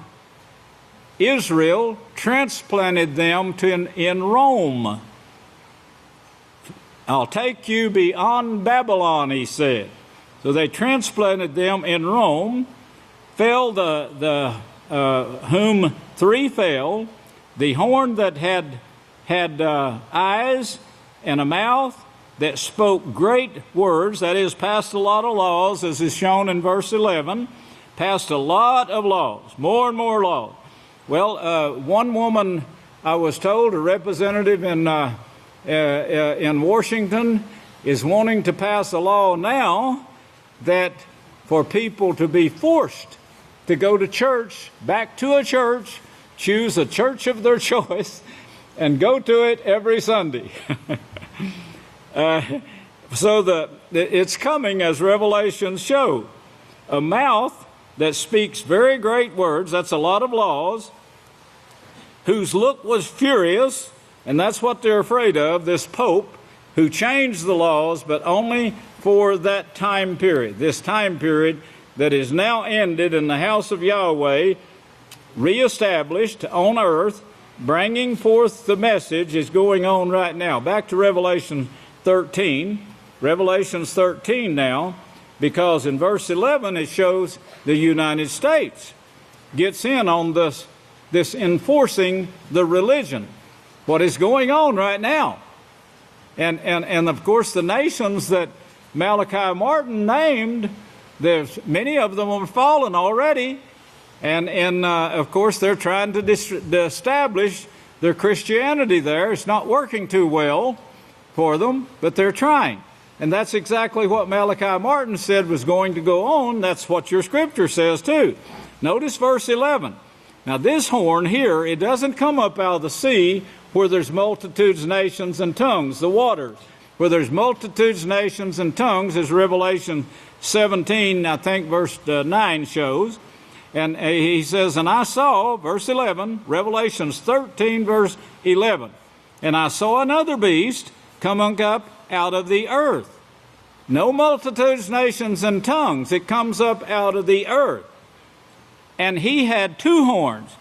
Israel, transplanted them in Rome. I'll take you beyond Babylon, he said. So they transplanted them in Rome. Fell whom 3 fell. The horn that had eyes and a mouth, that spoke great words, that is, passed a lot of laws, as is shown in verse 11, passed a lot of laws, more and more laws. Well, one woman, I was told, a representative in Washington, is wanting to pass a law now that for people to be forced to go to church, back to a church, choose a church of their choice, and go to it every Sunday. So it's coming, as Revelations show. A mouth that speaks very great words, that's a lot of laws, whose look was furious, and that's what they're afraid of, this Pope, who changed the laws, but only for that time period. This time period that is now ended, in the house of Yahweh, reestablished on earth, bringing forth the message, is going on right now. Back to Revelation 13. Revelations 13 now, because in verse 11 it shows the United States gets in on this enforcing the religion. What is going on right now. And of course the nations that Malachi Martin named, there's many of them have fallen already. And of course, they're trying to establish their Christianity there. It's not working too well for them, but they're trying. And that's exactly what Malachi Martin said was going to go on. That's what your scripture says too. Notice verse 11. Now this horn here, it doesn't come up out of the sea where there's multitudes, nations, and tongues, the waters. Where there's multitudes, nations, and tongues, as Revelation 17, I think verse 9 shows. And he says, and I saw, verse 11, Revelations 13, verse 11, and I saw another beast coming up out of the earth. No multitudes, nations, and tongues. It comes up out of the earth. And he had two horns,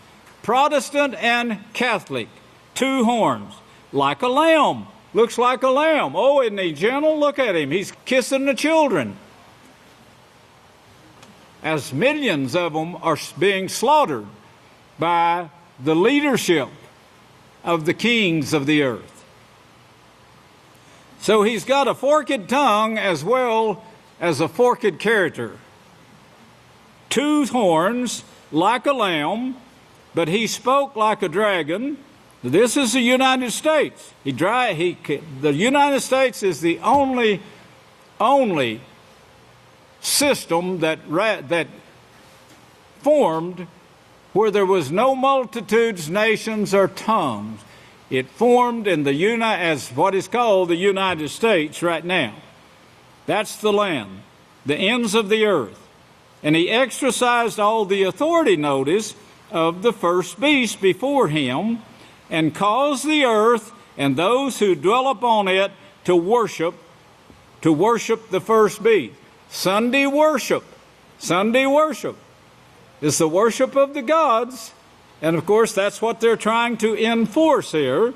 Protestant and Catholic, two horns, like a lamb. Looks like a lamb. Oh, isn't he gentle? Look at him. He's kissing the children. As millions of them are being slaughtered by the leadership of the kings of the earth. So he's got a forked tongue as well as a forked character. Two horns like a lamb, but he spoke like a dragon. This is the United States. The United States is the only system that formed where there was no multitudes, nations, or tongues. It formed in as what is called the United States right now. That's the land, the ends of the earth. And he exercised all the authority, notice, of the first beast before him, and caused the earth and those who dwell upon it to worship the first beast. Sunday worship is the worship of the gods. And of course, that's what they're trying to enforce here.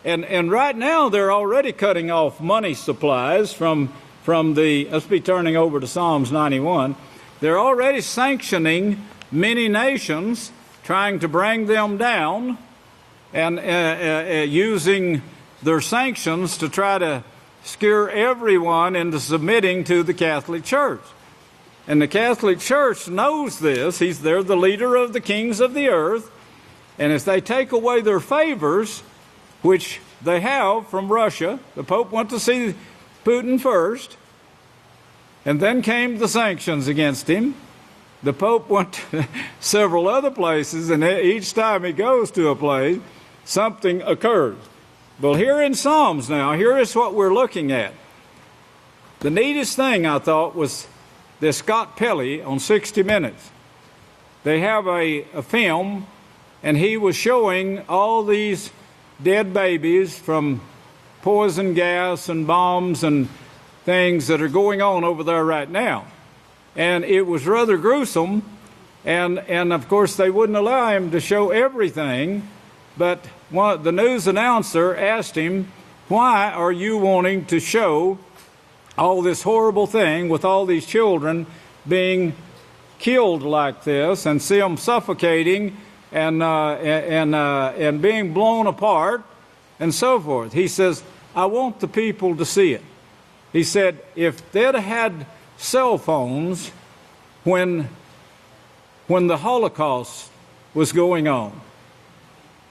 And right now, they're already cutting off money supplies from let's be turning over to Psalms 91. They're already sanctioning many nations, trying to bring them down, and using their sanctions to try to scare everyone into submitting to the Catholic Church. And the Catholic Church knows this. They're the leader of the kings of the earth. And if they take away their favors, which they have from Russia, the Pope went to see Putin first, and then came the sanctions against him. The Pope went to several other places, and each time he goes to a place, something occurs. Well, here in Psalms now, here is what we're looking at. The neatest thing, I thought, was this Scott Pelley on 60 Minutes. They have a film, and he was showing all these dead babies from poison gas and bombs and things that are going on over there right now. And it was rather gruesome, and of course they wouldn't allow him to show everything, but the news announcer asked him, why are you wanting to show all this horrible thing with all these children being killed like this, and see them suffocating and being blown apart and so forth? He says, I want the people to see it. He said, if they'd had cell phones when the Holocaust was going on,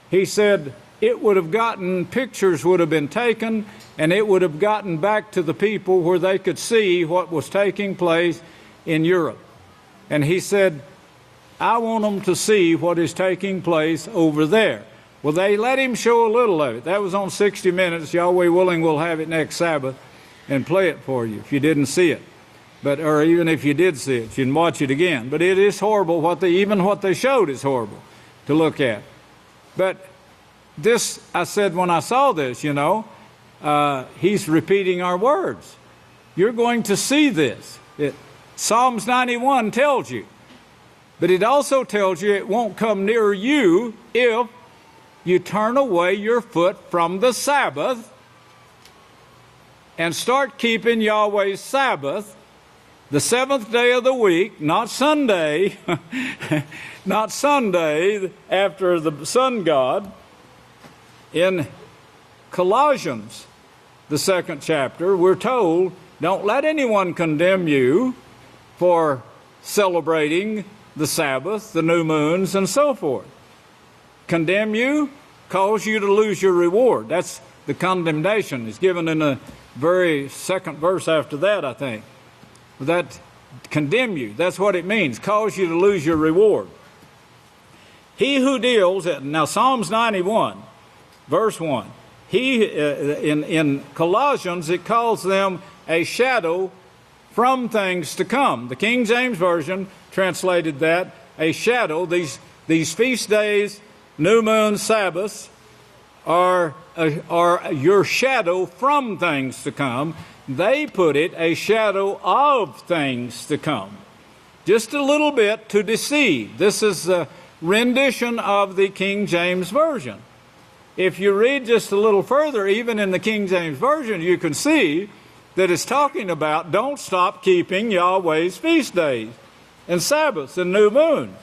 he said, pictures would have been taken, and it would have gotten back to the people where they could see what was taking place in Europe. And he said, I want them to see what is taking place over there. Well, they let him show a little of it. That was on 60 Minutes. Yahweh willing, we'll have it next Sabbath and play it for you if you didn't see it. Or even if you did see it, you can watch it again. But it is horrible. Even what they showed is horrible to look at. But this, I said when I saw this, he's repeating our words. You're going to see this. Psalms 91 tells you. But it also tells you it won't come near you if you turn away your foot from the Sabbath and start keeping Yahweh's Sabbath, the seventh day of the week, not Sunday, not Sunday after the sun god. In Colossians, the 2nd chapter, we're told, don't let anyone condemn you for celebrating the Sabbath, the new moons, and so forth. Condemn you, cause you to lose your reward. That's the condemnation. It's given in the very second verse after that, I think. That condemn you, that's what it means, cause you to lose your reward. He who deals, now Psalms 91, verse 1, in Colossians it calls them a shadow from things to come. The King James Version translated that a shadow. These feast days, new moon, Sabbaths, are your shadow from things to come. They put it a shadow of things to come. Just a little bit to deceive. This is a rendition of the King James Version. If you read just a little further, even in the King James Version, you can see that it's talking about don't stop keeping Yahweh's feast days and Sabbaths and new moons.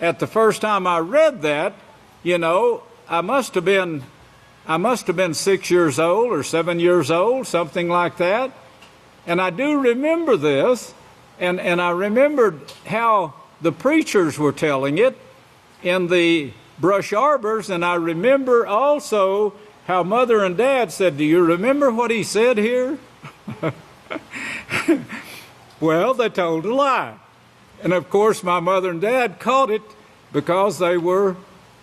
At the first time I read that, you know, I must have been 6 years old or 7 years old, something like that. And I do remember this, and I remembered how the preachers were telling it in the brush arbors, and I remember also how Mother and Dad said, "Do you remember what he said here?" Well, they told a lie. And of course, my mother and dad caught it because they were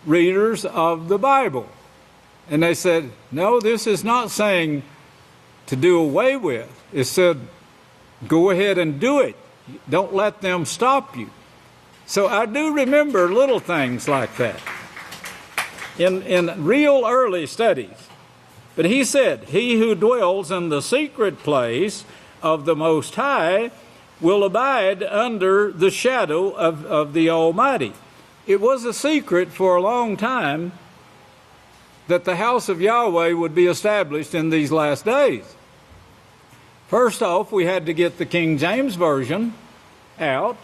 readers of the Bible. And they said, "No, this is not saying to do away with. It said, go ahead and do it. Don't let them stop you." So I do remember little things like that in real early studies. But he said, "He who dwells in the secret place of the Most High will abide under the shadow of the Almighty." It was a secret for a long time that the house of Yahweh would be established in these last days. First off, we had to get the King James Version out,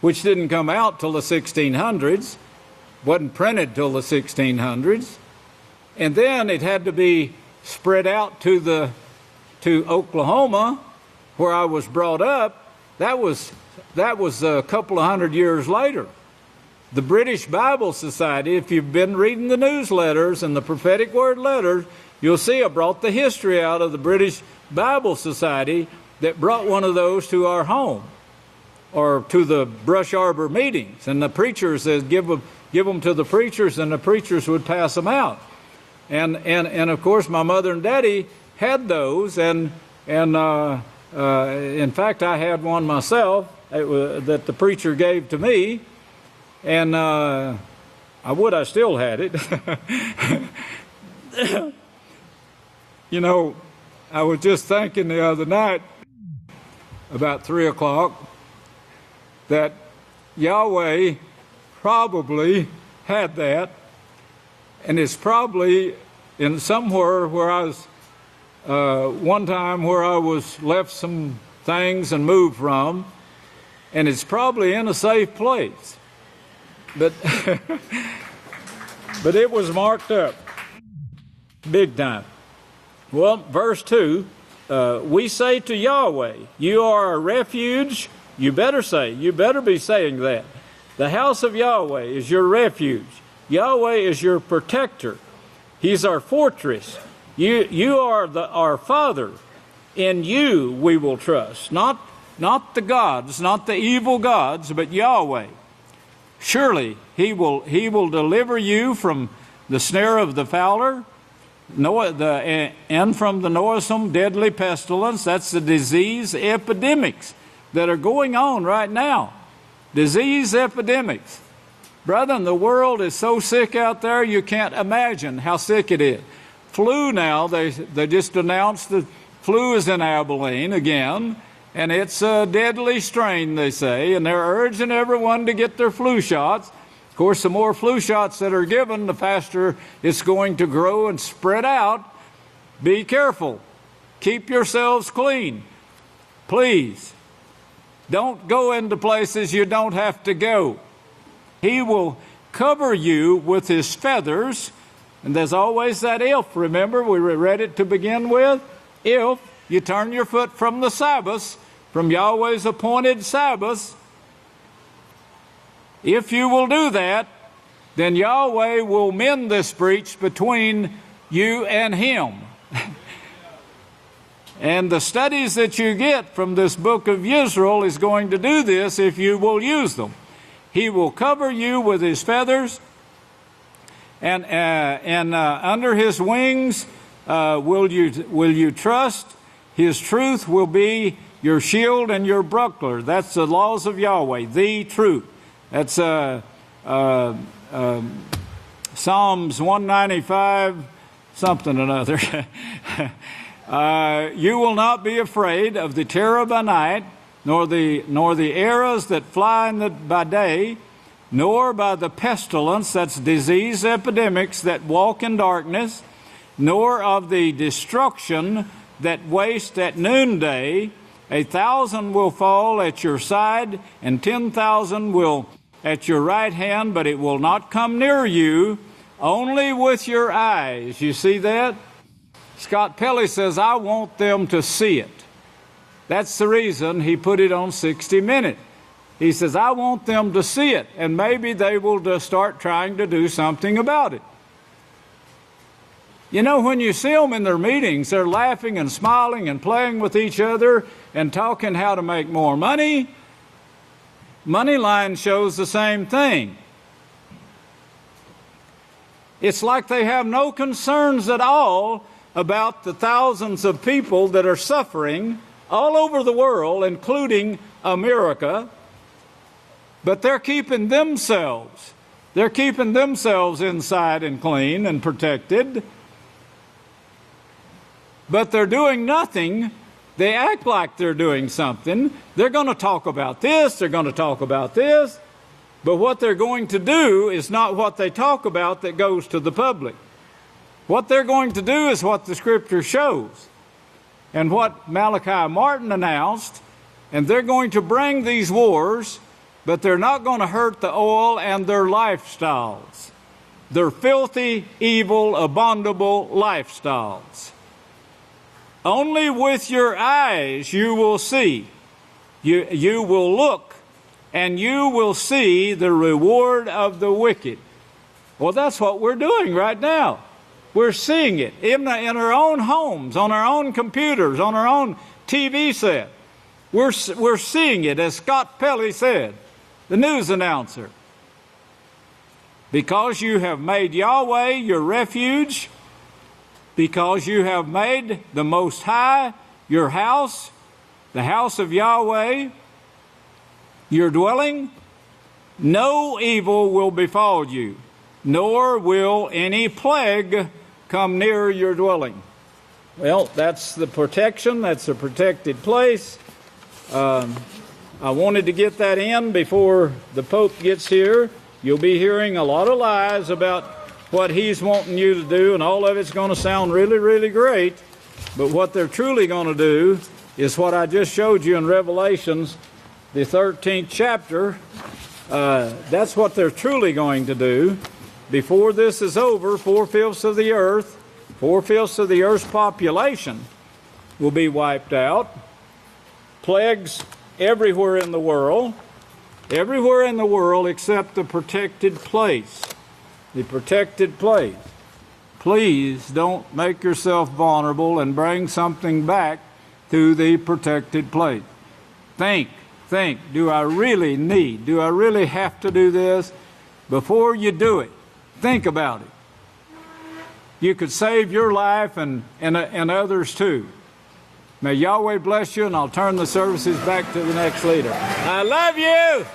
which didn't come out till the 1600s, wasn't printed till the 1600s. And then it had to be spread out to Oklahoma, where I was brought up. That was a couple of hundred years later. The British Bible Society, if you've been reading the newsletters and the prophetic word letters, you'll see I brought the history out of the British Bible Society that brought one of those to our home or to the brush arbor meetings. And the preachers said, give them to the preachers, and the preachers would pass them out. And of course, my mother and daddy had those, and in fact, I had one myself that the preacher gave to me, and I still had it. You know, I was just thinking the other night, about 3 o'clock, that Yahweh probably had that, and it's probably in somewhere where I was, one time where I was left some things and moved from, and it's probably in a safe place. But but it was marked up big time. Well, verse 2, we say to Yahweh, you are a refuge. You better be saying that. The house of Yahweh is your refuge. Yahweh is your protector. He's our fortress. You are our Father. In you we will trust. Not the gods, not the evil gods, but Yahweh. Surely He will deliver you from the snare of the fowler, and from the noisome deadly pestilence. That's the disease epidemics that are going on right now. Disease epidemics. Brethren, the world is so sick out there, you can't imagine how sick it is. Flu now, they just announced the flu is in Abelin again, and it's a deadly strain, they say, and they're urging everyone to get their flu shots. Of course, the more flu shots that are given, the faster it's going to grow and spread out. Be careful. Keep yourselves clean. Please. Don't go into places you don't have to go. He will cover you with His feathers. And there's always that if. Remember, we read it to begin with. If you turn your foot from the Sabbath, from Yahweh's appointed Sabbath, if you will do that, then Yahweh will mend this breach between you and Him. And the studies that you get from this book of Yisrayl is going to do this if you will use them. He will cover you with His feathers, and under His wings will you trust. His truth will be your shield and your buckler. That's the laws of Yahweh, the truth. That's Psalms 195, something or another. You will not be afraid of the terror by night, nor the arrows that fly by day, nor by the pestilence, that's disease epidemics that walk in darkness, nor of the destruction that waste at noonday. 1,000 will fall at your side, and 10,000 will at your right hand, but it will not come near you. Only with your eyes. You see that? Scott Pelley says, I want them to see it. That's the reason he put it on 60 Minutes. He says, I want them to see it, and maybe they will just start trying to do something about it. You know, when you see them in their meetings, they're laughing and smiling and playing with each other and talking how to make more money. Moneyline shows the same thing. It's like they have no concerns at all about the thousands of people that are suffering all over the world, including America. But they're keeping themselves inside and clean and protected. But they're doing nothing. They act like they're doing something. They're going to talk about this, they're going to talk about this. But what they're going to do is not what they talk about that goes to the public. What they're going to do is what the Scripture shows. And what Malachi Martin announced, and they're going to bring these wars, but they're not going to hurt the oil and their lifestyles. Their filthy, evil, abominable lifestyles. Only with your eyes you will see. You will look, and you will see the reward of the wicked. Well, that's what we're doing right now. We're seeing it in our own homes, on our own computers, on our own TV set. We're seeing it, as Scott Pelley said, the news announcer. Because you have made Yahweh your refuge, because you have made the Most High your house, the house of Yahweh, your dwelling, no evil will befall you, nor will any plague come near your dwelling. Well, that's the protection. That's a protected place. I wanted to get that in before the Pope gets here. You'll be hearing a lot of lies about what he's wanting you to do, and all of it's going to sound really, really great. But what they're truly going to do is what I just showed you in Revelations, the 13th chapter. That's what they're truly going to do. Before this is over, 4/5 of the earth, 4/5 of the earth's population will be wiped out. Plagues everywhere in the world except the protected place. The protected place. Please don't make yourself vulnerable and bring something back to the protected place. Think, do I really have to do this? Before you do it, think about it. You could save your life and others too. May Yahweh bless you, and I'll turn the services back to the next leader. I love you!